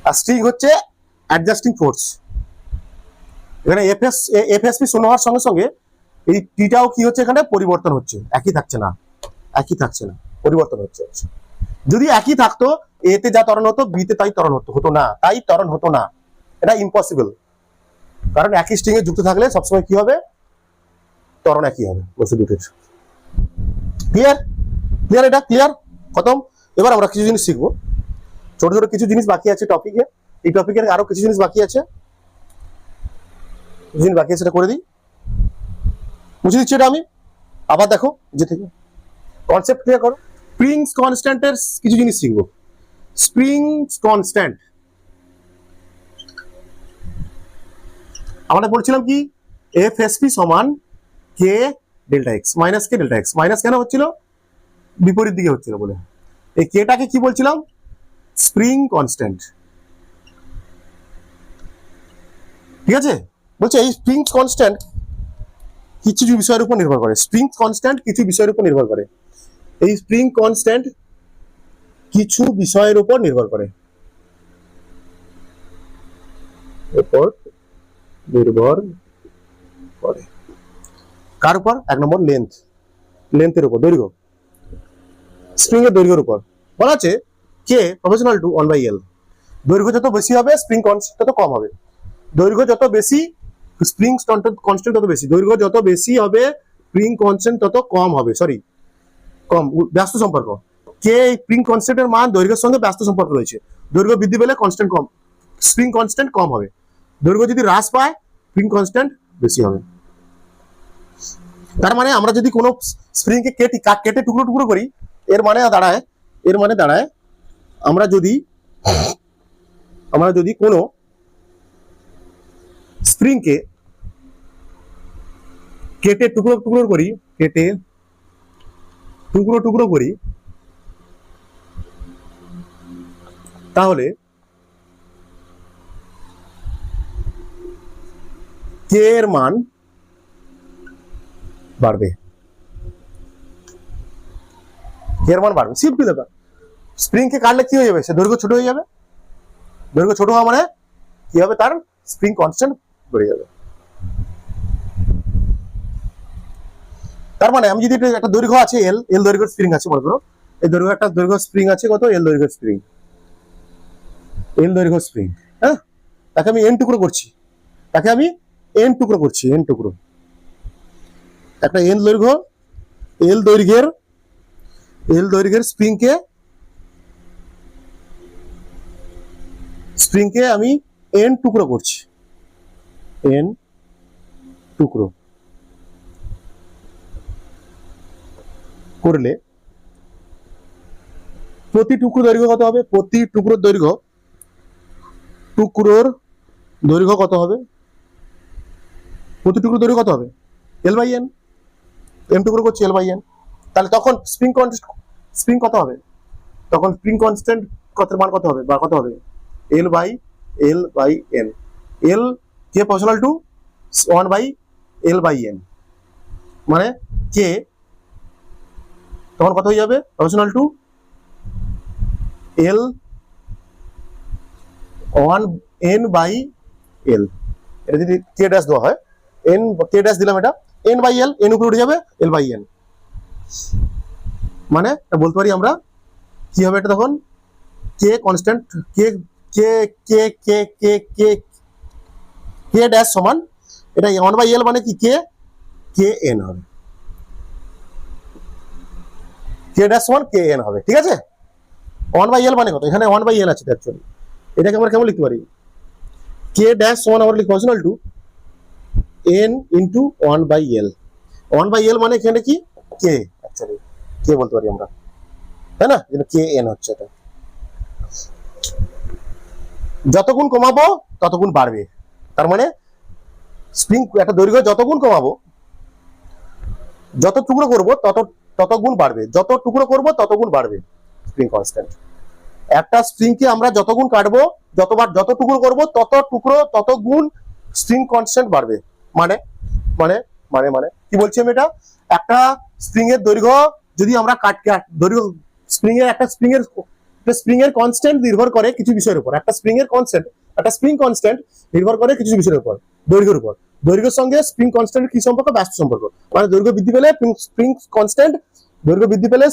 আর স্ট্রিং হচ্ছে অ্যাডজাস্টিং ফোর্স। এখানে এফএসপি শূন্য হওয়ার সঙ্গে সঙ্গে এই টিটাও কি হচ্ছে, এখানে পরিবর্তন হচ্ছে, একই থাকছে না, পরিবর্তন হচ্ছে। যদি একই থাকতো, এতে যা ত্বরণ হতো বিতে তাই ত্বরণ হতো না, এটা ইম্পসিবল, কারণ একই স্ট্রিং এ যুক্ত থাকলে সবসময় কি হবে, ত্বরণ একই হবে বস্তু দুটোর। ক্লিয়ার? ক্লিয়ার? এটা ক্লিয়ার? খতম। এবার আমরা কিছু জিনিস শিখবো, ছোট ছোট কিছু জিনিস বাকি আছে টপিকে। এই টপিকের আরো কিছু জিনিস বাকি আছে, সেটা করে দিই, বুঝে দিচ্ছি এটা আমি। আবার দেখো যে থেকে কনসেপ্ট ক্লিয়ার করো। স্প্রিংস কনস্ট্যান্টের কিছু জিনিস শিখবো। স্প্রিংস কনস্ট্যান্ট আমরা বলছিলাম কি, এফএসপি সমান কে ডেল্টা এক্স মাইনাস কে ডেল্টা এক্স। মাইনাস কেন হচ্ছিল? বিপরীত দিকে হচ্ছিল বলে। এই কেটাকে কি বলছিলাম? Spring constant. ঠিক আছে? বলছে এই স্প্রিং কনস্ট্যান্ট কিছু বিষয়ের উপর নির্ভর করে। স্প্রিং কনস্ট্যান্ট কিছু বিষয়ের উপর নির্ভর করে। এই স্প্রিং কনস্ট্যান্ট কিছু বিষয়ের উপর নির্ভর করে। কার উপর? 1 নম্বর লেন্থের উপর, দৈর্ঘ্য। স্প্রিং এর দৈর্ঘ্যের উপর বলা আছে কে প্রপোর্শনাল টু 1/L। দৈর্ঘ্য যত বেশি হবে স্প্রিং কনস্ট্যান্ট তত কম হবে। দৈর্ঘ্য যত বেশি স্প্রিং কনস্ট্যান্ট তত বেশি। দৈর্ঘ্য যত বেশি হবে স্প্রিং কনস্ট্যান্ট তত কম হবে। কম, ব্যস্ত সম্পর্ক। কে স্প্রিং কনস্ট্যান্টের মান দৈর্ঘ্যের সঙ্গে ব্যস্ত সম্পর্ক রয়েছে। দৈর্ঘ্য বৃদ্ধি পেলে কনস্ট্যান্ট কম, স্প্রিং কনস্ট্যান্ট কম হবে। দৈর্ঘ্য যদি হ্রাস পায় স্প্রিং কনস্ট্যান্ট বেশি হবে। তার মানে আমরা যদি কোনো স্প্রিং কে কেটে টুকরো টুকরো করি, এর মানে দাঁড়ায় আমরা যদি কোনো স্প্রিং কে কেটে টুকরো টুকরো করি, তাহলে কে এর মান বাড়বে। সিম্পল ব্যাপার। স্প্রিং কে কাটলে কি হয়ে যাবে? সে দৈর্ঘ্য ছোট হয়ে যাবে। দৈর্ঘ্য ছোট হওয়া মানে কি হবে? তার স্প্রিং কনস্ট্যান্ট বেড়ে যাবে। তার মানে আমি যদি একটা দৈর্ঘ্য আছে এল দৈর্ঘ্যের স্প্রিং আছে মনে করো, এই একটা দৈর্ঘ্য স্প্রিং আছে কত? এল দৈর্ঘ্যের স্প্রিং। হ্যাঁ, তাকে আমি এন টুকরো করছি। একটা এল দৈর্ঘ্যের স্প্রিং কে আমি এন টুকরো করছি। করলে প্রতি টুকরো দৈর্ঘ্য কত হবে? প্রতি টুকরোর দৈর্ঘ্য কত হবে? প্রতি টুকরো দৈর্ঘ্য কত হবে? L/N। এন টুকরো করছি L/N। তাহলে তখন স্প্রিং কত হবে? তখন স্প্রিং কনস্ট্যান্ট মান কত হবে? বা কত হবে? L/N। L K proportional to 1/L/N, মানে কে তখন কত হয়ে যাবে? Proportional to N/L। এটা যদি কে ড্যাশ দেওয়া হয়, কে ড্যাশ দিলাম, এটা N/L, N উপরে উঠে যাবে L/N। মানে বলতে পারি আমরা কি হবে এটা তখন? কে কনস্ট্যান্ট, কে ড্যাশ সমান এটা 1/L মানে কি? কে এন হবে। কে ড্যাশ সমান কে এন হবে। ঠিক আছে? 1/L মানে কত? এখানে 1/L আছে অ্যাকচুয়ালি। এটাকে আমরা কেমন লিখতে পারি? কে ড্যাশ সমান আমরা লিখি proportional to n into 1/L। 1/L মানে এখানে কি? কে, অ্যাকচুয়ালি কে বলতে পারি আমরা, তাই না? কে এন হচ্ছে এটা। যত গুণ কমাবো তত গুণ বাড়বে। তার মানে স্প্রিং একটা দৈর্ঘ্য যত গুণ কমাবো, যত টুকরো করবো তত গুণ বাড়বে। যত টুকরো করবো তত গুণ বাড়বে স্প্রিং কনস্ট্যান্ট। একটা স্প্রিং কে আমরা যত গুণ কাটবো, যত টুকরো করবো তত গুণ স্প্রিং কনস্ট্যান্ট বাড়বে। মানে কি বলছি আমি? এটা একটা স্প্রিং এর দৈর্ঘ্য যদি আমরা দৈর্ঘ্য স্প্রিং এর কনস্ট্যান্ট নির্ভর করে কিছু বিষয়ের উপর। একটা স্প্রিং কনস্ট্যান্ট নির্ভর করে কিছু বিষয়ের উপর, দৈর্ঘ্যের উপর। দৈর্ঘ্যের সঙ্গে স্প্রিং কনস্ট্যান্ট কি সম্পর্ক? ব্যস্ত সম্পর্ক। মানে দৈর্ঘ্য বৃদ্ধি পেলে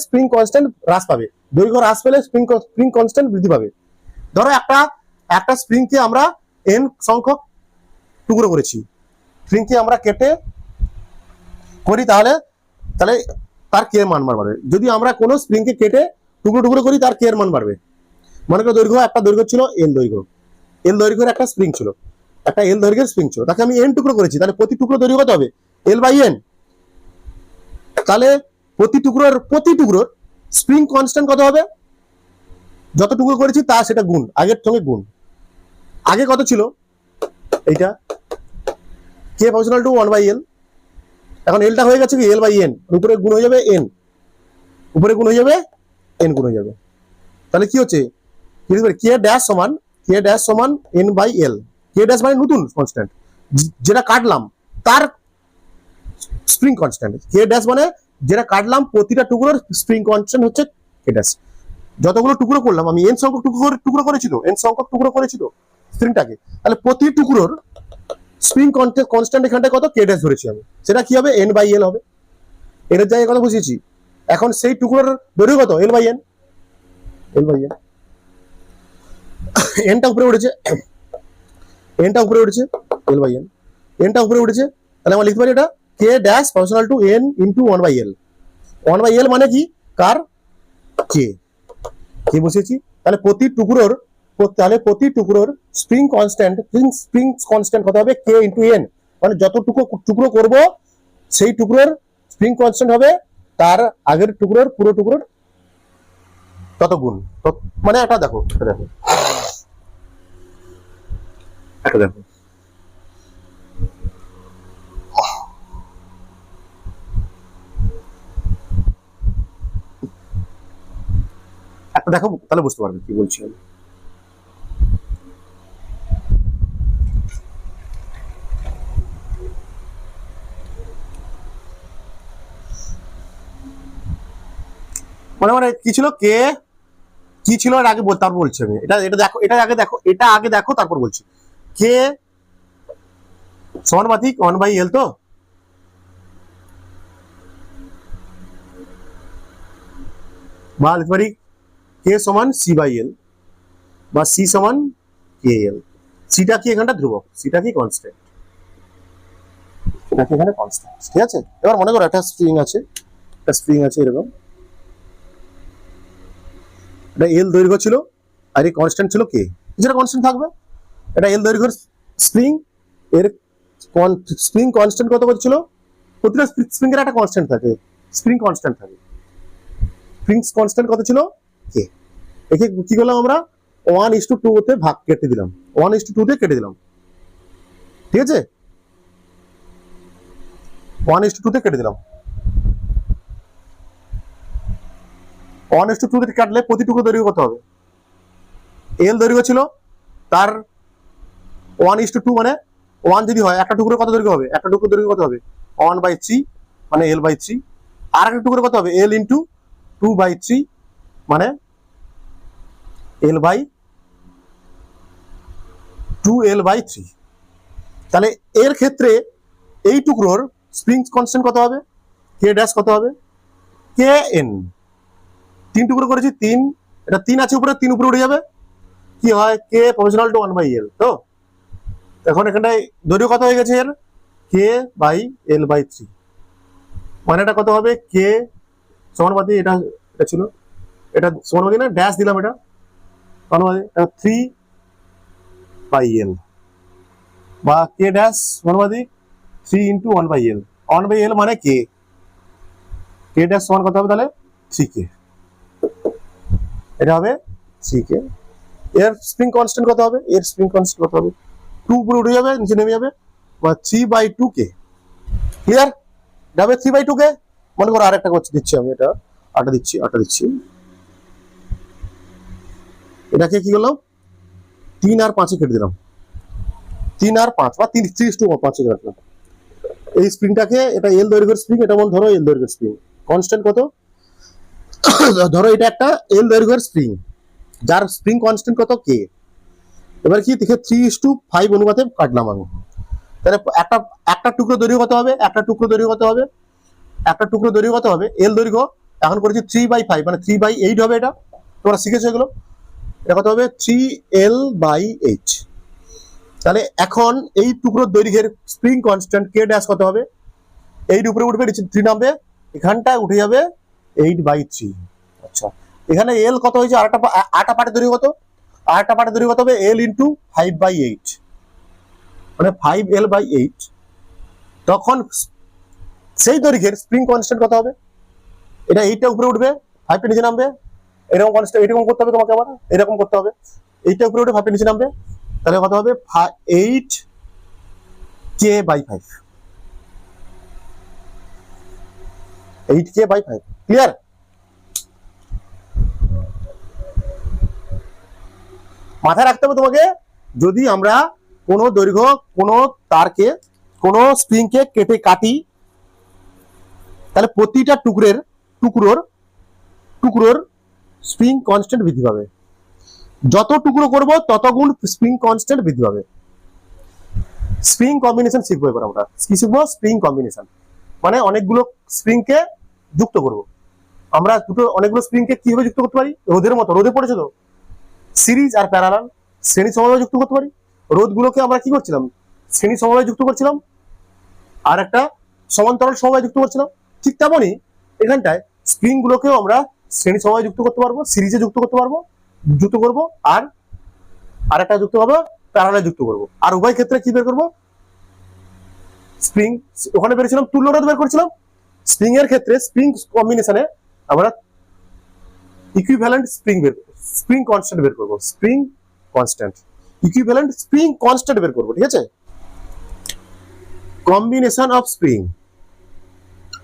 স্প্রিং কনস্ট্যান্ট হ্রাস পাবে, দৈর্ঘ্য হ্রাস পেলে স্প্রিং কনস্ট্যান্ট বৃদ্ধি পাবে। ধরো একটা স্প্রিং কে আমরা n সংখ্যক টুকরো করেছি, স্প্রিংকে আমরা কেটে করি, তাহলে তাহলে তার কে এর মান বাড়বে। যদি আমরা কোনো স্প্রিংকে কেটে টুকরো টুকরো করি, তার কে এর মান বাড়বে। মনে করো দৈর্ঘ্য, একটা দৈর্ঘ্য ছিল এল দৈর্ঘ্য, এল দৈর্ঘ্যের একটা স্প্রিং ছিল, একটা এল দৈর্ঘ্যের স্প্রিং ছিল, তাকে আমি এন টুকরো করেছি, তাহলে প্রতি টুকরো দৈর্ঘ্য কত হবে, এল বাই এন। তাহলে প্রতি টুকরোর স্প্রিং কনস্ট্যান্ট কত হবে, যত টুকরো করেছি তা সেটা গুণ, আগের সঙ্গে গুণ। আগে কত ছিল, এইটা কে ফাংশনাল টু 1/l, এখন এলটা হয়ে গেছে কি এল বাই এন, উপরে গুণ হয়ে যাবে এন, উপরে গুণ হয়ে যাবে এন গুণ হয়ে যাবে। তাহলে কি হচ্ছে, কে ড্যাশ সমান n by l. K dash মানে নতুন কনস্ট্যান্ট, যেটা কাটলাম তার স্প্রিং কনস্ট্যান্ট। কে ড্যাশ মানে যেটা কাটলাম প্রতিটা টুকরোর স্প্রিং কনস্ট্যান্ট হচ্ছে কে ড্যাশ। যতগুলো টুকরো করলাম আমি, এন সংখ্যক টুকরো করেছি তো, এন সংখ্যক টুকরো করেছি তো স্প্রিংটাকে, তাহলে প্রতি টুকরোর স্প্রিং কনস্ট্যান্ট এখানটা কত, কে ড্যাশ ধরেছি আমি, সেটা কি হবে এন বাই এল হবে। এর জায়গায় কথা বুঝিয়েছি। এখন সেই টুকরোর দৈর্ঘ্য কত, L by N, L by N. এনটা উপরে উঠেছে, এনটা উপরে উঠেছে, এল বাই এন, এনটা উপরে উঠেছে, তাহলে আমরা লিখতে পারি এটা k dash functional to n into 1/l। 1/l মানে কি, কার কে, কে বসিয়েছি। তাহলে প্রতি টুকরোর স্প্রিং কনস্ট্যান্ট কত হবে, কে ইন্টু এন, মানে যত টুকরো করব সেই টুকরোর স্প্রিং কনস্ট্যান্ট হবে তার আগের পুরো টুকরোর তত গুণ। মানে এটা দেখো, এটা দেখো, এটা দেখো, একটা দেখো, তাহলে বুঝতে পারবে কি বলছি আমি। মানে কি ছিল, কে কি ছিল এর আগে তারপর বলছি আমি, এটা দেখো, এটা আগে দেখো তারপর বলছি। কে সমানুপাতিক 1/l, তো বা লিখতে পারি কে সমান সি বাই এল, বা সি সমান কে এল। সিটা কি এখানটা ধ্রুবক, সিটা কি কনস্ট্যান্ট, এটা কি এখানে কনস্ট্যান্ট, ঠিক আছে। এবার মনে করো একটা স্প্রিং আছে, এরকম, এটা এল দৈর্ঘ্য ছিল আর এই কনস্ট্যান্ট ছিল কে, যেটা কনস্ট্যান্ট থাকবে। এটা এল দৈর্ঘ্যের স্প্রিং, এর স্প্রিং কনস্ট্যান্ট কত ছিল, প্রতিটা স্প্রিং এর একটা কনস্ট্যান্ট থাকে, স্প্রিং কনস্ট্যান্ট থাকে, স্প্রিং কনস্ট্যান্ট কত ছিল কে। একে কি করলাম আমরা 1:2 তে ভাগ কেটে দিলাম, 1:2 তে কেটে দিলাম, ঠিক আছে, 1:2 তে কেটে দিলাম। 1:2 তে কাটলে প্রতি টুকরো দৈর্ঘ্য কত হবে, এল দৈর্ঘ্য ছিল তার 1:2 মানে 1 যদি হয়, একটা টুকরো কত দৈর্ঘ্য হবে, একটা টুকরো দৈর্ঘ্য কত হবে 1/3 মানে এল বাই 3, আর একটা টুকরো কত হবে এল ইন্টু 2/3 মানে এল বাই 2l/3। তাহলে এর ক্ষেত্রে এই টুকরোর স্প্রিং কনস্ট্যান্ট কত হবে, কে ড্যাশ কত হবে, কে এন। 3 টুকরো করেছি, 3, এটা 3 আছে উপরে, 3 উপরে উঠে যাবে, কি হয় কে প্রপোর্শনাল টু 1/l। তো এখন এখানটায় দৈর্ঘ্য কত হয়ে গেছে এর, কে বাই এল বাই 3, মানে এটা কত হবে, কে সমানুপাতিক, এটা ছিল, এটা সমানুপাতিক না, ড্যাশ দিলাম, এটা সমানুপাতিক 3/l, বা কে ড্যাশ সমানুপাতিক 3 ইন্টু 1/l। 1/l মানে কে ড্যাশ সমান কত হবে তাহলে 3k, এটা হবে 3k। এর স্প্রিং কনস্ট্যান্ট কত হবে, এর স্প্রিং কনস্ট্যান্ট কত হবে, 2 উপরে উঠে যাবে, নিচে নেমে যাবে, বা 3/2k। ক্লিয়ার, যাবে 3/2k। মনে করো আরেকটা দিচ্ছি আমি, এটা আটা দিচ্ছি, এটাকে কি করলাম 3 আর 5 কেটে দিলাম, 3 আর 5 বা 3:5 কাটলাম। এই স্প্রিংটাকে, এটা এল দৈর্ঘ্যের স্প্রিং, এটা মনে ধরো এল দৈর্ঘ্যের স্প্রিং, কনস্ট্যান্ট কত ধরো এটা একটা এল দৈর্ঘ্যের স্প্রিং, যার স্প্রিং কনস্ট্যান্ট কত কে। এবার কি দেখে 3:5 অনুপাতে কাটলাম আমি, তাহলে একটা টুকরো দৈর্ঘ্য কত হবে, একটা টুকরো দৈর্ঘ্য কত হবে এল দৈর্ঘ্য। এখন করেছি 3/5 মানে 3/8 হবে, এটা তোমরা শিখেছো এগুলো। এটা কত হবে 3l/8, তাহলে এখন এই টুকরোর দৈর্ঘ্যের স্প্রিং কনস্ট্যান্ট কে ড্যাশ কত হবে? 8 উপরে উঠবে, নিচে 3 নামবে, এখানটায় উঠে যাবে 8/3। আচ্ছা, এখানে এল কত হয়েছে? আটা পাটের দৈর্ঘ্য কত? আটা পাটের দৈর্ঘ্য কত হবে? এল ইন্টু 5/8, মানে 5L/8। তখন সেই দৈর্ঘ্যের স্প্রিং কনস্ট্যান্ট কত হবে? এটা 8টা উপরে উঠবে, 5টা নিচে নামবে, এরকম কনস্ট্যান্ট এরকম করতে হবে তোমাকে, আবার এরকম করতে হবে, 8টা উপরে উঠে 5টা নিচে নামবে, তাহলে কত হবে? 8K/5, 8K/5। ক্লিয়ার? মাথায় রাখতে হবে তোমাকে, যদি আমরা কোনো দৈর্ঘ্য কোনো তারকে কোনো স্প্রিংকে কাটি, তাহলে প্রতিটা টুকরোর স্প্রিং কনস্ট্যান্ট বৃদ্ধি পাবে। যত টুকরো করব তত গুণ স্প্রিং কনস্ট্যান্ট বৃদ্ধি পাবে। স্প্রিং কম্বিনেশন শিখবো এবার আমরা। কি শিখবো? স্প্রিং কম্বিনেশন, মানে অনেকগুলো স্প্রিংকে যুক্ত করব। আমরা অনেকগুলো স্প্রিংকে কিভাবে যুক্ত করতে পারি? রোদের মতো, রোদে পড়েছে তো, সিরিজ আর প্যারালাল শ্রেণী সমবায় যুক্ত করতে পারি। রোধগুলোকে আমরা কি করছিলাম? শ্রেণী সমবায় যুক্ত করছিলাম, আর একটা সমান্তরাল সমবায় যুক্ত করছিলাম। ঠিক তেমনই এখানটায় স্প্রিং গুলোকেও আমরা শ্রেণী সমবায় যুক্ত করতে পারবো, সিরিজে যুক্ত করতে পারবো, যুক্ত করব, আর একটা যুক্ত করবো, প্যারালালে যুক্ত করবো। আর উভয় ক্ষেত্রে কি বের করবো? স্প্রিং ওখানে বেরিয়েছিলাম, তুল্য রোধ বের করছিলাম। স্প্রিং এর ক্ষেত্রে স্প্রিং কম্বিনেশনে আমরা ইকুইভ্যালেন্ট স্প্রিং কনস্ট্যান্ট বের করবো। Spring constant, equivalent spring constant বের করবো। ঠিক আছে? Combination of spring,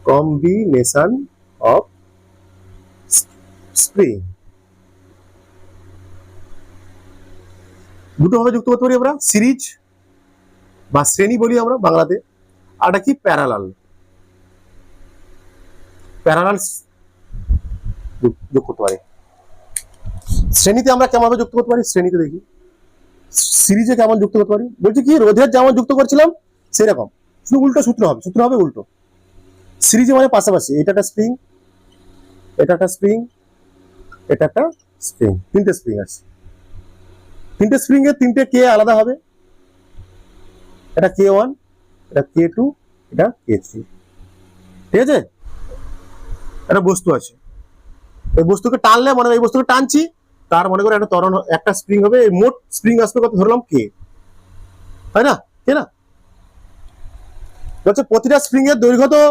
combination of spring দুটো ভাবে যুক্ত করতে পারি আমরা, সিরিজ বা শ্রেণী বলি আমরা বাংলাতে, আর কি প্যারালাল যোগ করতে পারি। শ্রেণীতে আমরা কেমন ভাবে যুক্ত করতে পারি? শ্রেণীতে দেখি, সিরিজে কেমন যুক্ত করতে পারি? বলছি কি, রোধের যেমন যুক্ত করছিলাম সেরকম, শুধু উল্টো সূত্র হবে উল্টো। সিরিজে মানে পাশাপাশি, এটা একটা স্প্রিং, এটা একটা স্প্রিং, এটা একটা স্প্রিং, তিনটে স্প্রিং আছে। তিনটে স্প্রিং এর তিনটে কে আলাদা হবে, এটা K1, এটা K2, এটা K3। ঠিক আছে? একটা বস্তু আছে, এই বস্তুকে টানলে মনে হয় এই বস্তুকে টানছি, তার মনে করে একটা ত্বরণ, একটা স্প্রিং হবে, মোট স্প্রিং আসবে কত ধরলাম? K, তাই না? কে না বলছে প্রতিটা স্প্রিং এর দৈর্ঘ্য তো,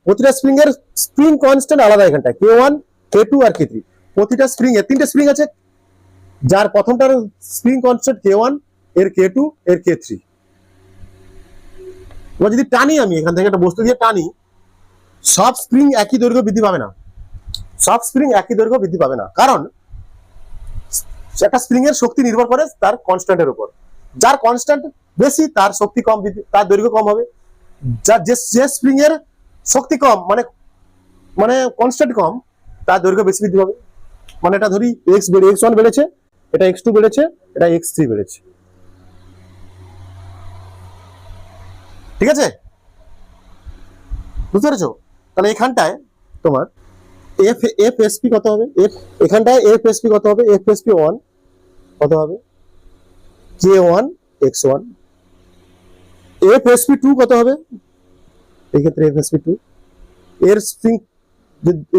প্রতিটা স্প্রিং এর স্প্রিং কনস্ট্যান্ট আলাদা, এখানটা K1, K2 আর K3। প্রতিটা স্প্রিং এর তিনটে স্প্রিং আছে, যার প্রথমটার স্প্রিং কনস্ট্যান্ট K1, এর K2, এর K3। এবার যদি টানি, আমি এখান থেকে একটা বস্তু দিয়ে টানি, সব স্প্রিং একই দৈর্ঘ্য বৃদ্ধি পাবে না, সব স্প্রিং একই দৈর্ঘ্য বৃদ্ধি পাবে না, কারণ একটা স্প্রিং এর শক্তি নির্ভর করে তার কনস্ট্যান্টের উপর। যার কনস্ট্যান্ট বেশি তার শক্তি কম, তার দৈর্ঘ্য কম হবে। যার যে স্প্রিং এর শক্তি কম, মানে কনস্ট্যান্ট কম, তার দৈর্ঘ্য বেশি বৃদ্ধি পাবে। মানে এটা ধরি x1 বেড়েছে, এটা x2 বেড়েছে, এটা x3 বেড়েছে। ঠিক আছে? বুঝতে পেরেছো? তাহলে এখানটায় তোমার FSP কত হবে? এখানটায় FSP কত হবে? FSP1 কত হবে? K1 x1। FSP2 কত হবে? এই ক্ষেত্রে FSP2 এর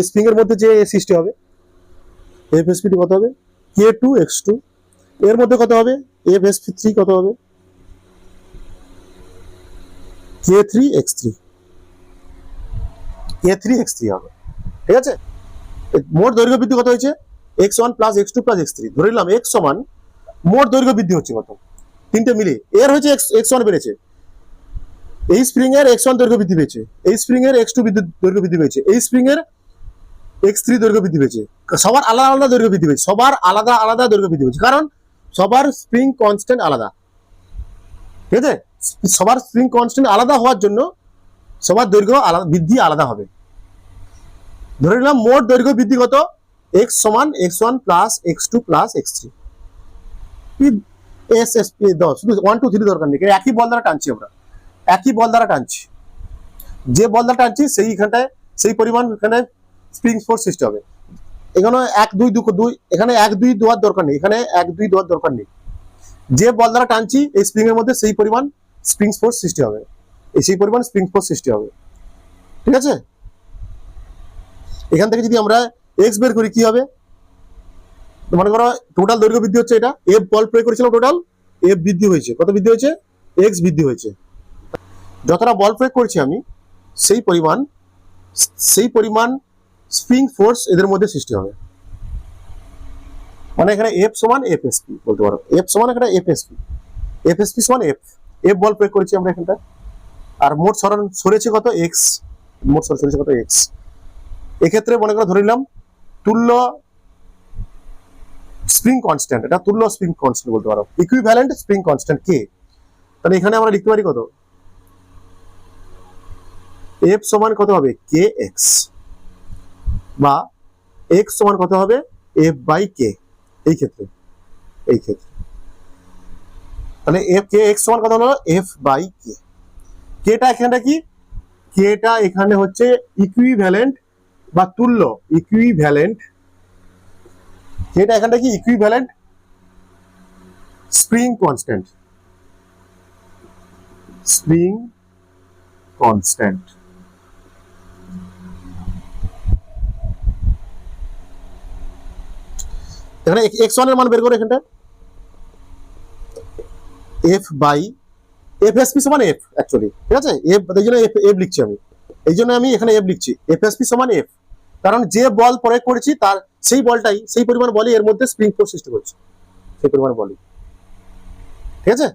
স্প্রিং এর মধ্যে যে সৃষ্টি হবে, FSP2 কত হবে? K2 x2। এর মধ্যে কত হবে? FSP3 কত হবে? K3 x3, K3 x3 হবে। ঠিক আছে? মোট দৈর্ঘ্য বৃদ্ধি কত হয়েছে? x1 plus x2 plus x3। ধরে নিলাম x সমান মোট দৈর্ঘ্য বৃদ্ধি হচ্ছে কত? তিনটে মিলে এর হয়েছে x1 বেড়েছে, এই স্প্রিং এর x1 দৈর্ঘ্য বৃদ্ধি পেয়েছে, এই স্প্রিং এর x2 দৈর্ঘ্য বৃদ্ধি পেয়েছে, এই স্প্রিং এর x3 দৈর্ঘ্য বৃদ্ধি পেয়েছে। সবার আলাদা আলাদা দৈর্ঘ্য বৃদ্ধি পেয়েছে, সবার আলাদা আলাদা দৈর্ঘ্য বৃদ্ধি পেয়েছে, কারণ সবার স্প্রিং কনস্ট্যান্ট আলাদা। ঠিক আছে? সবার স্প্রিং কনস্ট্যান্ট আলাদা হওয়ার জন্য সবার দৈর্ঘ্য বৃদ্ধি আলাদা হবে। ধরে নিলাম মোট দৈর্ঘ্য বৃদ্ধি কত? x সমান x1 plus x2 plus x3। SSP দাও, শুধু 1 2 3 দরকার নেই, একই বল দ্বারা টানছি আমরা, একই বল দ্বারা টানছি, যে বল দ্বারা টানছি সেইখানটায় সেই পরিমাণ এখানে স্প্রিং ফোর্স সৃষ্টি হবে। এখানে 1 2 2, এখানে 1 2 দেওয়ার দরকার নেই, এখানে 1 2 দেওয়ার দরকার নেই। যে বল দ্বারা টানছি এই স্প্রিং এর মধ্যে সেই পরিমাণ স্প্রিং ফোর্স সৃষ্টি হবে, সেই পরিমাণ স্প্রিং ফোর্স সৃষ্টি হবে। ঠিক আছে, এখান থেকে যদি আমরা এক্স বের করি কি হবে, মনে করো টোটাল দৈর্ঘ্য বৃদ্ধি হচ্ছে, এটা এফ বল প্রয়োগ করেছিলাম, টোটাল এফ বৃদ্ধি হয়েছে, কত বৃদ্ধি হয়েছে, এক্স বৃদ্ধি হয়েছে। যতটা বল প্রয়োগ করছি আমি সেই পরিমাণ স্প্রিং ফোর্স এদের মধ্যে সৃষ্টি হবে। মানে এখানে এফ সমান এফ এস পি বলতে পারো, এফ সমান এখানে এফ এস পি সমান এফ বল প্রয়োগ করেছি আমরা এখানটা। আর মোট সরণ সরেছে কত, এক্স, মোট সরণ সরেছে কত, এক্স। এক্ষেত্রে মনে করো ধরে নিলাম তুল্য স্প্রিং কনস্ট্যান্ট, এটা তুল্য স্প্রিং কনস্ট্যান্ট বলতে পারো, ইকুইভ্যালেন্ট স্প্রিং কনস্ট্যান্ট কে। তাহলে এখানে আমরা লিখতে পারি কত, এফ সমান কত হবে, কে এক্স, বা এক্স সমান কত হবে, এফ বাই কে। এই ক্ষেত্রে তাহলে এফ কে এক্স সমান কত হলো, এফ বাই কে। কেটা এখানে কি, কেটা এখানে হচ্ছে ইকুইভ্যালেন্ট বা তুল্য, ইকুইভ্যালেন্ট, কেটা এখানটা কি, equivalent spring constant, spring constant. এখানে x1 এর মান বের করো এখানটা, f বাই fsp সমান f অ্যাকচুয়ালি, ঠিক আছে, f এই জন্য f লিখছি আমি, এই জন্য আমি এখানে f লিখছি, fsp সমান f, কারণ যে বল প্রয়োগ করেছি তার সেই বলটাই, সেই পরিমাণ বলই এর মধ্যে স্প্রিং ফোর্স সৃষ্টি করছে, সেই পরিমাণ বলই। ঠিক আছে,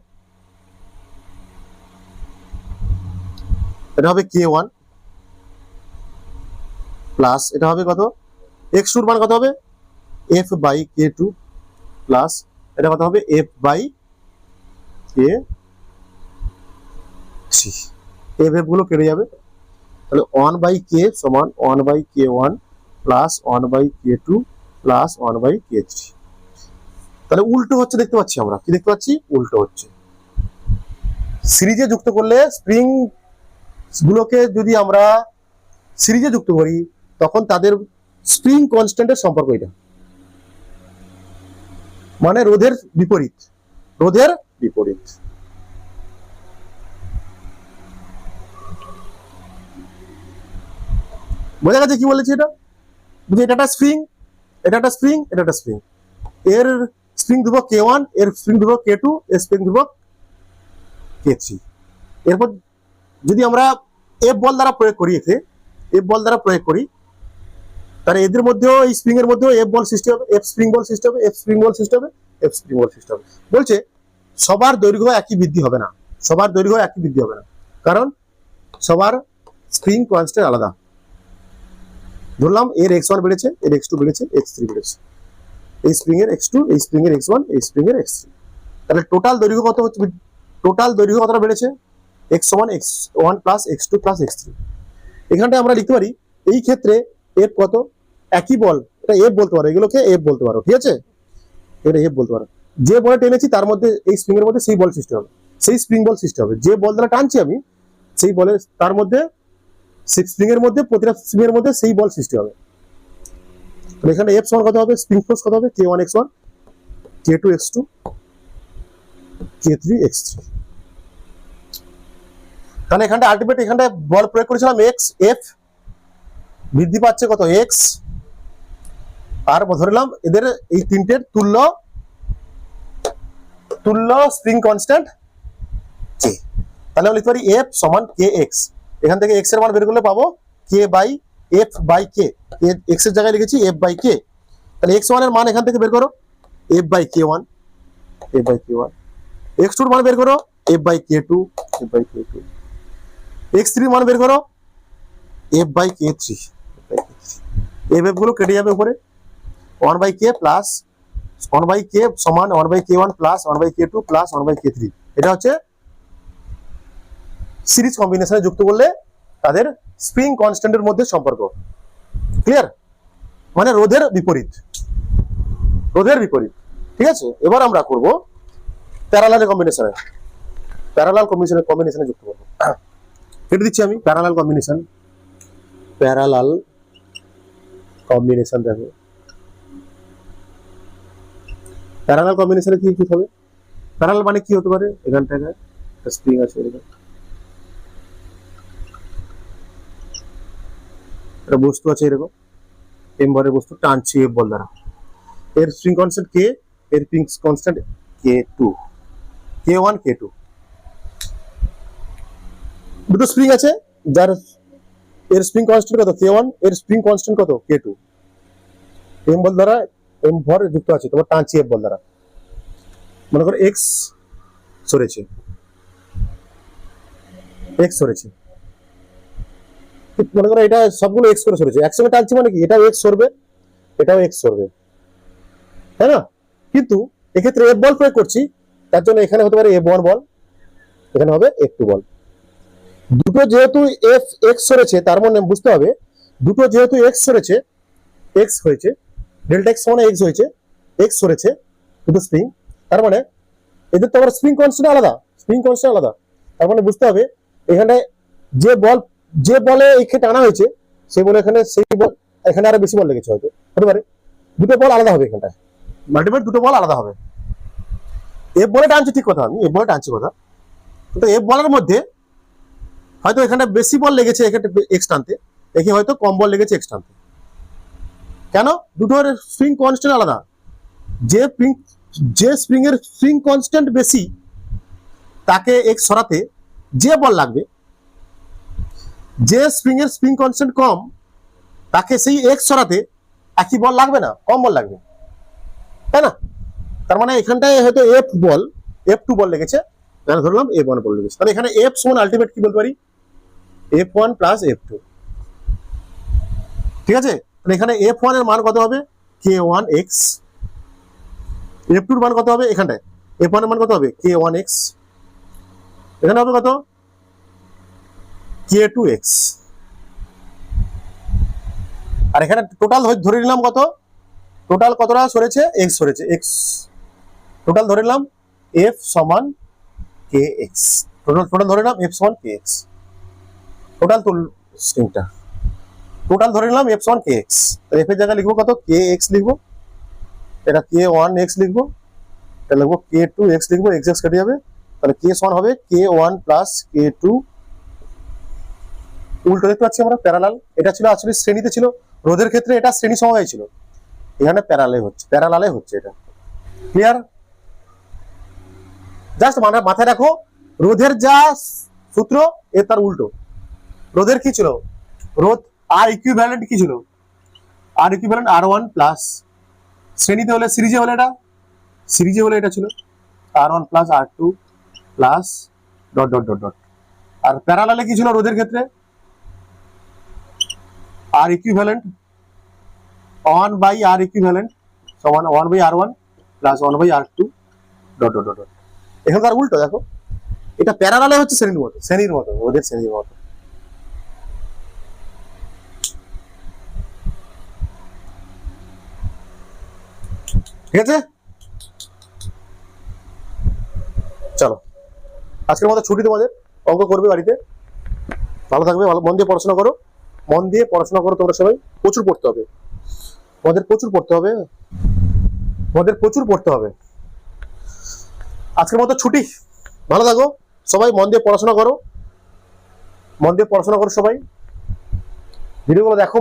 এটা হবে k1 প্লাস এটা হবে কত, x2 এর মান কত হবে, f বাই k2 প্লাস এটা কত হবে, f বাই k3, f গুলো কেটে যাবে, তাহলে 1 বাই k সমান 1 by k1 plus 1 by k2 plus 1 by k3। তাহলে উল্টো হচ্ছে, দেখতে পাচ্ছি আমরা, কি দেখতে পাচ্ছি, উল্টো হচ্ছে। সিরিজে যুক্ত করলে স্প্রিং গুলোকে যদি আমরা সিরিজে যুক্ত করি তখন তাদের স্প্রিং কনস্ট্যান্টের সম্পর্ক এটা, মানে রোধের বিপরীত, রোধের বিপরীত। বোঝা গেছে কি বলেছি, এটা বুঝি, এটা একটা স্প্রিং, এটা একটা স্প্রিং, এটা একটা স্প্রিং, এর স্প্রিং ধ্রুবক k1, এর স্প্রিং ধ্রুবক k2, এর স্প্রিং ধ্রুবক k3। এরপর যদি আমরা এফ বল দ্বারা প্রয়োগ করি, এফ বল দ্বারা প্রয়োগ করি, তাহলে এদের মধ্যেও, এই স্প্রিং এর মধ্যেও এফ বল সৃষ্টি হবে, এফ স্প্রিং বল সৃষ্টি হবে, এফ স্প্রিং বল সৃষ্টি হবে, এফ স্প্রিং বল সৃষ্টি হবে। বলছে সবার দৈর্ঘ্য একই বৃদ্ধি হবে না, সবার দৈর্ঘ্য একই বৃদ্ধি হবে না, কারণ সবার স্প্রিং কনস্ট্যান্ট আলাদা। ধরলাম এর x1 বেড়েছে, এর x2 বেড়েছে, x3 বেড়েছে, এই স্প্রিং এর x2, এই স্প্রিং এর x1, এই স্প্রিং এর x3। তাহলে টোটাল দৈর্ঘ্য কত হচ্ছে, টোটাল দৈর্ঘ্য কতটা বেড়েছে, x সমান x1 plus x2 plus x3। এখানটা আমরা লিখতে পারি এই ক্ষেত্রে f কত, একই বল, এটা f বলতে পারো, এগুলোকে f বলতে পারো, ঠিক আছে, এটা f বলতে পারো। যে বলে টেনেছি তার মধ্যে, এই স্প্রিং এর মধ্যে সেই বল সৃষ্টি হবে, সেই স্প্রিং বল সৃষ্টি হবে। যে বল দ্বারা টানছি আমি সেই বলের, তার মধ্যে স্প্রিং এর মধ্যে, প্রতিটা স্প্রিং এর মধ্যে সেই বল সৃষ্টি হবে। এখানে f সমান কত হবে, স্প্রিং ফোর্স কত হবে, k1 x1, k2 x2, k3 x3। তাহলে এখানটা আলটিমেট, এখানটা বল প্রয়োগ করেছিলাম x, f বৃদ্ধি পাচ্ছে কত, x, আর ধরলাম এদের এই তিনটের তুল্য স্প্রিং কনস্ট্যান্ট k। তাহলে আমরা লিখতে পারি f সমান kx, এখান থেকে x এর মান বের করলে পাবো k by f by k, x এর জায়গায় লিখেছি f বাই k। তাহলে x1 এর মান এখান থেকে বের করো, f by k1, f by k1, x2 এর মান বের করো, f by k2, f by k2, x3 এর মান বের করো, f বাই k3, f গুলো কেটে যাবে উপরে, 1 by k plus 1 by k সমান 1 by k1 plus 1 by k2 plus 1 by k3। এটা হচ্ছে সিরিজ কম্বিনেশনে যুক্ত করলে তাদের স্প্রিং কনস্ট্যান্টের মধ্যে সম্পর্ক। ক্লিয়ার, মানে রোধের বিপরীত, রোধের বিপরীত। ঠিক আছে, এবার আমরা করব প্যারালাল কম্বিনেশনে, প্যারালাল কম্বিনেশনে যুক্ত করব। কেটে দিচ্ছি আমি প্যারালাল কম্বিনেশন, প্যারালাল কম্বিনেশন। দেখো প্যারালাল কম্বিনেশনে কি কি হবে, প্যারালাল মানে কি হতে পারে, এখানটায় একটা স্প্রিং আছে, এরকম একটা বস্তু আছে, এরকম এম ভরের বস্তু টানছি এফ বল দ্বারা, এর স্প্রিং কনস্ট্যান্ট কে, এর spring constant K2, K1 K2, দুটো স্প্রিং আছে যার এর স্প্রিং কনস্ট্যান্ট কত K1, এর স্প্রিং কনস্ট্যান্ট কত K2, এম বল দ্বারা এম ভর যুক্ত আছে, তোমার টানছি এফ বল দ্বারা। মনে করো এক্স সরেছে, এক্স সরেছে, মনে করো এটা সবগুলো এক্স করে সরেছে, একসঙ্গে টানছি মানে কি এটাও এক্স সরবে, এটাও এক্স সরবে, তাই না? কিন্তু এক্ষেত্রে এফ বল প্রয়োগ করছি, তার জন্য এখানে হতে পারে F1 বল, এখানে হবে F2 বল। দুটো যেহেতু এফ এক্স সরেছে, তার মানে বুঝতে হবে দুটো যেহেতু এক্স সরেছে, এক্স হয়েছে, ডেল্টা এক্স মানে এক্স হয়েছে, এক্স সরেছে দুটো স্প্রিং, তার মানে এদের তো আবার স্প্রিং কনস্ট্যান্ট আলাদা, স্প্রিং কনস্ট্যান্ট আলাদা, তার মানে বুঝতে হবে এখানে যে বলে এখানে টানা হয়েছে, সেই বলে এখানে সেই বল এখানে আরো বেশি বল লেগেছে, হয়তো হতে পারে দুটো বল আলাদা হবে, এখানটায় মাল্টিপল দুটো বল আলাদা হবে। এফ বলে টানছি ঠিক কথা, আমি এফ বলে টানছি কথা, কিন্তু এফ বলের মধ্যে হয়তো এখানে বেশি বল লেগেছে এখানে এক্স টানতে, এখানে হয়তো কম বল লেগেছে এক্স টানতে। কেন? দুটোর স্প্রিং কনস্ট্যান্ট আলাদা, যে স্প্রিং এর স্প্রিং কনস্ট্যান্ট বেশি তাকে এক্স সরাতে যে বল লাগবে, যে স্প্রিং এর স্প্রিং কনস্ট্যান্ট কম তাকে সেই এক্স সরাতে একই বল লাগবে না, কম বল লাগবে, তাই না? তার মানে এখানটায় হয়তো F2 বল লেগেছে, আমি ধরলাম F1 বল লেগেছে, তাহলে এখানে F সমান আলটিমেট কি বলতে পারি, F1 প্লাস F2, ঠিক আছে? তাহলে এখানে F1 এর মান কত হবে K1x, F2 এর মান কত হবে, এখানটায় F1 এর মান কত হবে K1x, এখানে হবে কত K2x, আর এখানে টোটাল ধরে নিলাম কত, টোটাল কতটা সরেছে, x সরেছে, x টোটাল ধরে নিলাম f সমান kx, টোটাল ধরে নিলাম f সমান kx, টোটাল স্ট্রিংটা টোটাল ধরে নিলাম f সমান kx, তাহলে f এর জায়গায় লিখবো কত kx লিখবো, এটা k1x লিখবো, এটা লিখবো k2x লিখবো, x x কেটে যাবে, তাহলে k সমান হবে k1 প্লাস k2, উল্টো দেখতে পাচ্ছি আমরা প্যারালাল, এটা ছিল আসলে শ্রেণীতে ছিল, রোধের ক্ষেত্রে এটা শ্রেণী সমবায় ছিল, এখানে প্যারালালে হচ্ছে এটা, ক্লিয়ার? জাস্ট মাথায় রাখো রোধের যা সূত্র এ তার উল্টো, রোধের কি ছিল, রোধ আর ইকুইভ্যালেন্ট কি ছিল, আর ইকুইভ্যালেন্ট R1 প্লাস, শ্রেণীতে হলে সিরিজে হলে এটা ছিল R1 plus R2 plus dot dot dot dot, আর প্যারালালে কি ছিল রোধের ক্ষেত্রে, আর ইকুইভ্যালেন্ট 1/R ইকুইভ্যালেন্ট সমান 1/R1 plus 1/R2 dot dot dot, এখানকার উল্টো দেখো, এটা প্যারালালে হচ্ছে শ্রেণীর মতো ওদের শ্রেণীর মতো, ঠিক আছে? চলো আজকের মতো ছুটি, তোমাদের অঙ্ক করবে বাড়িতে, ভালো থাকবে, ভালো মন দিয়ে পড়াশোনা করো, তোমরা সবাই, প্রচুর পড়তে হবে, তোমাদের প্রচুর পড়তে হবে, আজকের মতো ছুটি, ভালো থাকো সবাই, মন দিয়ে পড়াশোনা করো সবাই, ভিডিওগুলো দেখো,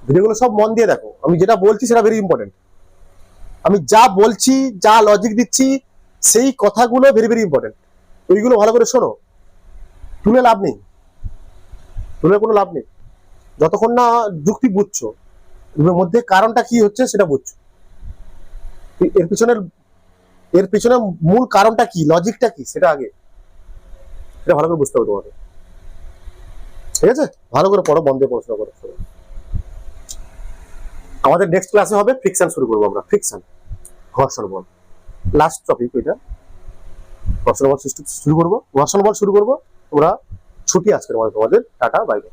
ভিডিওগুলো সব মন দিয়ে দেখো, আমি যেটা বলছি সেটা ভেরি ইম্পর্টেন্ট, আমি যা বলছি যা লজিক দিচ্ছি সেই কথাগুলো ভেরি ভেরি ইম্পর্টেন্ট, ওইগুলো ভালো করে শোনো, তুলে কোনো লাভ নেই, যতক্ষণ না যুক্তি বুঝছো, এর মধ্যে কারণটা কি হচ্ছে সেটা বুঝছো, এর পিছনে মূল কারণটা কি, লজিকটা কি, সেটা আগে এটা ভালো করে বুঝতে হবে তোমাকে, ঠিক আছে? ভালো করে পড়ো, মন দিয়ে পড়াশোনা করো। আমাদের নেক্সট ক্লাসে হবে ফ্রিকশন শুরু করবো আমরা, ঘর্ষণ বল, লাস্ট টপিক এটা, ঘর্ষণ বল শুরু করবো, তোমরা ছুটি আজকের মধ্যে তোমাদের, টাটা বাই বাই।